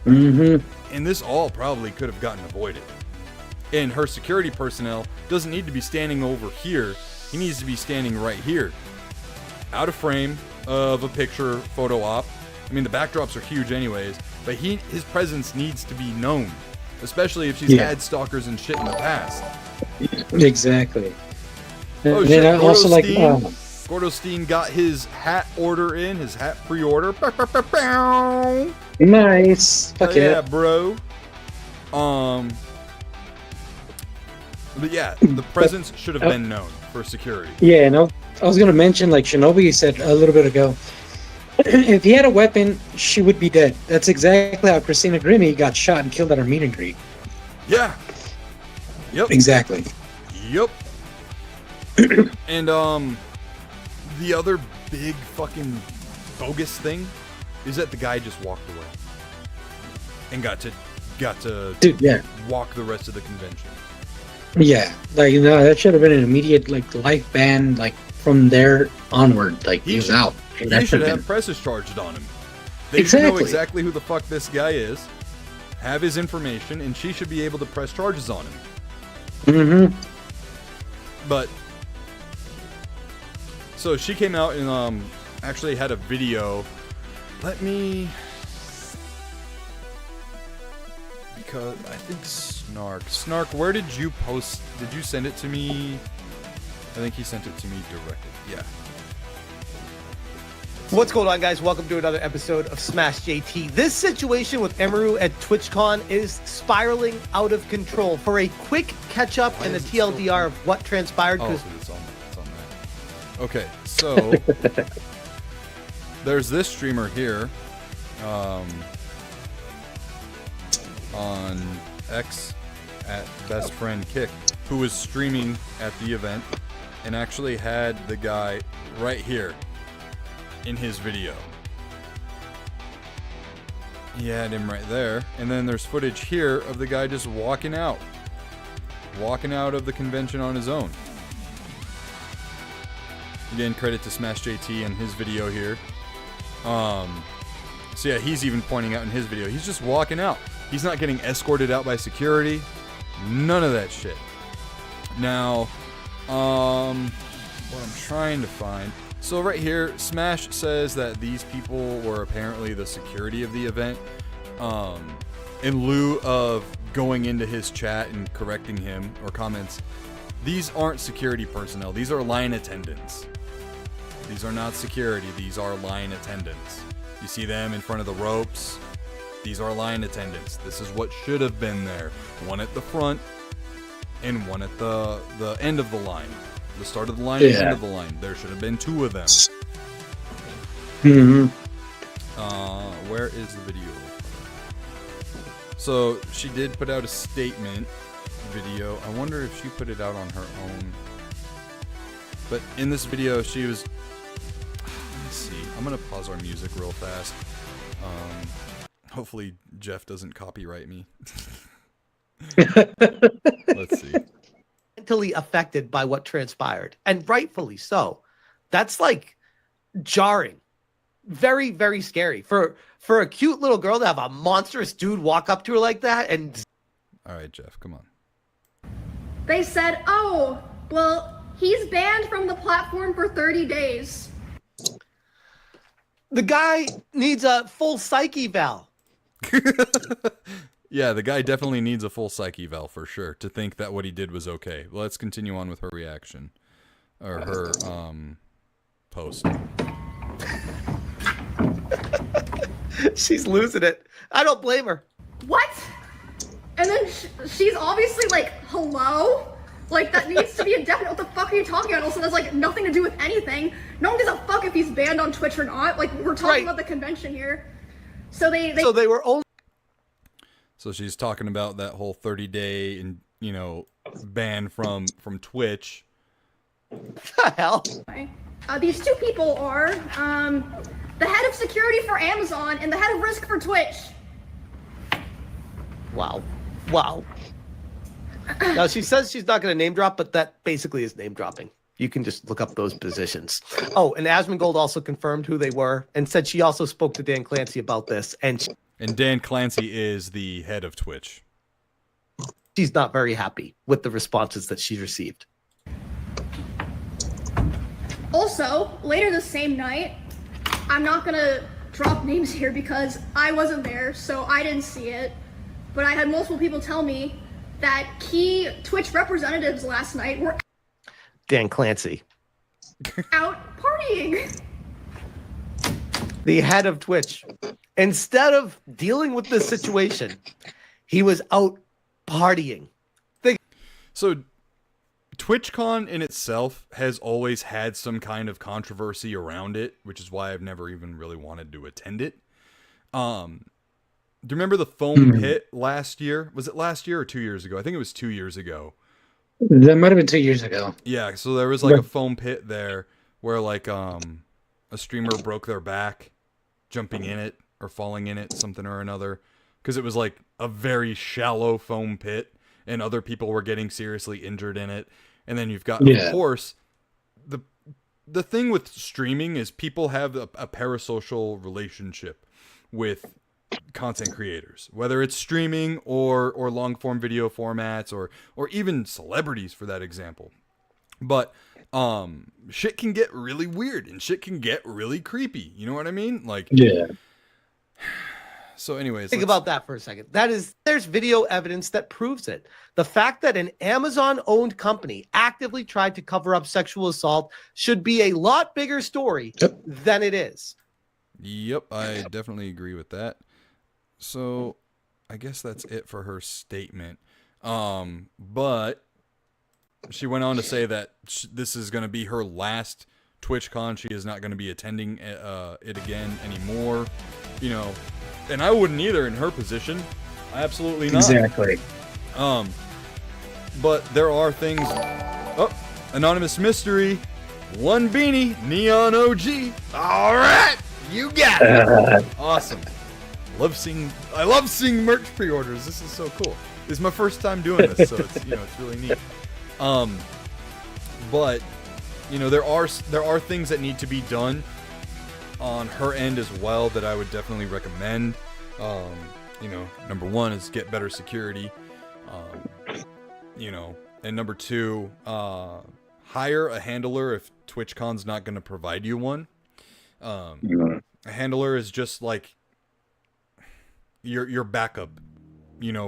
And this all probably could have gotten avoided. And her security personnel doesn't need to be standing over here. He needs to be standing right here, out of frame of a picture photo op. I mean, the backdrops are huge anyways, but his presence needs to be known, especially if she's had stalkers and shit in the past. Exactly. Oh And shit, then I also like Gordo Steen got his hat order in, his hat pre-order. nice. Fuck Yeah, bro. But yeah, the presence should have been known for security. Yeah, and I was gonna mention, like Shinobi said a little bit ago, if he had a weapon, she would be dead. That's exactly how Christina Grimmie got shot and killed at her meet and greet. Yeah. Yep. Exactly. Yep. And the other big fucking bogus thing is that the guy just walked away and got to Dude, yeah. walk the rest of the convention. Yeah, like, that should have been an immediate, like, life ban, like, from there onward. Like, he was out. He should have presses charged on him. They should know exactly who the fuck this guy is, have his information, and she should be able to press charges on him. But so she came out and actually had a video. Because I think Snark, where did you post? Did you send it to me? I think he sent it to me directly. Yeah. What's going on, guys? Welcome to another episode of Smash JT. This situation with Emeru at TwitchCon is spiraling out of control. For a quick catch-up and a TLDR of what transpired, because it's on that. Okay, so there's this streamer here on X at Best Friend Kick, who was streaming at the event and actually had the guy right here in his video. He had him right there, and then there's footage here of the guy just walking out of the convention on his own. Again, credit to Smash JT and his video here. So yeah, he's even pointing out in his video, he's just walking out. He's not getting escorted out by security. None of that shit. Now, what I'm trying to find. So right here, Smash says that these people were apparently the security of the event. In lieu of going into his chat and correcting him or comments, these aren't security personnel. These are line attendants. These are not security. These are line attendants. You see them in front of the ropes. these are line attendants. This is what should have been there. One at the front and one at the end of the line. The start of the line and the end of the line. There should have been 2 of them. Mm-hmm. Where is the video? So she did put out a statement video. I wonder if she put it out on her own. But in this video, she was... Let me see. I'm going to pause our music real fast. Hopefully Jeff doesn't copyright me. Let's see. Mentally affected by what transpired, and rightfully so. That's like jarring, very, very scary for a cute little girl to have a monstrous dude walk up to her like that. And all right, Jeff, come on. They said, "Oh, well, he's banned from the platform for 30 days." The guy needs a full psych eval. Yeah, the guy definitely needs a full psych eval for sure to think that what he did was okay. Let's continue on with her reaction. Or her, post. She's losing it. I don't blame her. What? And then she's obviously like, "Hello?" Like, that needs to be indefinite. What the fuck are you talking about? Also, that's like nothing to do with anything. No one gives a fuck if he's banned on Twitch or not. Like, we're talking about the convention here. So they were only... So she's talking about that whole 30-day and, you know, ban from Twitch. What the hell? These 2 people are the head of security for Amazon and the head of risk for Twitch. Wow. Wow. Now, she says she's not going to name drop, but that basically is name dropping. You can just look up those positions. Oh, and Asmongold also confirmed who they were and said she also spoke to Dan Clancy about this. And Dan Clancy is the head of Twitch. She's not very happy with the responses that she received. Also, later the same night, I'm not going to drop names here because I wasn't there, so I didn't see it. But I had multiple people tell me that key Twitch representatives last night were Dan Clancy out partying. The head of Twitch. Instead of dealing with this situation, he was out partying. So TwitchCon in itself has always had some kind of controversy around it, which is why I've never even really wanted to attend it. Do you remember the foam pit last year? Was it last year or 2 years ago? I think it was 2 years ago. That might have been 2 years ago. Yeah, so there was like a foam pit there where like a streamer broke their back jumping in it or falling in it, something or another, because it was like a very shallow foam pit and other people were getting seriously injured in it. And then you've got, of course, the thing with streaming is people have a parasocial relationship with content creators, whether it's streaming or long form video formats or even celebrities for that example. But shit can get really weird and shit can get really creepy. You know what I mean? Like, yeah. So anyways, think about that for a second. There's video evidence that proves it. The fact that an Amazon-owned company actively tried to cover up sexual assault should be a lot bigger story than it is. Yep, I definitely agree with that. So I guess that's it for her statement. But she went on to say that this is going to be her last TwitchCon. She is not going to be attending it again anymore. You know, and I wouldn't either in her position. Absolutely not. Exactly. But there are things. Oh, anonymous mystery. One beanie, Neon OG. All right, you got it. Awesome. I love seeing merch pre-orders. This is so cool. This is my first time doing this, so it's it's really neat. But there are things that need to be done on her end as well that I would definitely recommend. Number one is get better security. And number two, hire a handler if TwitchCon's not going to provide you one. A handler is just like your backup,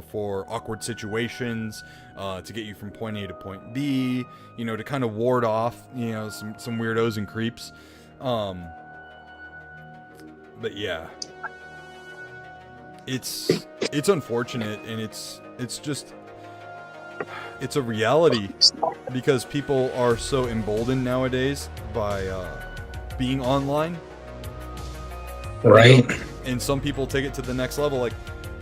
for awkward situations, to get you from point A to point B, to kind of ward off, some weirdos and creeps. But yeah, it's unfortunate, and it's just it's a reality because people are so emboldened nowadays by being online. Right. You know? And some people take it to the next level. Like,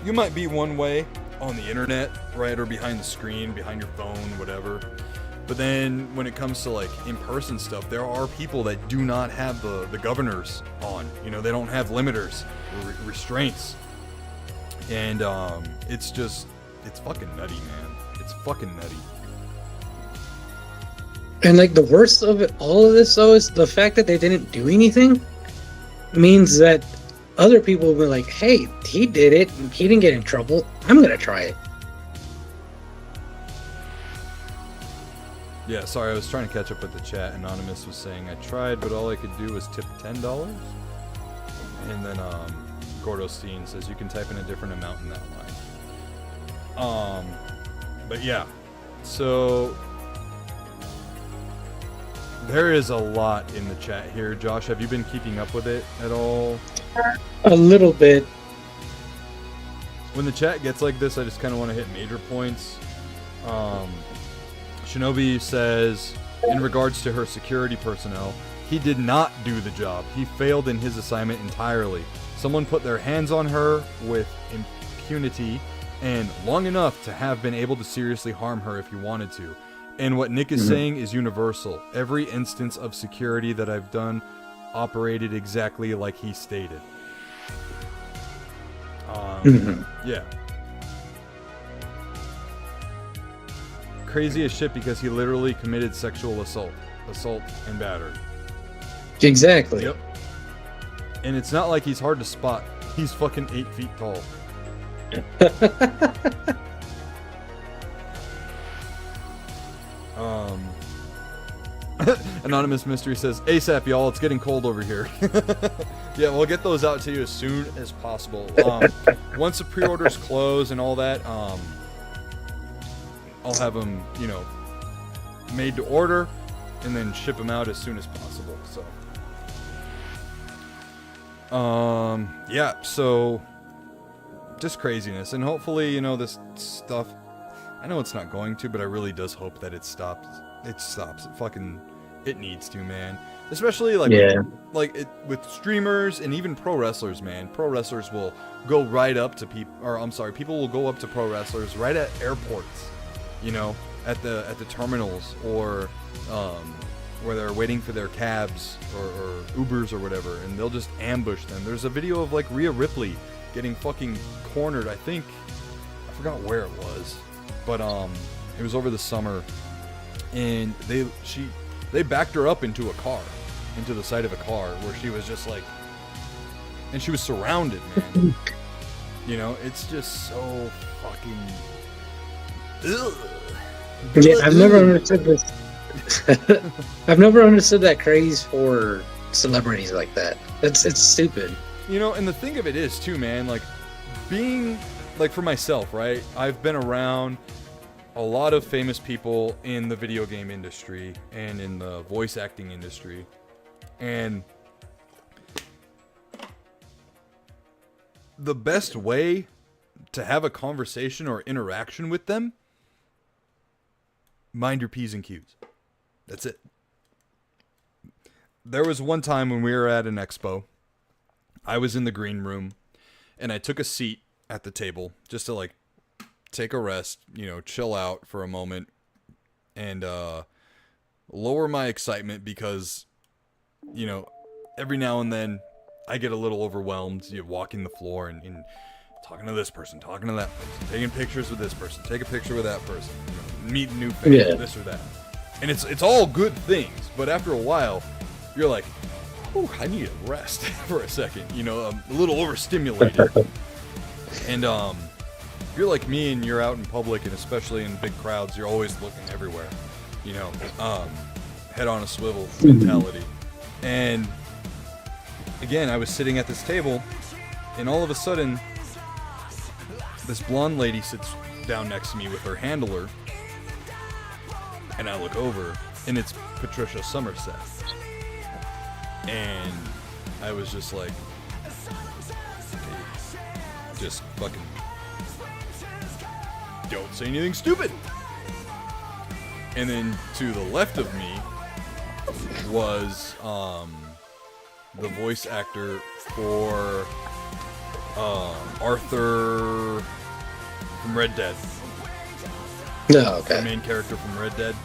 you might be one way on the internet, right, or behind the screen, behind your phone, whatever. But then when it comes to like in-person stuff, there are people that do not have the governors on. You know, they don't have limiters or restraints. And it's fucking nutty, man. It's fucking nutty. And like the worst of it, all of this though, is the fact that they didn't do anything means that other people will be like, hey, he did it, and he didn't get in trouble, I'm gonna try it. Yeah, sorry, I was trying to catch up with the chat. Anonymous was saying, I tried, but all I could do was tip $10. And then Gordostein says you can type in a different amount in that line. But yeah, so there is a lot in the chat here. Josh, have you been keeping up with it at all? A little bit. When the chat gets like this, I just kind of want to hit major points. Shinobi says, in regards to her security personnel, he did not do the job. He failed in his assignment entirely. Someone put their hands on her with impunity and long enough to have been able to seriously harm her if he wanted to. And what Nick is saying is universal. Every instance of security that I've done operated exactly like he stated. Yeah. Crazy as shit because he literally committed sexual assault and battery. Exactly. Yep. And it's not like he's hard to spot. He's fucking 8 feet tall. Anonymous Mystery says, ASAP, y'all, it's getting cold over here. Yeah, we'll get those out to you as soon as possible. Once the pre-orders close and all that, I'll have them, you know, made to order and then ship them out as soon as possible. So, yeah, so just craziness. And hopefully, you know, this stuff, I know it's not going to, but I really does hope that it stops. It stops. It needs to, man. Especially like, with streamers and even pro wrestlers, man. Pro wrestlers will go right up to people, or I'm sorry, people will go up to pro wrestlers right at airports, you know, at the terminals, or where they're waiting for their cabs or Ubers or whatever, and they'll just ambush them. There's a video of like Rhea Ripley getting fucking cornered. I forgot where it was, but it was over the summer, and they backed her up into the side of a car, where she was just like, and she was surrounded, man. You know, it's just so fucking. Ugh. Yeah, I've never understood this. I've never understood that craze for celebrities like that. It's stupid. You know, and the thing of it is too, man, like being like, for myself, right? I've been around a lot of famous people in the video game industry and in the voice acting industry. And the best way to have a conversation or interaction with them, mind your P's and Q's. That's it. There was one time when we were at an expo, I was in the green room, and I took a seat at the table just to like take a rest, you know, chill out for a moment, and lower my excitement because, you know, every now and then I get a little overwhelmed, you know, walking the floor and talking to this person, talking to that person, taking pictures with this person, take a picture with that person, you know, meet new fans, this or that. And it's all good things, but after a while, you're like, oh, I need a rest for a second, you know, I'm a little overstimulated. And you're like me and you're out in public, and especially in big crowds, you're always looking everywhere, you know, head on a swivel mentality. And again, I was sitting at this table, and all of a sudden, this blonde lady sits down next to me with her handler, and I look over, and it's Patricia Somerset. And I was just like, just fucking don't say anything stupid. And then to the left of me was the voice actor for Arthur from Red Dead. No, okay. The main character from Red Dead.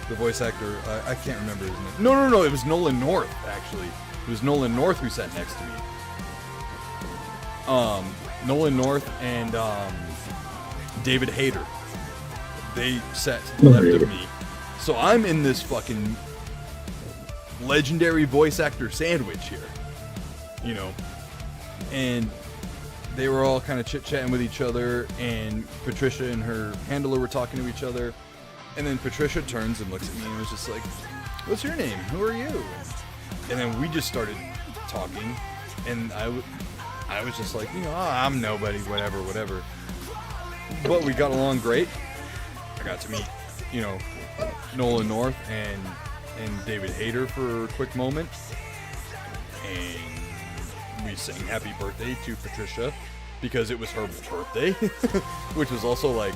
The voice actor, I can't remember his name. No, it was Nolan North, actually. It was Nolan North who sat next to me. Nolan North and David Hayter. They sat to the left of me. So I'm in this fucking legendary voice actor sandwich here. You know? And they were all kind of chit-chatting with each other, and Patricia and her handler were talking to each other. And then Patricia turns and looks at me and was just like, "What's your name? Who are you?" And then we just started talking, and I was just like, I'm nobody, whatever. But we got along great. I got to meet, Nolan North and David Hayter for a quick moment. And we sang happy birthday to Patricia because it was her birthday, which was also like,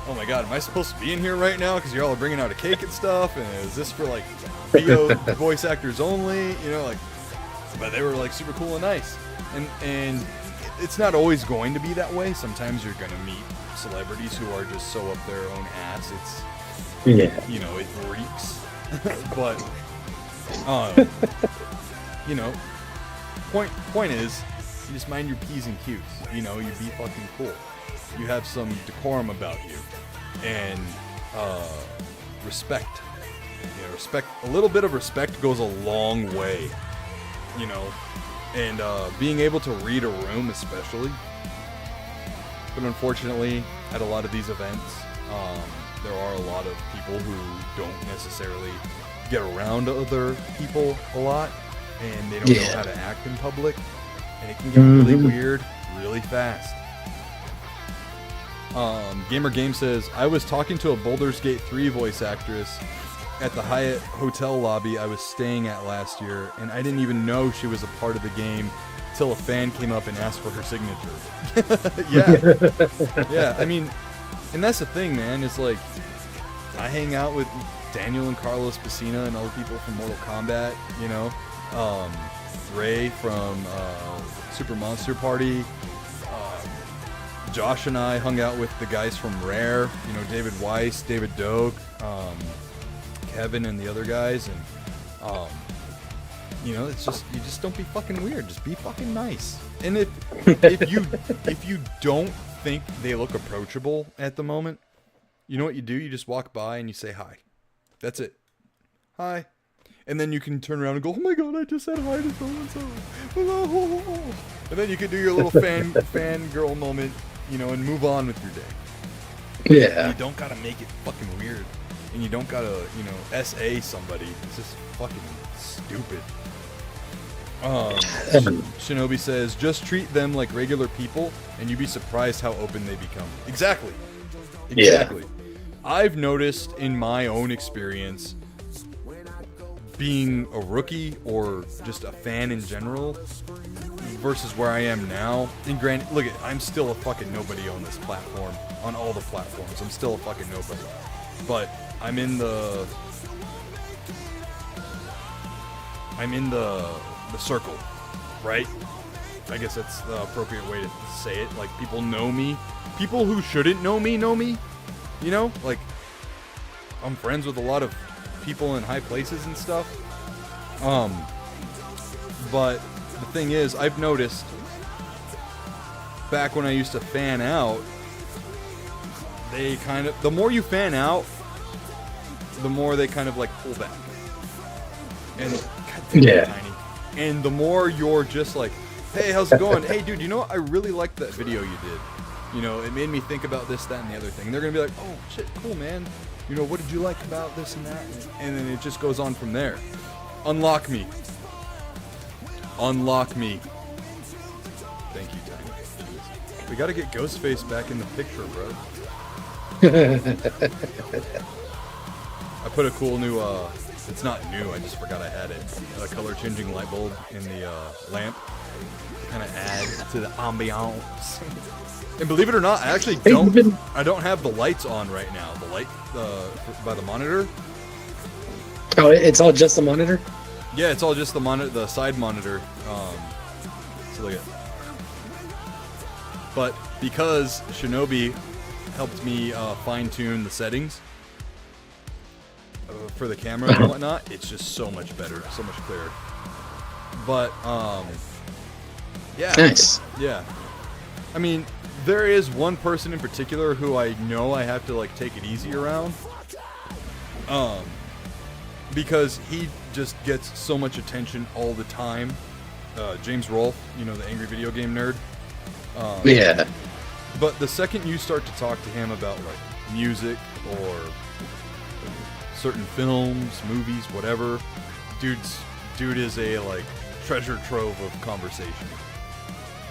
oh my god, am I supposed to be in here right now? Because you're all bringing out a cake and stuff, and is this for like VO voice actors only? But they were like super cool and nice. And it's not always going to be that way. Sometimes you're going to meet celebrities who are just so up their own ass. It reeks. But, point is, you just mind your P's and Q's. You be fucking cool. You have some decorum about you. And respect. A little bit of respect goes a long way. And being able to read a room especially. But unfortunately, at a lot of these events, there are a lot of people who don't necessarily get around other people a lot, and they don't know how to act in public, and it can get really weird really fast. Gamer Game says, I was talking to a Baldur's Gate 3 voice actress at the Hyatt hotel lobby I was staying at last year, and I didn't even know she was a part of the game till a fan came up and asked for her signature. Yeah, I mean, and that's the thing, man, it's like, I hang out with Daniel and Carlos Pacina and other people from Mortal Kombat, Ray from Super Monster Party, Josh and I hung out with the guys from Rare, David Weiss, David Doak, Kevin and the other guys, and it's just, you just don't be fucking weird, just be fucking nice. And if you don't think they look approachable at the moment, you know what you do? You just walk by and you say hi. That's it. Hi. And then you can turn around and go, oh my god, I just said hi to so-and-so. And then you can do your little fangirl moment, and move on with your day. Yeah. You don't gotta make it fucking weird. And you don't gotta, SA somebody. It's just fucking stupid. Shinobi says, just treat them like regular people, and you'd be surprised how open they become. Exactly. Yeah. I've noticed in my own experience, being a rookie or just a fan in general, versus where I am now. And granted, look, I'm still a fucking nobody on this platform, on all the platforms. I'm still a fucking nobody. But I'm in the circle, right? I guess that's the appropriate way to say it. Like, people know me. People who shouldn't know me know me. Like, I'm friends with a lot of people in high places and stuff. But the thing is, I've noticed back when I used to fan out, the more you fan out, the more they kind of like pull back. And tiny. And the more you're just like, hey, how's it going? Hey, dude, what? I really liked that video you did. It made me think about this, that, and the other thing. And they're gonna be like, oh shit, cool, man. What did you like about this and that? And then it just goes on from there. Unlock me. Unlock me. Thank you, Tiny. We gotta get Ghostface back in the picture, bro. I put a cool new, it's not new, I just forgot I had it. A color changing light bulb in the lamp. kind of add to the ambiance. And believe it or not, I actually Hey, you've been- I don't have the lights on right now. The light by the monitor. Oh, it's all just a monitor? Yeah, it's all just the side monitor. So look at. But because Shinobi helped me fine tune the settings for the camera and whatnot, it's just so much better, so much clearer. But yeah, Nice. yeah. I mean, there is one person in particular who I know I have to like take it easy around. Because he just gets so much attention all the time. James Rolfe, you know, the angry video game nerd. Yeah. But the second you start to talk to him about like music or certain films, movies, whatever, dude is a like treasure trove of conversation.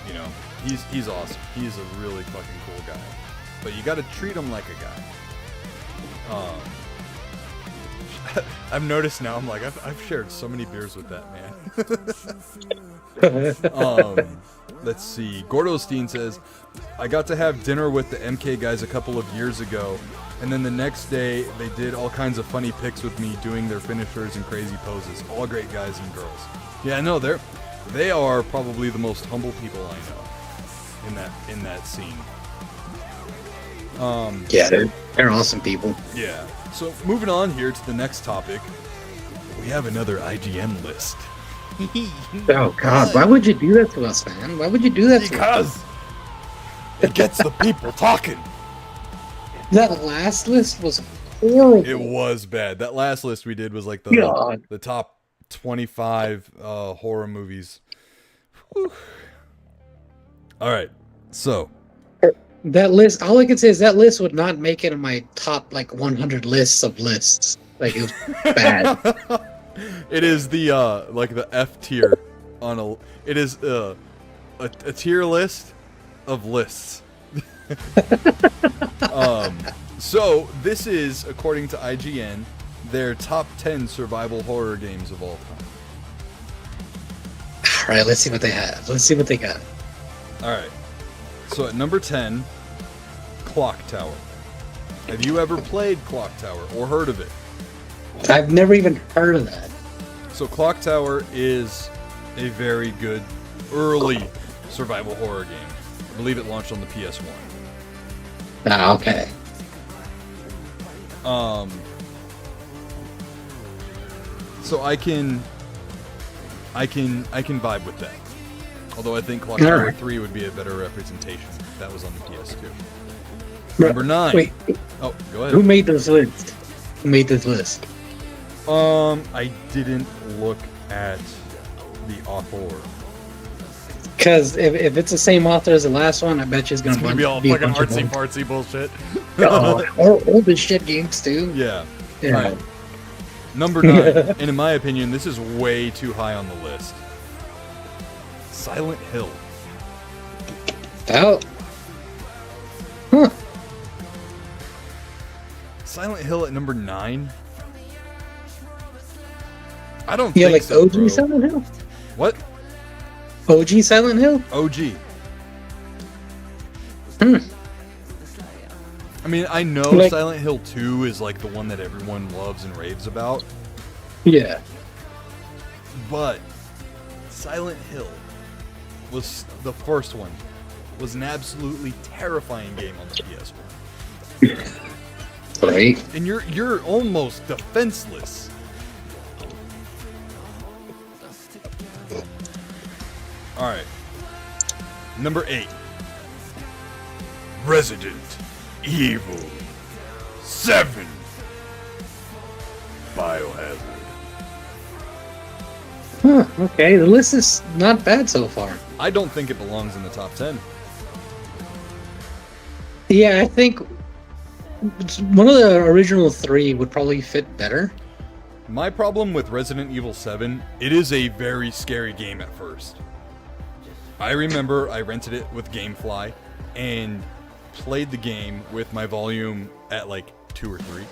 You know, he's awesome. He's a really fucking cool guy. But you got to treat him like a guy. I've noticed now. I'm like I've shared so many beers with that man. Let's see. Gordostein says, I got to have dinner with the MK guys a couple of years ago, and then the next day they did all kinds of funny pics with me doing their finishers and crazy poses. All great guys and girls. Yeah, no, they are probably the most humble people I know in that scene. Yeah, they're awesome people. Yeah. So moving on here to the next topic, we have another IGN list. Oh God, why would you do that to us, man? Why would you do that to us? Because it gets the people talking. That last list was horrible. It was bad. That last list we did was like God. the top 25 horror movies. Whew. All right. So, That list, all I can say is that list would not make it in my top like 100 lists of lists. Like, it was bad. it is the like the F tier on a. It is a tier list of lists. So this is, according to IGN, their top 10 survival horror games of all time. All right, let's see what they have. Let's see what they got. All right. So at number 10, Clock Tower. Have you ever played Clock Tower or heard of it? I've never even heard of that. So Clock Tower is a very good early survival horror game. I believe it launched on the PS1. Ah, okay. So I can vibe with that. Although I think Clock All Tower right. 3 would be a better representation. That was on the PS2. Number 9. Wait, Oh, go ahead. who made this list? Who made this list? I didn't look at the author. Because if it's the same author as the last one, I bet you it's gonna, It's gonna be all a fucking bunch of artsy them. fartsy bullshit. Or old as shit games too. Yeah. Yeah. Alright. Number 9. And in my opinion, this is way too high on the list. Silent Hill. Oh. Huh. Silent Hill at number 9? I don't Yeah, think like so, OG bro. Silent Hill? What? OG Silent Hill? OG. Hmm. I mean, I know Like- Silent Hill 2 is like the one that everyone loves and raves about, Yeah. but Silent Hill was the first one. Was an absolutely terrifying game on the PS1. Right. And you're almost defenseless. All right. Number 8. Resident Evil 7. Biohazard. Huh, okay, the list is not bad so far. I don't think it belongs in the top 10. Yeah, I think one of the original 3 would probably fit better. My problem with Resident Evil 7, it is a very scary game at first. I remember I rented it with Gamefly and played the game with my volume at like 2 or 3.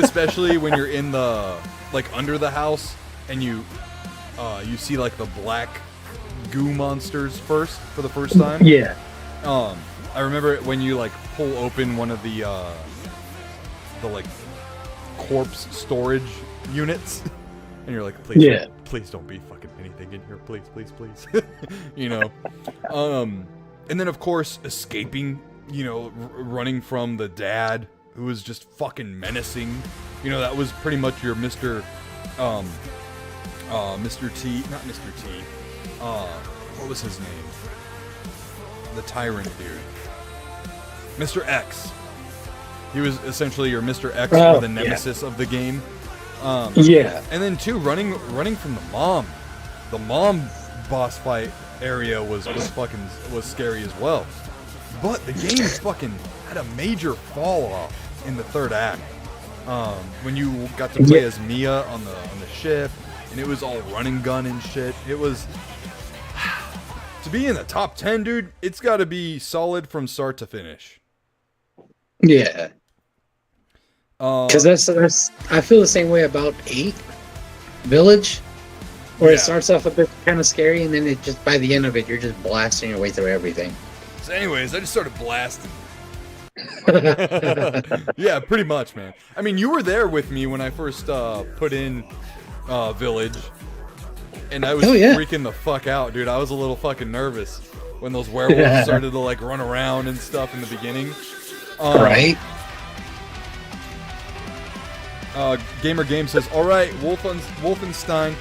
Especially when you're in the, like, under the house and you see like the black goo monsters for the first time. Yeah. I remember it when you like pull open one of the like corpse storage units, and you're like, please don't be fucking anything in here, please, you know. And then of course escaping, you know, running from the dad who was just fucking menacing. You know, that was pretty much your Mr. T, not Mr. T. What was his name? The tyrant dude. Mr. X. He was essentially your Mr. X or the nemesis of the game. Yeah. And then too, running from the mom. The mom boss fight area was scary as well. But the game fucking had a major fall off in the third act. When you got to play as Mia on the ship, and it was all run and gun and shit. It was to be in the top 10, dude. It's got to be solid from start to finish. Yeah. Because that's I feel the same way about 8 Village, where it starts off a bit kind of scary, and then it just by the end of it, you're just blasting your way through everything. So, anyways, I just started blasting. Yeah, pretty much, man. I mean, you were there with me when I first put in Village, and I was freaking the fuck out, dude. I was a little fucking nervous when those werewolves started to like run around and stuff in the beginning. Right. Gamer Game says, "All right, Wolfenstein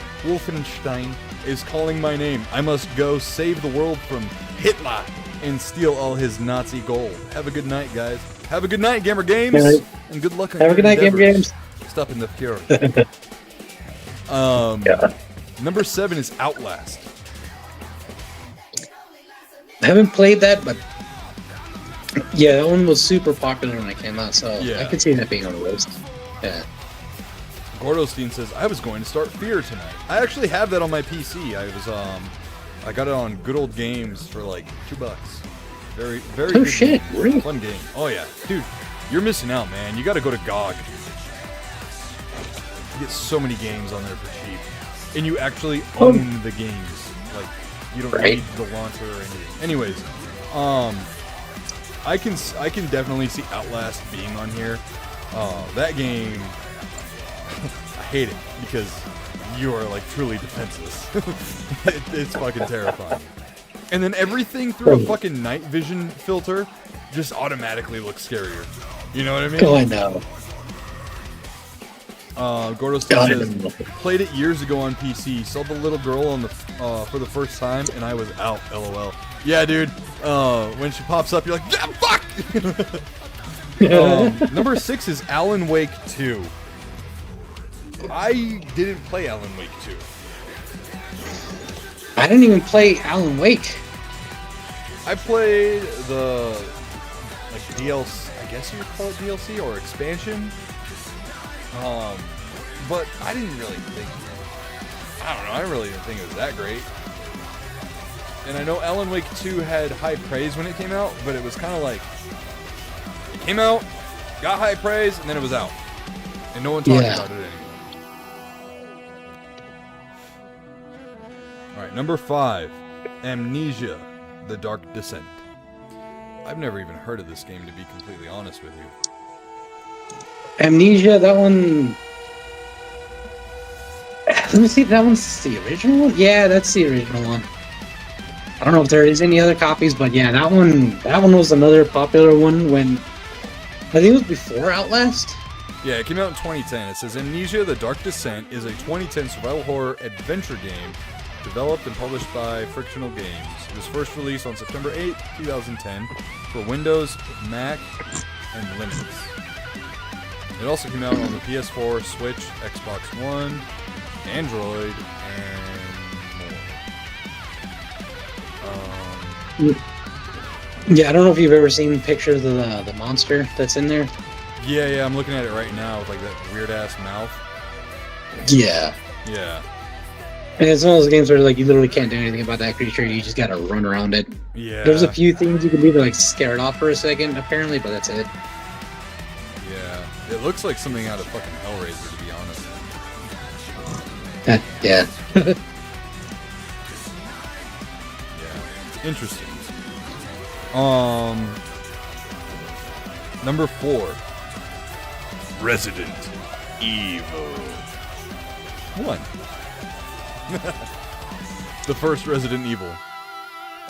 is calling my name. I must go save the world from Hitler and steal all his Nazi gold. Have a good night, guys. Have a good night, Gamer Games, and good luck on your endeavors. Gamer Games. Stop in the fury." Number 7 is Outlast. I haven't played that, but yeah, that one was super popular when it came out, so I could see that being on the list. Yeah. Gordostein says, "I was going to start Fear tonight." I actually have that on my PC. I got it on Good Old Games for like $2. Very good really? Fun game. Oh yeah, dude, you're missing out, man. You got to go to GOG. You get so many games on there for cheap, and you actually own the games. Like you don't need the launcher or anything. Anyways, I can definitely see Outlast being on here. That game, I hate it because you are like truly defenseless. It's fucking terrifying. And then everything through a fucking night vision filter just automatically looks scarier. You know what I mean? Oh, I know. Gordo says, "Played it years ago on PC. Saw the little girl on the for the first time, and I was out. LOL." Yeah, dude. When she pops up, you're like, "Yeah, fuck." Number 6 is Alan Wake 2. I didn't play Alan Wake 2. I didn't even play Alan Wake. I played the like DLC, I guess you would call it DLC or expansion. But I didn't really think, I don't know, I really didn't think it was that great. And I know Alan Wake 2 had high praise when it came out, but it was kind of like, it came out, got high praise, and then it was out. And no one talked about it anymore. Alright, number 5, Amnesia, The Dark Descent. I've never even heard of this game, to be completely honest with you. Amnesia, that one... Let me see, that one's the original one? Yeah, that's the original one. I don't know if there is any other copies, but yeah, that one was another popular one when... I think it was before Outlast? Yeah, it came out in 2010. It says, Amnesia, The Dark Descent is a 2010 survival horror adventure game developed and published by Frictional Games. It was first released on September 8, 2010 for Windows, Mac, and Linux. It also came out on the PS4, Switch, Xbox One, Android, and more. Yeah, I don't know if you've ever seen pictures of the monster that's in there. Yeah, I'm looking at it right now with like that weird ass mouth. Yeah. Yeah. And it's one of those games where like you literally can't do anything about that creature. You just gotta run around it. Yeah. There's a few things you can do to like scare it off for a second, apparently, but that's it. Yeah. It looks like something out of fucking Hellraiser, to be honest. Yeah. Interesting. Number 4. Resident Evil 1. The first Resident Evil.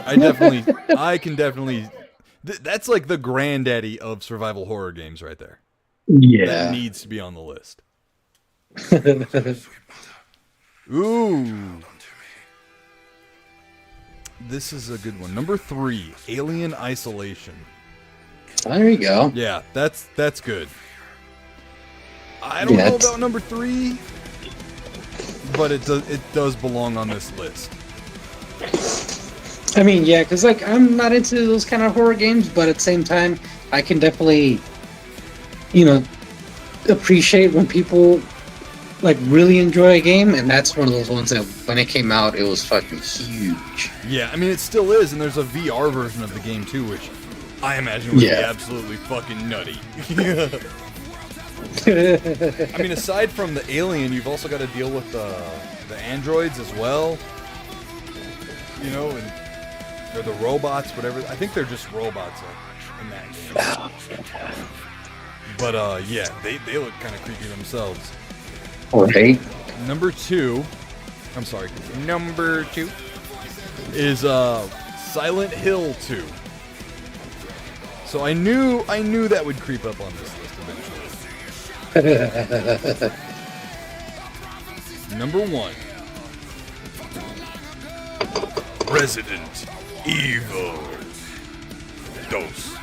I can definitely. That's like the granddaddy of survival horror games right there. Yeah. That needs to be on the list. Ooh. This is a good one. Number 3, Alien Isolation. There you go. Yeah, that's good. I don't know about number 3, but it does belong on this list. I mean, yeah, because like I'm not into those kind of horror games, but at the same time, I can definitely, appreciate when people like really enjoy a game, and that's one of those ones that when it came out, it was fucking huge. Yeah, I mean it still is, and there's a VR version of the game too, which I imagine would be absolutely fucking nutty. I mean, aside from the alien, you've also got to deal with the androids as well. Or the robots, whatever. I think they're just robots in that game. But yeah, they look kind of creepy themselves. Okay. Number 2 is Silent Hill 2. So I knew that would creep up on this list eventually. Number 1, Resident Evil Dos.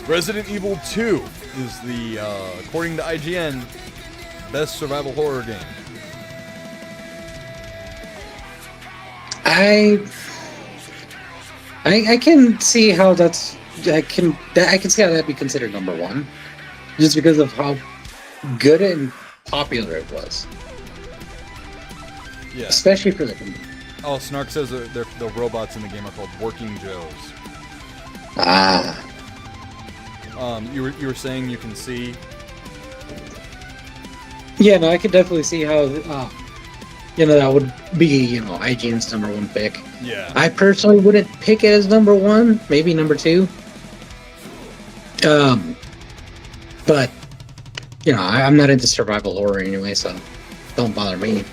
Resident Evil 2 is the, according to IGN, best survival horror game. I can see how that's I can see how that'd be considered number 1, just because of how good and popular it was. Yeah. Especially for the. Oh, Snark says the robots in the game are called Working Joes. Ah. You were saying you can see. Yeah, no, I could definitely see how. That would be IGN's number 1 pick. Yeah. I personally wouldn't pick it as number 1, maybe number 2. But I'm not into survival horror anyway, so don't bother me.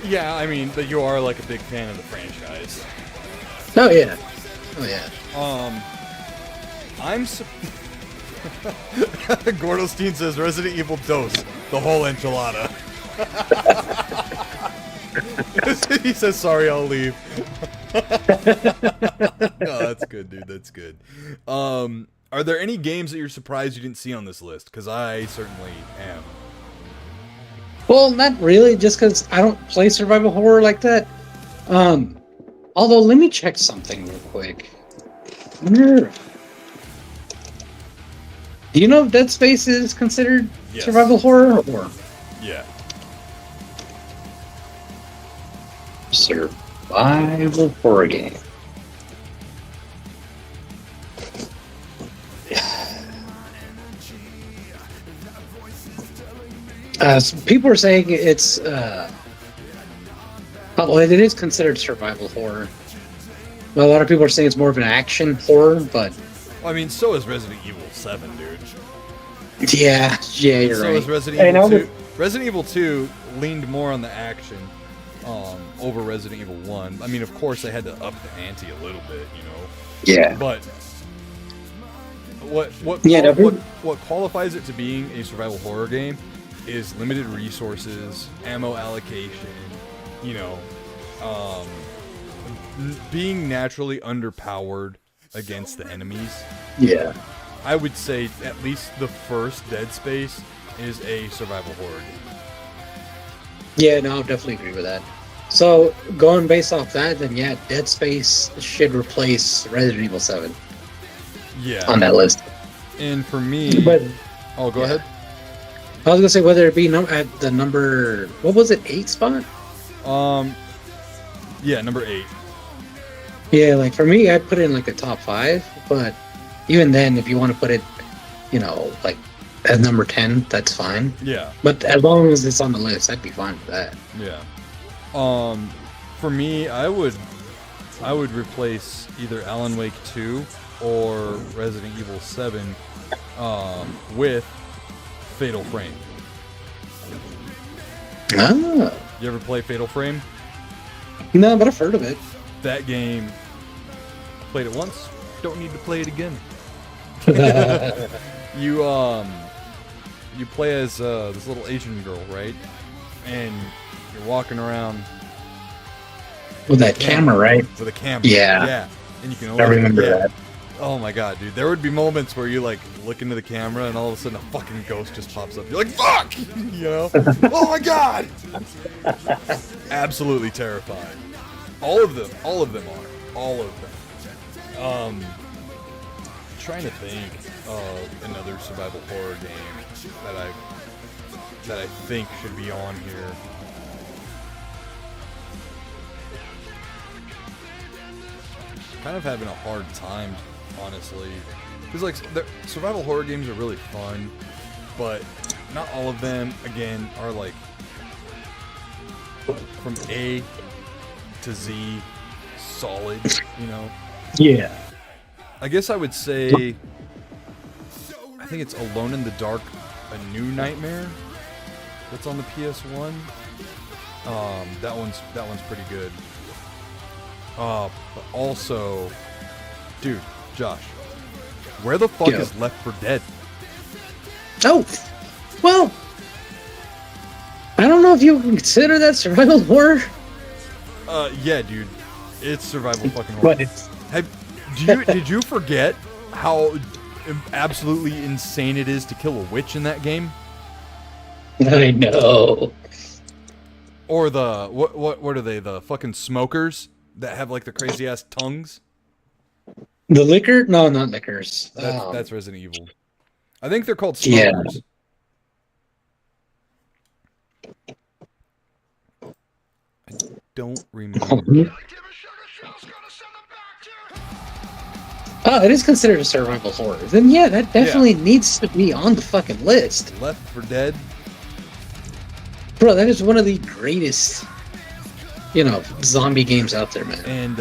Yeah, I mean, but you are like a big fan of the franchise. Oh yeah. Gordostein says Resident Evil Dos, the whole enchilada. He says, sorry, I'll leave. Oh, that's good, dude. That's good. Are there any games that you're surprised you didn't see on this list? Because I certainly am. Well, not really, just because I don't play survival horror like that. Although, let me check something real quick. Do you know if Dead Space is considered survival horror? Or yeah. Survival horror game. So people are saying it's it is considered survival horror. Well, a lot of people are saying it's more of an action horror, but I mean, so is Resident Evil 7, dude. Yeah, you're right. So is Resident Evil 2. Resident Evil 2 leaned more on the action over Resident Evil 1. I mean, of course, they had to up the ante a little bit, Yeah. But what qualifies it to being a survival horror game is limited resources, ammo allocation, being naturally underpowered against the enemies. Yeah. I would say at least the first Dead Space is a survival horror game. Yeah, no, I'll definitely agree with that. So, going based off that, then yeah, Dead Space should replace Resident Evil 7. Yeah. On that list. And for me... But, go ahead. I was going to say whether it be at the number... What was it, 8 spot? Yeah, number 8. Yeah, like for me, I'd put it in like a top 5, but even then, if you want to put it, like as number 10, that's fine. Yeah. But as long as it's on the list, I'd be fine with that. Yeah. For me, I would replace either Alan Wake 2 or Resident Evil 7 with Fatal Frame. Ah. You ever play Fatal Frame? No, but I've heard of it. That game, played it once, don't need to play it again. You play as this little Asian girl, right? And you're walking around With that camera, right? with a camera. Yeah. Yeah. And you can I remember yeah. that. Oh my god, dude. There would be moments where you like look into the camera and all of a sudden a fucking ghost just pops up. You're like, fuck! You know? Oh my god! Absolutely terrifying. All of them are. All of them. Trying to think of another survival horror game that I think should be on here. Kind of having a hard time, honestly, because like survival horror games are really fun, but not all of them again are like from A to Z solid, you know. Yeah. I guess I would say I think it's Alone in the Dark, A New Nightmare, that's on the PS1. That one's pretty good. But also, dude, Josh, where the fuck is Left 4 Dead? Oh, well, I don't know if you consider that survival horror. Yeah, dude, it's survival fucking horror. But it's Did you forget how absolutely insane it is to kill a witch in that game? I know. Or the what are they? The fucking smokers that have like the crazy ass tongues. The liquor? No, not liquors. That's Resident Evil. I think they're called smokers. Yeah. I don't remember. Oh, it is considered a survival horror. Then yeah, that definitely needs to be on the fucking list. Left 4 Dead. Bro, that is one of the greatest, zombie games out there, man. And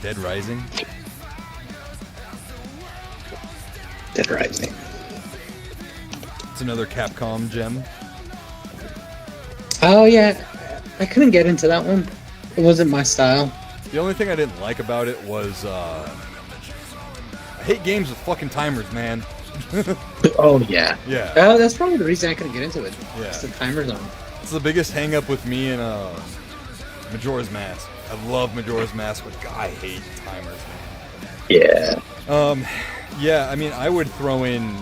Dead Rising. Dead Rising. It's another Capcom gem. Oh yeah, I couldn't get into that one. It wasn't my style. The only thing I didn't like about it was I hate games with fucking timers, man. Oh yeah. Yeah. That's probably the reason I couldn't get into it. Yeah. It's the timer zone. It's the biggest hang up with me and Majora's Mask. I love Majora's Mask, but God, I hate timers, man. Yeah. Yeah, I mean, I would throw in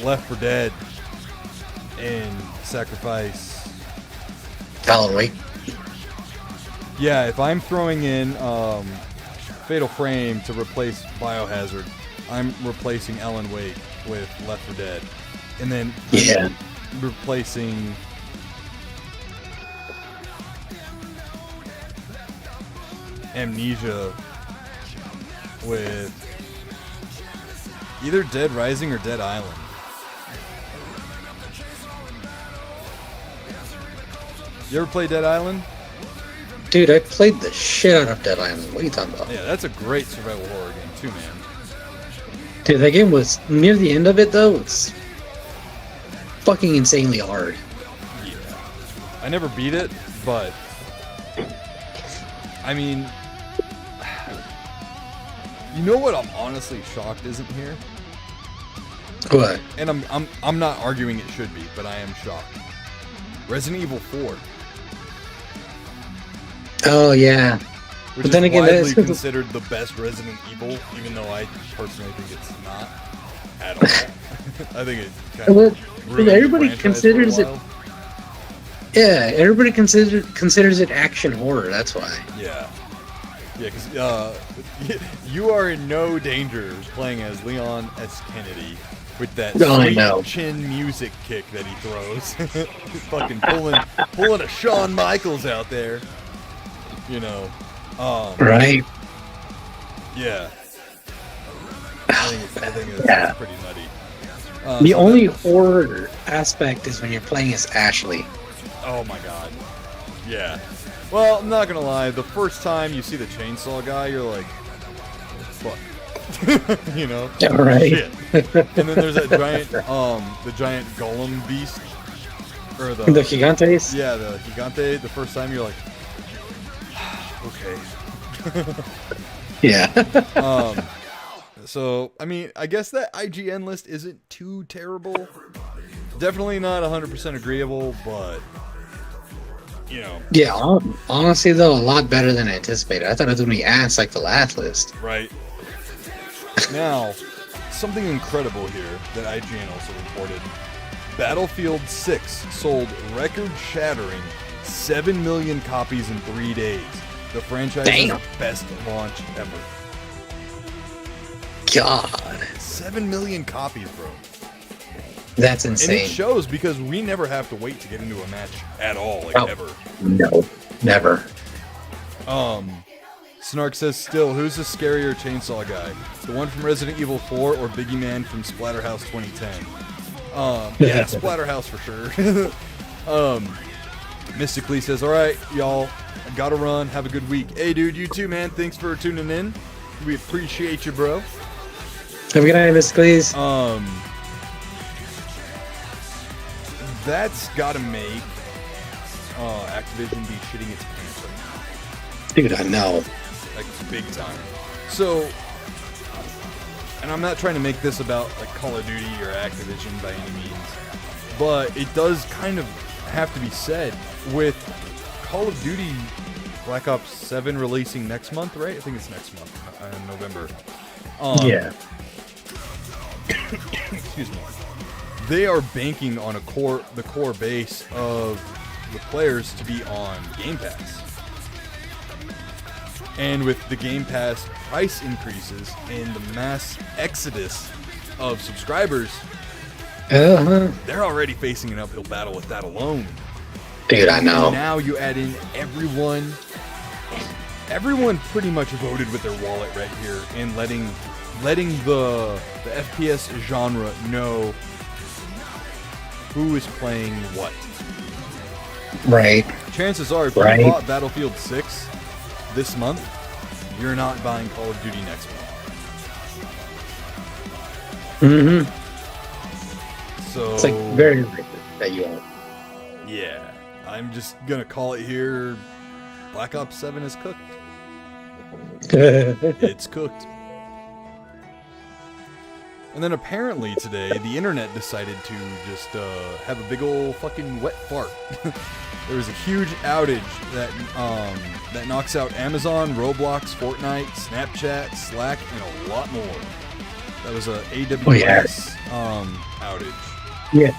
Left 4 Dead and sacrifice Alan Wake. Yeah, if I'm throwing in Fatal Frame to replace Biohazard, I'm replacing Alan Wake with Left 4 Dead. And then replacing Amnesia with either Dead Rising or Dead Island. You ever play Dead Island? Dude, I played the shit out of Dead Island. What are you talking about? Yeah, that's a great survival horror game too, man. Dude, that game was, near the end of it though, it's fucking insanely hard. Yeah. I never beat it, but I mean, you know what I'm honestly shocked isn't here? What? And I'm not arguing it should be, but I am shocked. Resident Evil 4. Oh yeah. Which But then is again, widely that's considered the best Resident Evil, even though I personally think it's not at all. I think it kind of ruined the everybody franchise considers for a it. while. Yeah, everybody considers it action horror. That's why. Yeah. Yeah, because you are in no danger playing as Leon S. Kennedy with that sweet chin music kick that he throws. He's fucking pulling a Shawn Michaels out there. You know. Right. Yeah. I think it's pretty nutty. The only horror aspect is when you're playing as Ashley. Oh my god. Yeah. Well, I'm not gonna lie. The first time you see the chainsaw guy, you're like, fuck. You know? Yeah, right. Shit. And then there's that giant, the giant golem beast. Or the Gigantes? Yeah, the Gigante. The first time you're like, okay. Yeah. So, I mean, I guess that IGN list isn't too terrible. Definitely not 100% agreeable, but, you know. Yeah, honestly, though, a lot better than I anticipated. I thought it was going to be ass like the last list. Right. Now, something incredible here that IGN also reported. Battlefield 6 sold record-shattering 7 million copies in 3 days. The franchise's best launch ever. God. 7 million copies, bro. That's insane. And it shows because we never have to wait to get into a match at all, like ever. No, never. Snark says, still, who's the scarier chainsaw guy? The one from Resident Evil 4 or Biggie Man from Splatterhouse 2010? Yeah, Splatterhouse for sure. Mystically says, alright, y'all, I gotta run. Have a good week. Hey, dude, you too, man. Thanks for tuning in. We appreciate you, bro. Have a good night, Mystically. That's gotta make Activision be shitting its pants right now. Dude, I know. Like, big time. So, and I'm not trying to make this about, like, Call of Duty or Activision by any means, but it does kind of have to be said with Call of Duty Black Ops 7 releasing next month, right? I think it's next month, in November. Yeah. Excuse me. They are banking on the core base of the players to be on Game Pass. And with the Game Pass price increases and the mass exodus of subscribers, they're already facing an uphill battle with that alone. Dude, I know. And now you add in everyone pretty much voted with their wallet right here and letting the FPS genre know who is playing what. Right. Chances are, if you bought Battlefield 6 this month, you're not buying Call of Duty next month. Mm-hmm. So it's like very likely that you are. Yeah. I'm just gonna call it here. Black Ops 7 is cooked. It's cooked. And then apparently today, the internet decided to just have a big ol' fucking wet fart. There was a huge outage that knocks out Amazon, Roblox, Fortnite, Snapchat, Slack, and a lot more. That was a AWS outage. Yeah,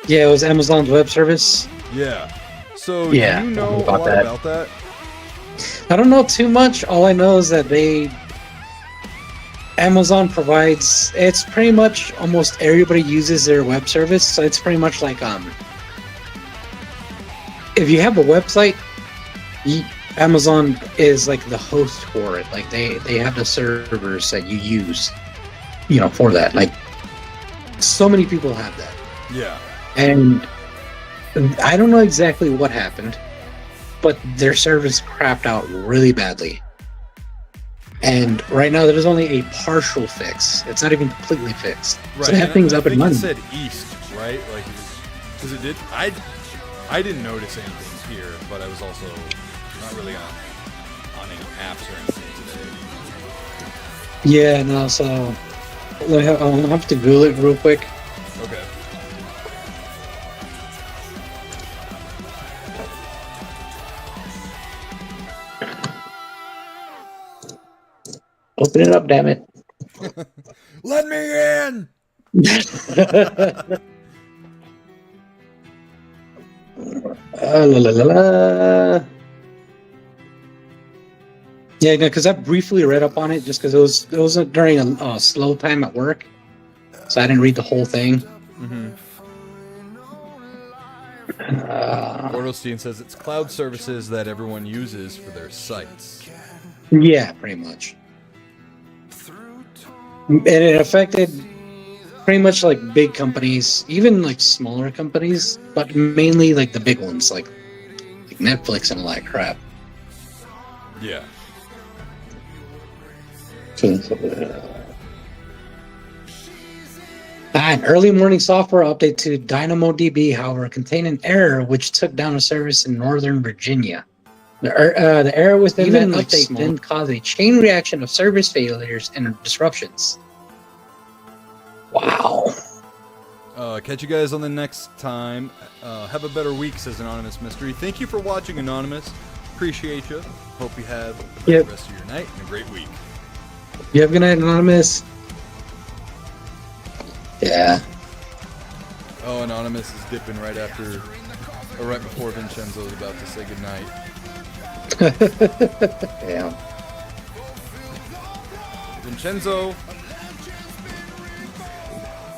it was Amazon's web service. Yeah. So do you know a lot about that? I don't know too much. All I know is that Amazon provides, it's pretty much almost everybody uses their web service, so it's pretty much like if you have a website, Amazon is like the host for it. Like they have the servers that you use, for that. Like so many people have that. Yeah. And I don't know exactly what happened, but their service crapped out really badly. And right now, there's only a partial fix. It's not even completely fixed. Right. So they have things up and running. It said east, right? Like, because it did. I didn't notice anything here, but I was also not really on any apps or anything today. Yeah, no. So I'll have to Google it real quick. Okay. Open it up, damn it. Let me in! Yeah, because I briefly read up on it just because it was during a slow time at work, so I didn't read the whole thing. Mm-hmm. Bordelstein says it's cloud services that everyone uses for their sites. Yeah, pretty much. And it affected pretty much like big companies, even like smaller companies, but mainly like the big ones, like like Netflix and all that crap. Yeah. An early morning software update to DynamoDB, however, contained an error which took down a service in Northern Virginia. The error within that update then caused a chain reaction of service failures and disruptions. Wow. Catch you guys on the next time. Have a better week, says Anonymous Mystery. Thank you for watching, Anonymous. Appreciate you. Hope you have a great rest of your night and a great week. You have a good night, Anonymous. Yeah. Oh, Anonymous is dipping right after, or right before Vincenzo is about to say goodnight. Yeah. Vincenzo.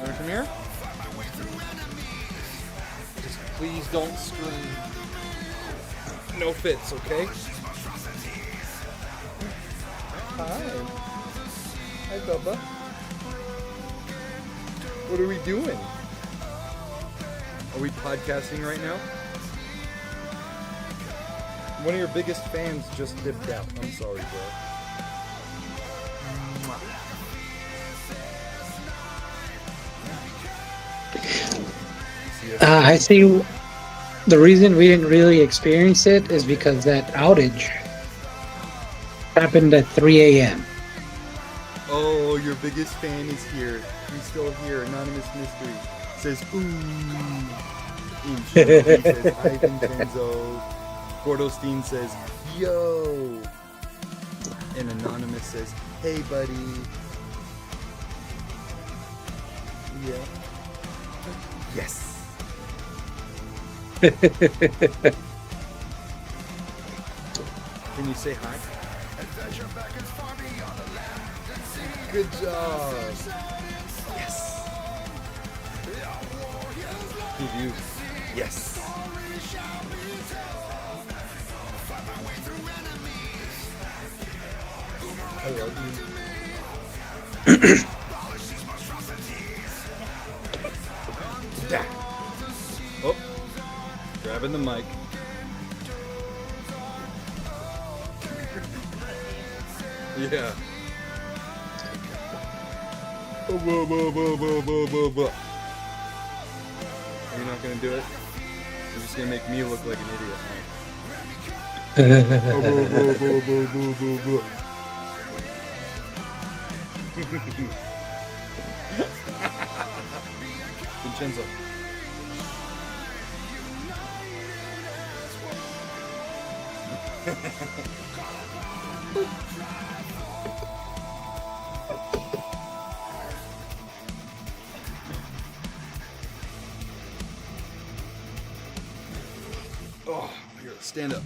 Wanna come here? Just please don't scream. No fits, okay? Hi. Hi, Bubba. What are we doing? Are we podcasting right now? One of your biggest fans just dipped out. I'm sorry, bro. I see. The reason we didn't really experience it is because that outage happened at 3 a.m. Oh, your biggest fan is here. He's still here. Anonymous Mystery says, ooh. He says, hi, Vincenzo. Gordostein says, yo. And Anonymous says, hey, buddy. Yeah. Yes. Can you say hi? Good job. Yes. Reviews. Yes. I love you. Oh, grabbing the mic. Yeah. You're not gonna do it? You're just gonna make me look like an idiot, Vincenzo. Oh, here, stand up.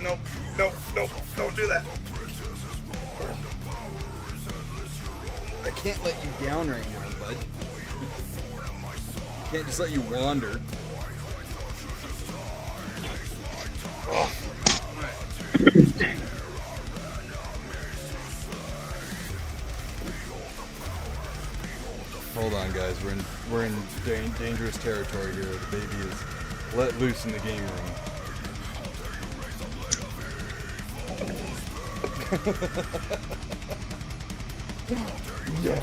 Nope, nope, nope, don't do that. I can't let you down right now, bud. Can't just let you wander. Oh. Hold on, guys. We're in dangerous territory here. The baby is let loose in the game room. Yeah.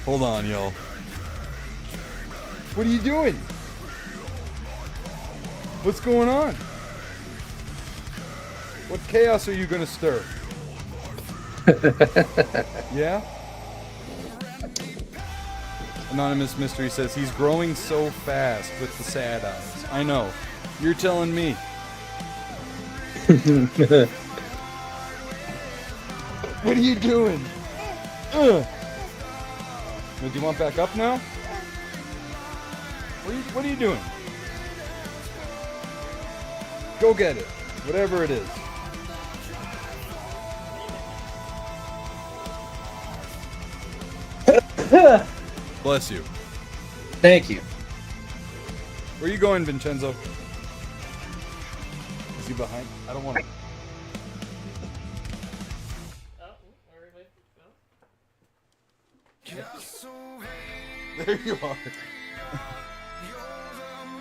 Hold on, y'all. What are you doing? What's going on? What chaos are you gonna stir? Yeah? Anonymous Mystery says he's growing so fast with the sad eyes. I know. You're telling me. What are you doing? Do you want back up now? What are you doing? Go get it. Whatever it is. Bless you. Thank you. Where are you going, Vincenzo? Is he behind? I don't want to. There you are.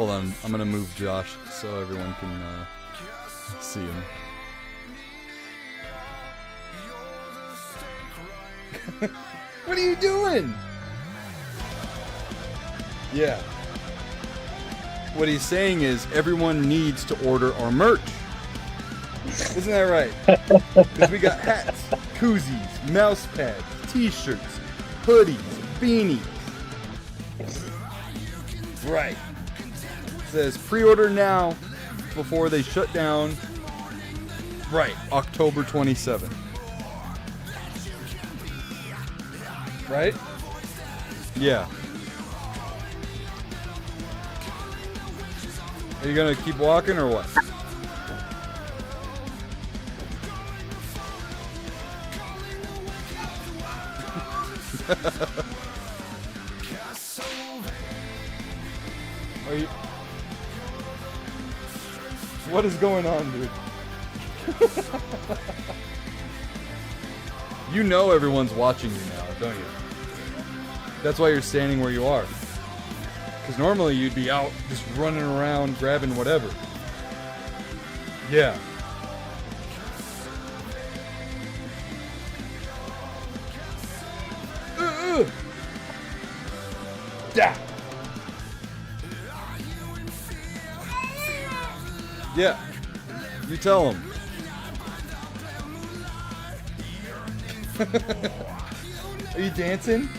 Hold on, I'm gonna move Josh so everyone can see him. What are you doing? Yeah. What he's saying is everyone needs to order our merch. Isn't that right? Because we got hats, koozies, mouse pads, t-shirts, hoodies, beanies. Right. It says pre-order now before they shut down. Right, October 27th. Right? Yeah. Are you gonna keep walking or what? Are you? What is going on, dude? You know everyone's watching you now, don't you? That's why you're standing where you are. Because normally you'd be out just running around grabbing whatever. Yeah. Yeah. Yeah. You tell him. Are you dancing?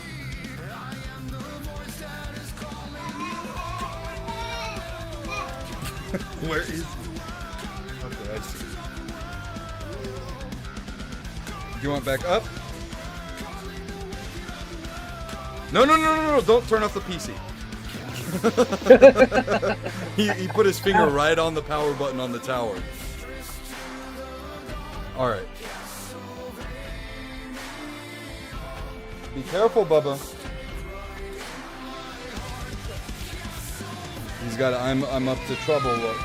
Where is he? Okay, I see. Do you want back up? No, don't turn off the PC. he put his finger right on the power button on the tower. Alright. Be careful, Bubba. He's got I'm up to trouble look.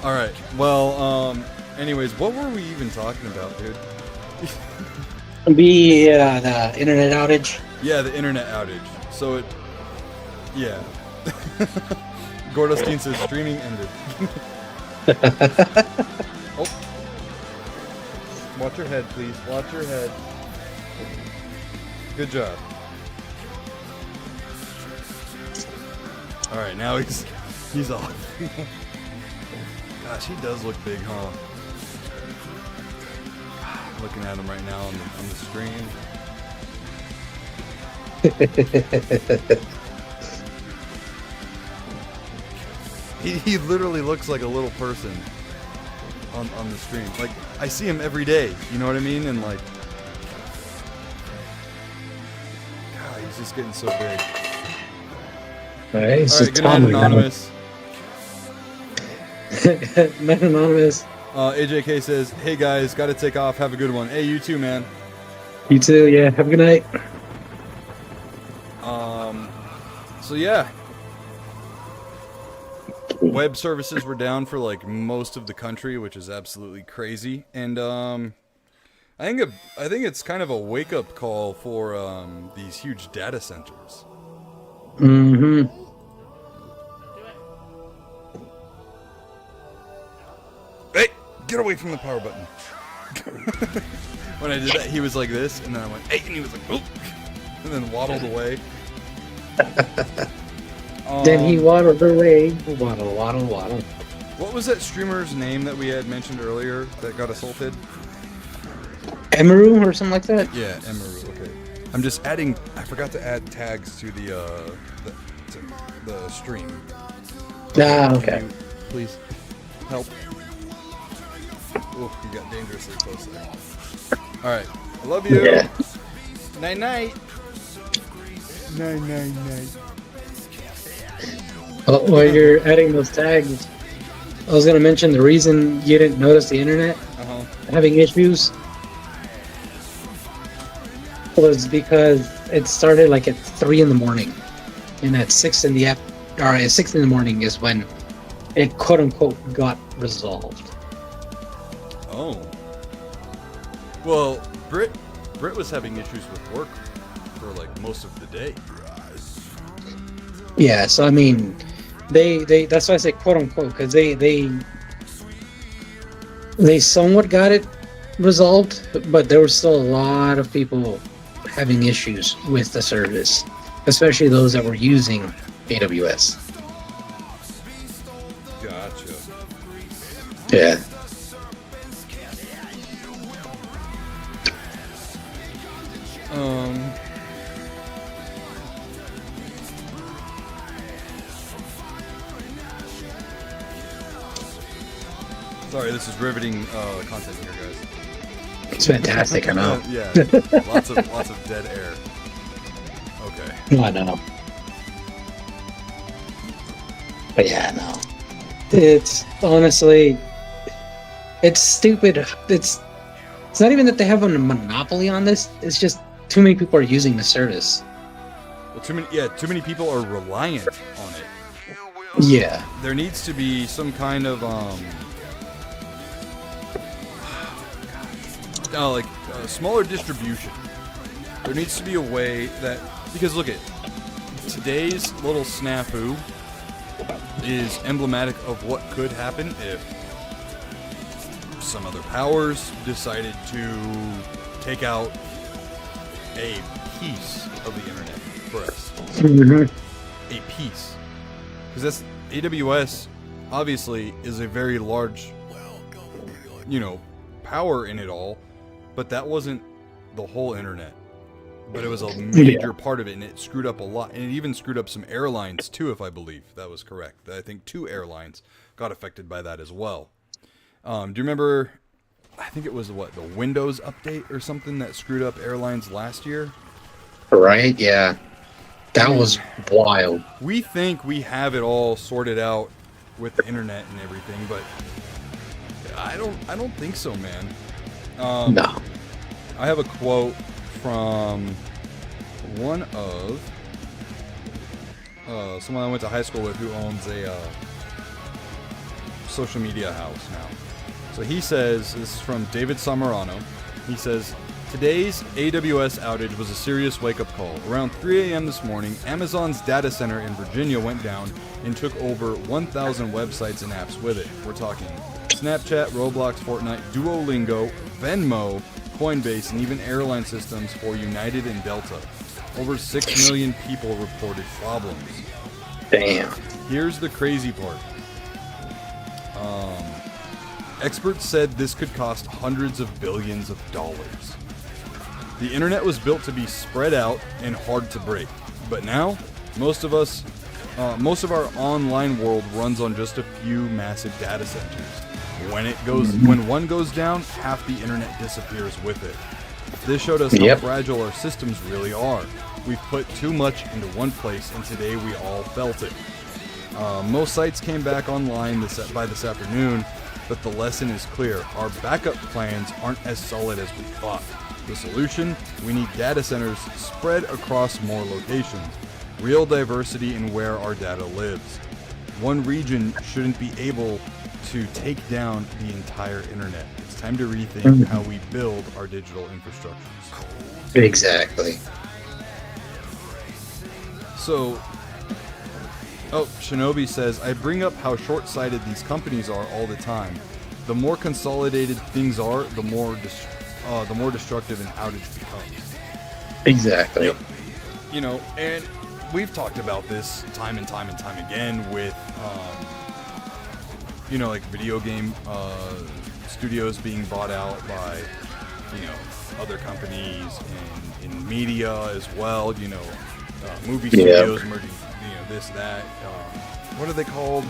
Alright, well, anyways, what were we even talking about, dude? The internet outage. Yeah, the internet outage. So yeah. Gordosteen says streaming ended. Oh. Watch your head, please. Watch your head. Good job. Alright, now he's off. Gosh, he does look big, huh? Looking at him right now on the screen. He literally looks like a little person on the screen. Like, I see him every day, you know what I mean? And like, God, he's just getting so big. Alright, good night, Anonymous. Night, Anonymous. AJK says, hey guys, gotta take off, have a good one. Hey, you too, man. You too, yeah, have a good night. So yeah. Web services were down for like most of the country, which is absolutely crazy. And I think it's kind of a wake-up call for these huge data centers. Mm-hmm. Hey, get away from the power button. When I did that, he was like this, and then I went, hey, and he was like, oh, and then waddled away. Then he waddled away. Waddle. What was that streamer's name that we had mentioned earlier that got assaulted? Emaru or something like that? Yeah, Emaru, okay. I'm just adding, I forgot to add tags to the stream. Ah, okay. Can you please help. Oh, you got dangerously close there. Alright, I love you. Yeah. Night. Night. Well, while you're adding those tags, I was going to mention the reason you didn't notice the internet having issues was because it started like at 3 in the morning, and at 6 in the morning is when it quote unquote got resolved. Oh. Well, Brit Britt was having issues with work for like most of the day. Yeah, so I mean, they that's why I say quote unquote, because they somewhat got it resolved, but there were still a lot of people having issues with the service, especially those that were using AWS. Gotcha. Yeah. Sorry, this is riveting content here, guys. It's fantastic, I know. Yeah, lots of dead air. Okay. I know. But yeah, no. It's honestly, it's stupid. It's not even that they have a monopoly on this. It's just too many people are using the service. Well, too many people are reliant on it. Yeah. There needs to be some kind of smaller distribution. There needs to be a way that, because look at today's little snafu is emblematic of what could happen if some other powers decided to take out a piece of the internet for us. A piece. Because that's AWS obviously is a very large, power in it all, but that wasn't the whole internet. But it was a major part of it, and it screwed up a lot. And it even screwed up some airlines, too, if I believe that was correct. I think 2 airlines got affected by that as well. Do you remember, I think it was, the Windows update or something that screwed up airlines last year? Right, yeah. That was wild. We think we have it all sorted out with the internet and everything, but I don't think so, man. No. I have a quote from one of someone I went to high school with who owns a social media house now. So he says, this is from David Samarano, he says, today's AWS outage was a serious wake-up call. Around 3 a.m. this morning, Amazon's data center in Virginia went down and took over 1,000 websites and apps with it. We're talking Snapchat, Roblox, Fortnite, Duolingo, Venmo, Coinbase, and even airline systems for United and Delta. Over 6 million people reported problems. Damn. Here's the crazy part. Experts said this could cost hundreds of billions of dollars. The internet was built to be spread out and hard to break, but now most of our online world runs on just a few massive data centers. When one goes down, half the internet disappears with it. This showed us how fragile our systems really are. We've put too much into one place, and today we all felt it. Most sites came back online by this afternoon, but the lesson is clear. Our backup plans aren't as solid as we thought. The solution? We need data centers spread across more locations. Real diversity in where our data lives. One region shouldn't be able to take down the entire internet. It's time to rethink how we build our digital infrastructures. Exactly. So, Shinobi says, I bring up how short-sighted these companies are all the time. The more consolidated things are, the more destructive an outage becomes. Exactly. Yep. And we've talked about this time and time and time again with, like video game studios being bought out by, other companies and in media as well. Movie studios merging, this, that. What are they called?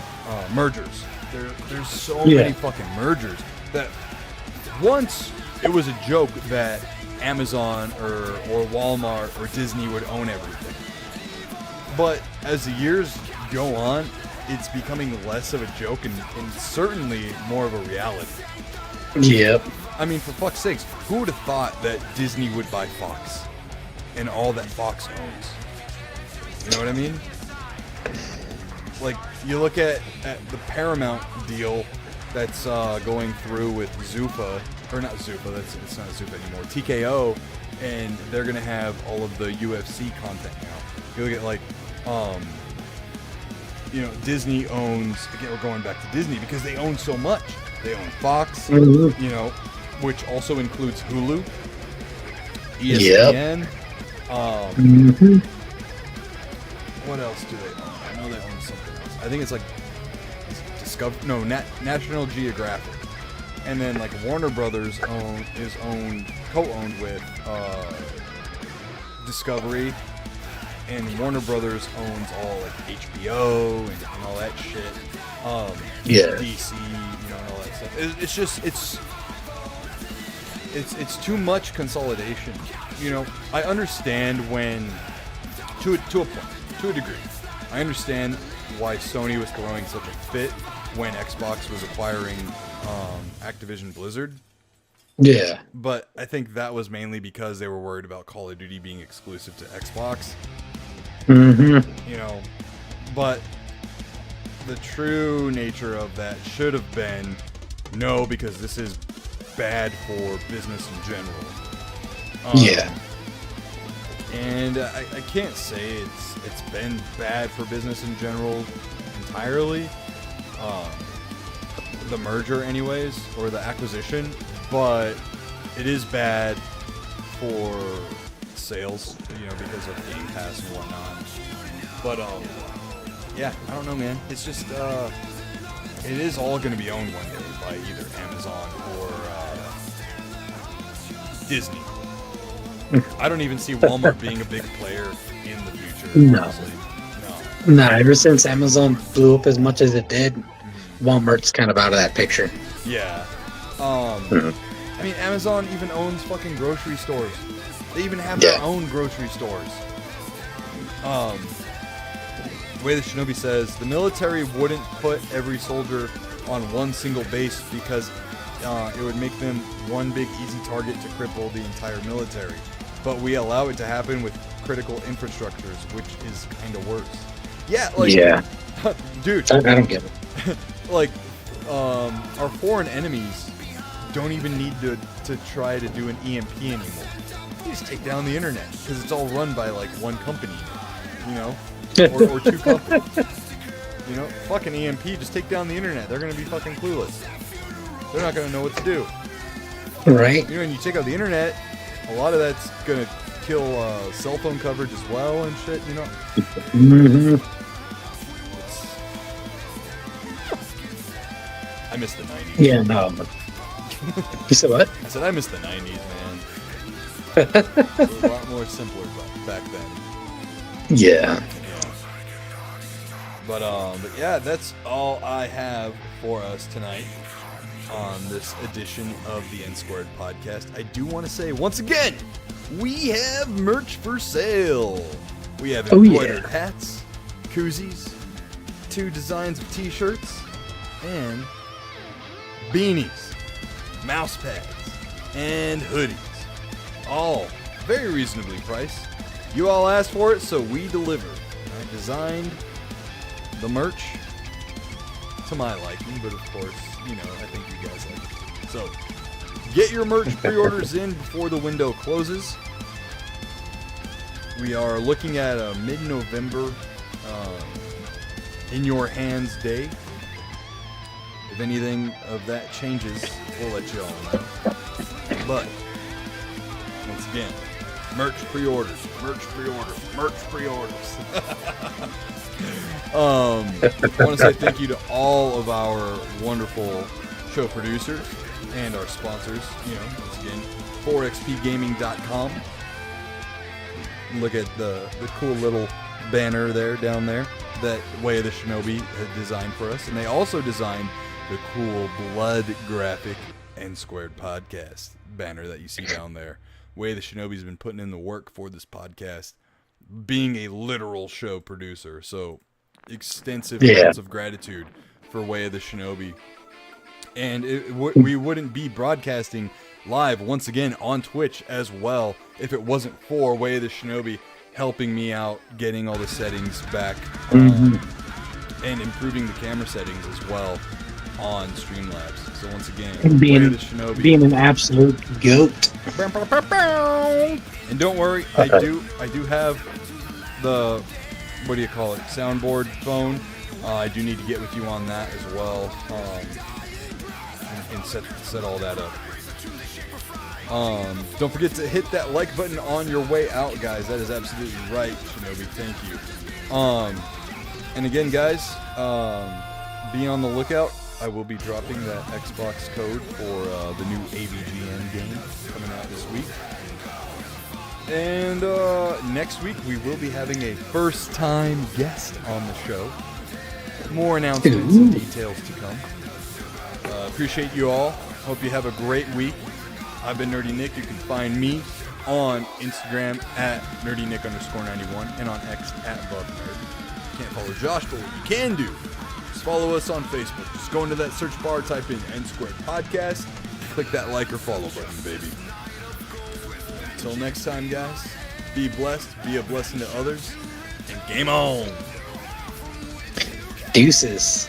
Mergers. There's so many fucking mergers that once it was a joke that Amazon or Walmart or Disney would own everything. But as the years go on, it's becoming less of a joke and certainly more of a reality. Yep. I mean, for fuck's sakes, who would have thought that Disney would buy Fox and all that Fox owns? You know what I mean? Like, you look at the Paramount deal that's going through with Zuffa, or not Zuffa, it's not Zuffa anymore, TKO, and they're gonna have all of the UFC content now. You look at like, Disney owns. Again, we're going back to Disney because they own so much. They own Fox, which also includes Hulu, ESPN. What else do they own? I know they own something else. I think it's like National Geographic. And then like Warner Brothers is co-owned with Discovery, and Warner Brothers owns all like HBO and all that shit. DC, and all that stuff. It's too much consolidation. I understand when to a point, to a degree. I understand why Sony was throwing such a fit when Xbox was acquiring Activision Blizzard. Yeah. But I think that was mainly because they were worried about Call of Duty being exclusive to Xbox. But the true nature of that should have been no, because this is bad for business in general. And I can't say it's been bad for business in general entirely. The merger anyways, or the acquisition, but it is bad for sales, because of Game Pass and whatnot. But I don't know, man. It's just it is all going to be owned one day by either Amazon or Disney. I don't even see Walmart being a big player in the future. Honestly. No, ever since Amazon blew up as much as it did, Walmart's kind of out of that picture. Yeah. I mean, Amazon even owns fucking grocery stores. They even have their own grocery stores. The way the Shinobi says, the military wouldn't put every soldier on one single base because it would make them one big easy target to cripple the entire military. But we allow it to happen with critical infrastructures, which is kind of worse. Yeah, dude. I don't get it. Like, our foreign enemies don't even need to try to do an EMP anymore. You just take down the internet because it's all run by like one company, or two companies. Fucking EMP, just take down the internet. They're gonna be fucking clueless. They're not gonna know what to do. Right. When you take out the internet, a lot of that's gonna kill cell phone coverage as well and shit. I miss the 90s. Yeah, no. You said what? I said I miss the 90s, man. It was a lot more simpler back then. Yeah. But yeah, that's all I have for us tonight on this edition of the Nsquared podcast. I do want to say once again, we have merch for sale. We have embroidered hats, koozies, 2 designs of t-shirts, and beanies, mouse pads, and hoodies. All very reasonably priced. You all asked for it, so we delivered. I designed the merch to my liking, but of course, I think you guys like it. So, get your merch pre-orders in before the window closes. We are looking at a mid-November in your hands day. If anything of that changes, we'll let you all know. But, once again, merch pre-orders. I want to say thank you to all of our wonderful show producers and our sponsors. Once again, 4xpgaming.com. Look at the cool little banner down there that Way of the Shinobi had designed for us. And they also designed the cool blood graphic Nsquared podcast banner that you see down there. Way the Shinobi's been putting in the work for this podcast, being a literal show producer. So extensive amounts of gratitude for Way of the Shinobi. And we wouldn't be broadcasting live once again on Twitch as well if it wasn't for Way of the Shinobi helping me out, getting all the settings back, and improving the camera settings as well. on Streamlabs. So once again, And Way of the Shinobi. being an absolute goat. And don't worry, I do have the, what do you call it, soundboard phone. I do need to get with you on that as well, and set all that up. Don't forget to hit that like button on your way out, guys. That is absolutely right, Shinobi. Thank you. And again, guys, be on the lookout. I will be dropping that Xbox code for the new AVGN game coming out this week. And next week we will be having a first-time guest on the show. More announcements and details to come. Appreciate you all. Hope you have a great week. I've been Nerdy Nick. You can find me on Instagram at nerdynick_91 and on X at BubNerd. Can't follow Josh, but what you can do is follow us on Facebook. Just go into that search bar, type in Nsquared Podcast, click that like or follow button, baby. Until next time, guys, be blessed, be a blessing to others, and game on! Deuces.